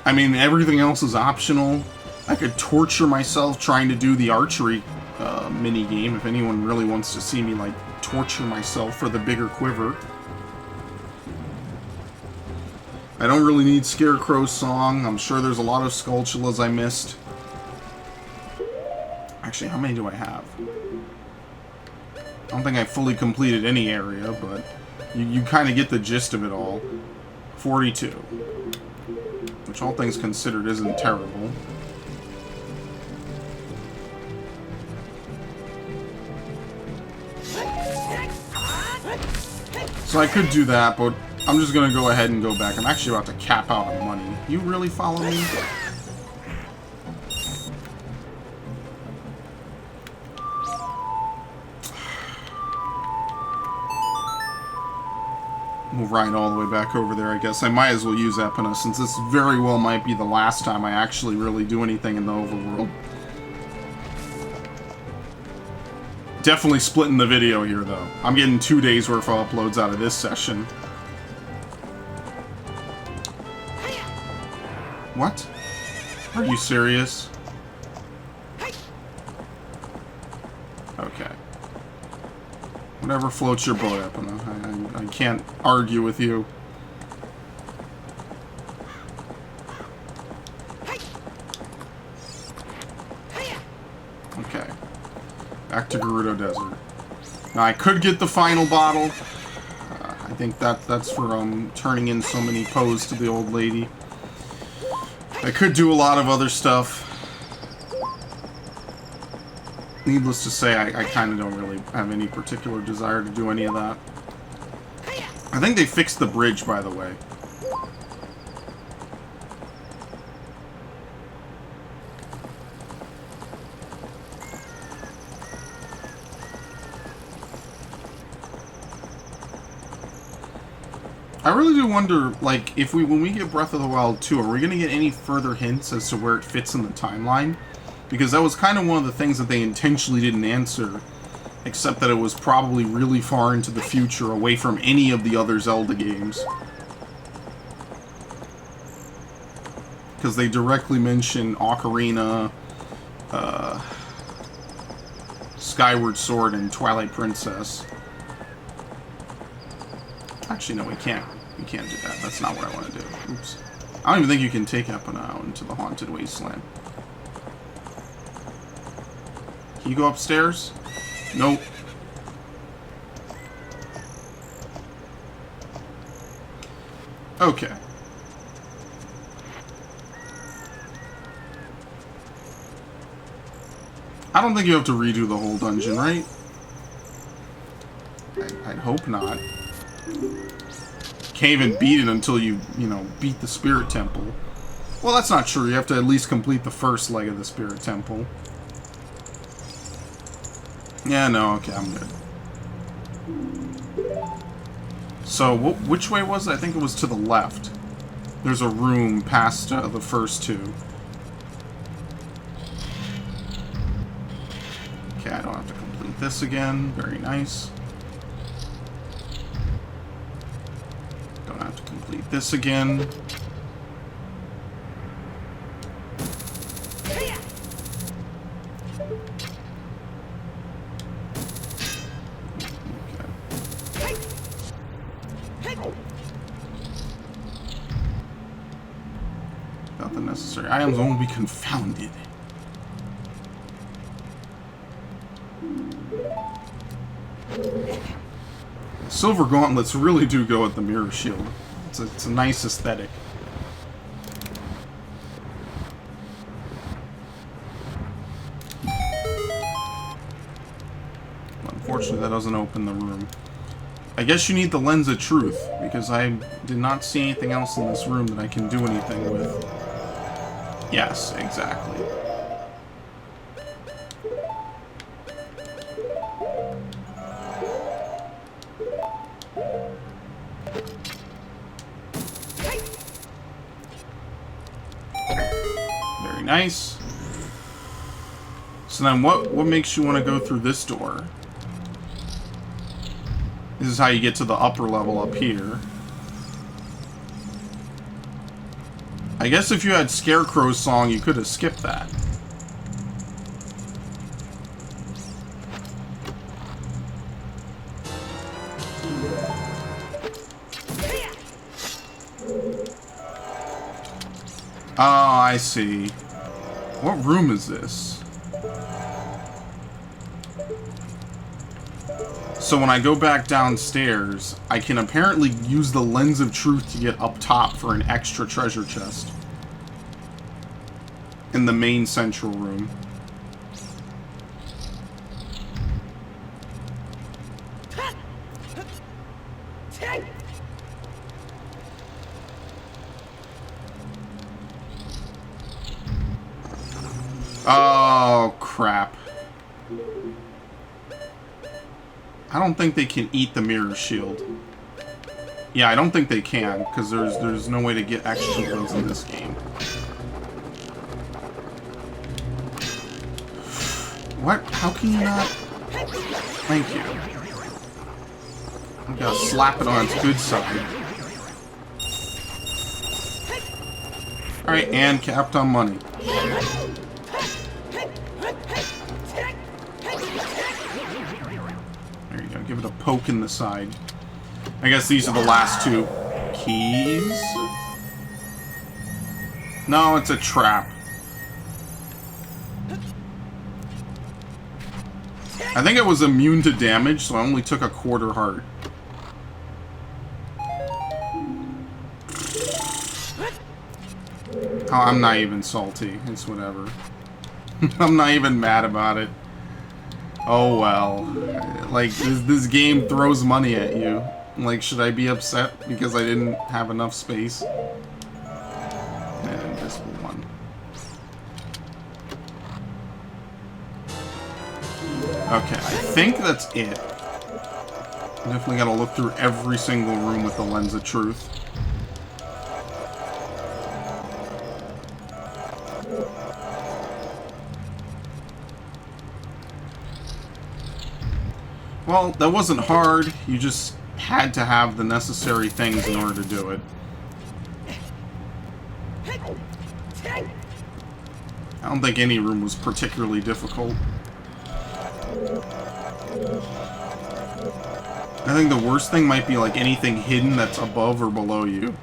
I mean, everything else is optional. I could torture myself trying to do the archery mini-game if anyone really wants to see me, like, torture myself for the bigger quiver. I don't really need Scarecrow's song. I'm sure there's a lot of Skulltulas I missed. Actually, how many do I have? I don't think I fully completed any area, but you kind of get the gist of it all. 42. Which, all things considered, isn't terrible. So I could do that, but I'm just going to go ahead and go back. I'm actually about to cap out on money. You really follow me? We'll ride all the way back over there, I guess. I might as well use Epona, since this very well might be the last time I actually really do anything in the overworld. Definitely splitting the video here, though. I'm getting 2 days worth of uploads out of this session. What? Are you serious? Okay. Whatever floats your boat, Epona. I can't argue with you. Okay. Back to Gerudo Desert. Now, I could get the final bottle. I think that's for turning in so many Poes to the old lady. I could do a lot of other stuff. Needless to say, I kind of don't really have any particular desire to do any of that. I think they fixed the bridge, by the way. I really do wonder, like, if when we get Breath of the Wild 2, are we going to get any further hints as to where it fits in the timeline? Because that was kind of one of the things that they intentionally didn't answer, except that it was probably really far into the future, away from any of the other Zelda games. Because they directly mention Ocarina, Skyward Sword, and Twilight Princess. Actually, no, we can't. We can't do that. That's not what I want to do. Oops. I don't even think you can take Epona out into the Haunted Wasteland. Can you go upstairs? Nope. Okay. I don't think you have to redo the whole dungeon, right? I'd hope not. Can't even beat it until you know, beat the Spirit Temple. Well, that's not true. You have to at least complete the first leg of the Spirit Temple. Yeah, no, okay, I'm good. So, which way was it? I think it was to the left. There's a room past the first two. Okay, I don't have to complete this again. Very nice. Don't have to complete this again. Not the necessary items won't be confounded. Silver gauntlets really do go with the mirror shield. It's a nice aesthetic. Unfortunately, that doesn't open the room. I guess you need the lens of truth, because I did not see anything else in this room that I can do anything with. Yes, exactly. Very nice. So then what makes you want to go through this door? This is how you get to the upper level up here. I guess if you had Scarecrow's song, you could have skipped that. Oh, I see. What room is this? So when I go back downstairs, I can apparently use the lens of truth to get up top for an extra treasure chest. In the main central room. Oh, crap. I don't think they can eat the mirror shield. Yeah, I don't think they can, because there's no way to get extra ones in this game. What? How can you not? Thank you. I gotta slap it on its good side. Alright, and capped on money. There you go, give it a poke in the side. I guess these are the last two. Keys? No, it's a trap. I think it was immune to damage, so I only took a quarter heart. Oh, I'm not even salty. It's whatever. I'm not even mad about it. Oh well. Like, this game throws money at you. Like, should I be upset because I didn't have enough space? Invisible one. Okay, I think that's it. Definitely gotta look through every single room with the lens of truth. Well, that wasn't hard. You just had to have the necessary things in order to do it. I don't think any room was particularly difficult. I think the worst thing might be like anything hidden that's above or below you.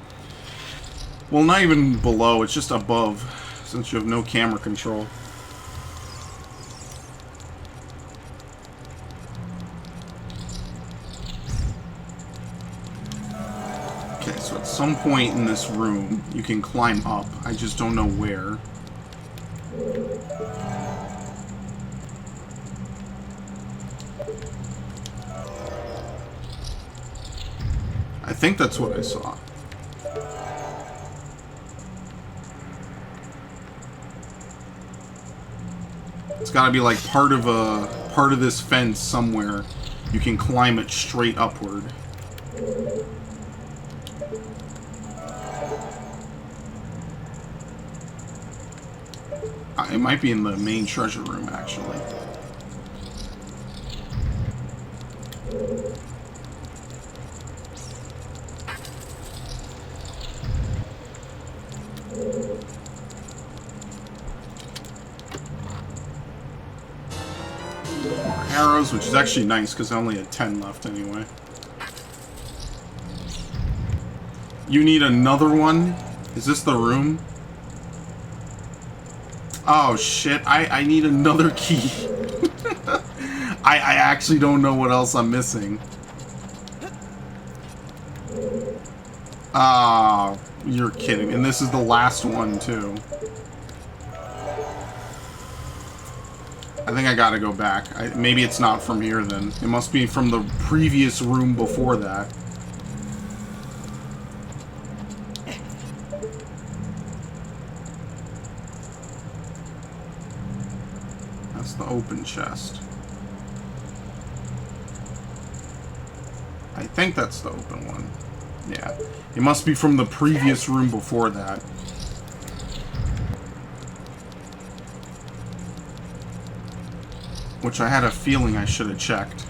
Well, not even below, it's just above, since you have no camera control. Okay, so at some point in this room, you can climb up. I just don't know where. I think that's what I saw. It's gotta be like part of a part of this fence somewhere. You can climb it straight upward. It might be in the main treasure room, actually. More arrows, which is actually nice because I only had 10 left anyway. You need another one? Is this the room? Oh shit, I need another key. I actually don't know what else I'm missing. Ah, you're kidding. And this is the last one too. I think I gotta go back. Maybe it's not from here then. It must be from the previous room before that. That's the open chest. I think that's the open one. Yeah. It must be from the previous room before that. Which I had a feeling I should have checked.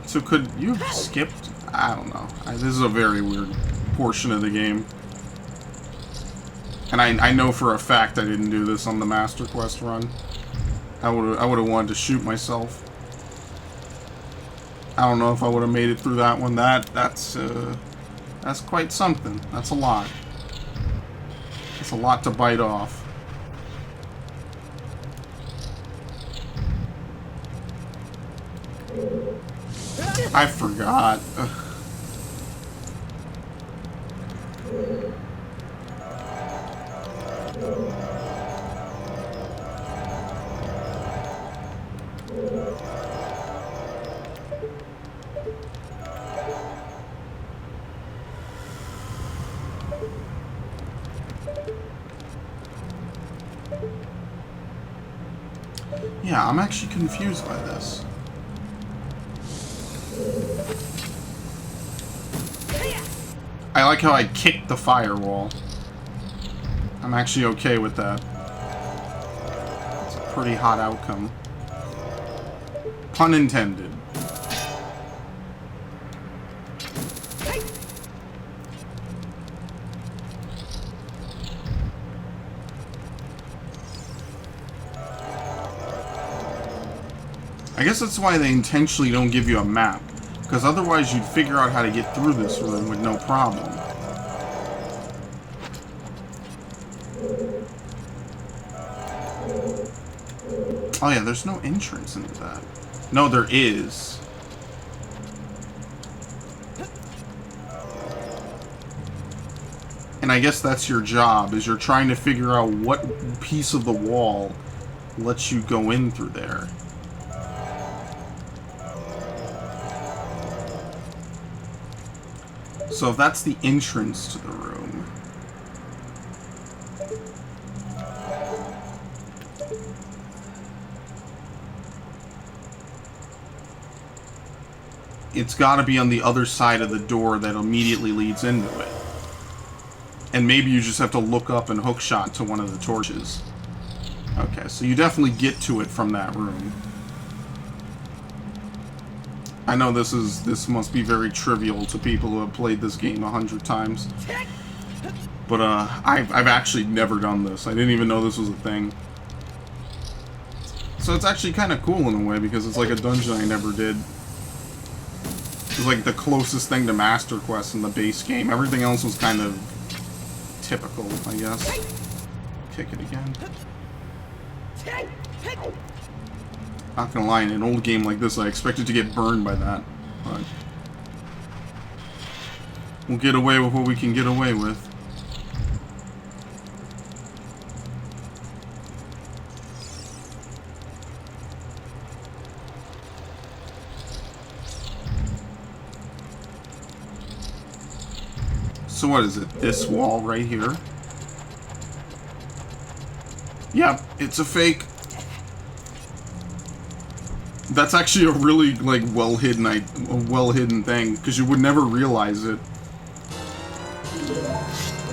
So could you have skipped? I don't know. This is a very weird portion of the game. And I know for a fact I didn't do this on the Master Quest run. I would have wanted to shoot myself. I don't know if I would have made it through that one. That's quite something. That's a lot. That's a lot to bite off. I forgot. Ugh. Yeah, I'm actually confused by this. I like how I kicked the firewall. I'm actually okay with that. It's a pretty hot outcome. Pun intended. I guess that's why they intentionally don't give you a map, because otherwise you'd figure out how to get through this room with no problem. Oh yeah, there's no entrance into that. No, there is. And I guess that's your job, is you're trying to figure out what piece of the wall lets you go in through there. So if that's the entrance to the room, it's got to be on the other side of the door that immediately leads into it. And maybe you just have to look up and hookshot to one of the torches. Okay, so you definitely get to it from that room. I know this must be very trivial to people who have played this game 100 times. But I've actually never done this. I didn't even know this was a thing. So it's actually kind of cool in a way, because it's like a dungeon I never did. It's like the closest thing to Master Quest in the base game. Everything else was kind of typical, I guess. Kick it again. Not gonna lie, in an old game like this, I expected to get burned by that. But we'll get away with what we can get away with. So what is it? This wall right here? Yep, it's a fake. That's actually a really, like, well-hidden thing, because you would never realize it.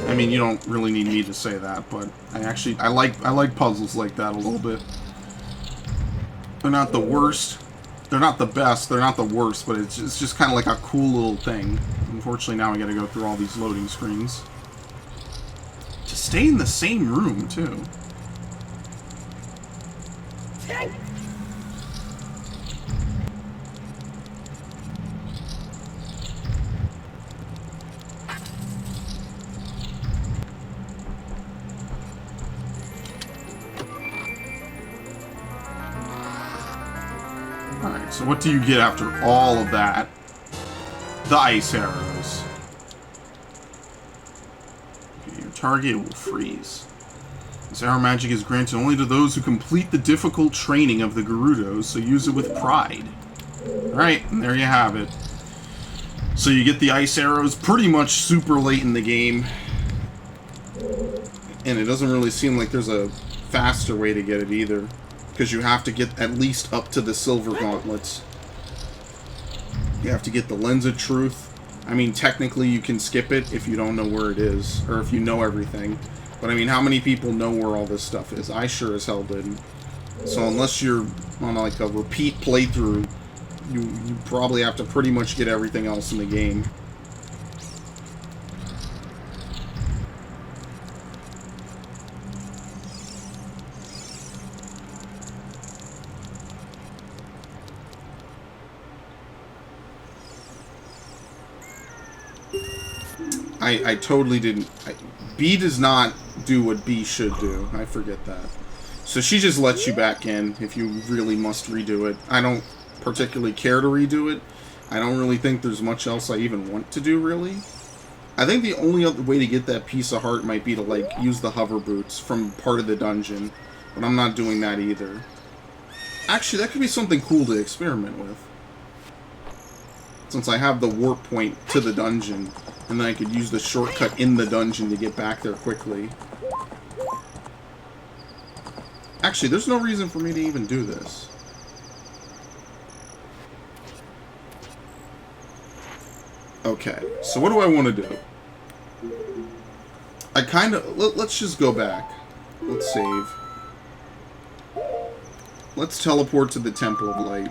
I mean, you don't really need me to say that, but I like puzzles like that a little bit. They're not the worst. They're not the best. They're not the worst, but it's just kind of like a cool little thing. Unfortunately, now I gotta go through all these loading screens. To stay in the same room, too. Alright, so what do you get after all of that? The ice arrows. Okay, your target will freeze. This arrow magic is granted only to those who complete the difficult training of the Gerudos, so use it with pride. Alright, and there you have it. So you get the ice arrows pretty much super late in the game. And it doesn't really seem like there's a faster way to get it either. Because you have to get at least up to the silver gauntlets. You have to get the Lens of Truth. I mean, technically you can skip it if you don't know where it is, or if you know everything. But I mean, how many people know where all this stuff is? I sure as hell didn't. So unless you're on like a repeat playthrough, you probably have to pretty much get everything else in the game. I totally didn't... B does not do what B should do. I forget that. So she just lets you back in if you really must redo it. I don't particularly care to redo it. I don't really think there's much else I even want to do, really. I think the only other way to get that piece of heart might be to, like, use the hover boots from part of the dungeon. But I'm not doing that either. Actually, that could be something cool to experiment with. Since I have the warp point to the dungeon, and then I could use the shortcut in the dungeon to get back there quickly. Actually, there's no reason for me to even do this. Okay, so what do I want to do? I kind of... Let's just go back. Let's save. Let's teleport to the Temple of Light.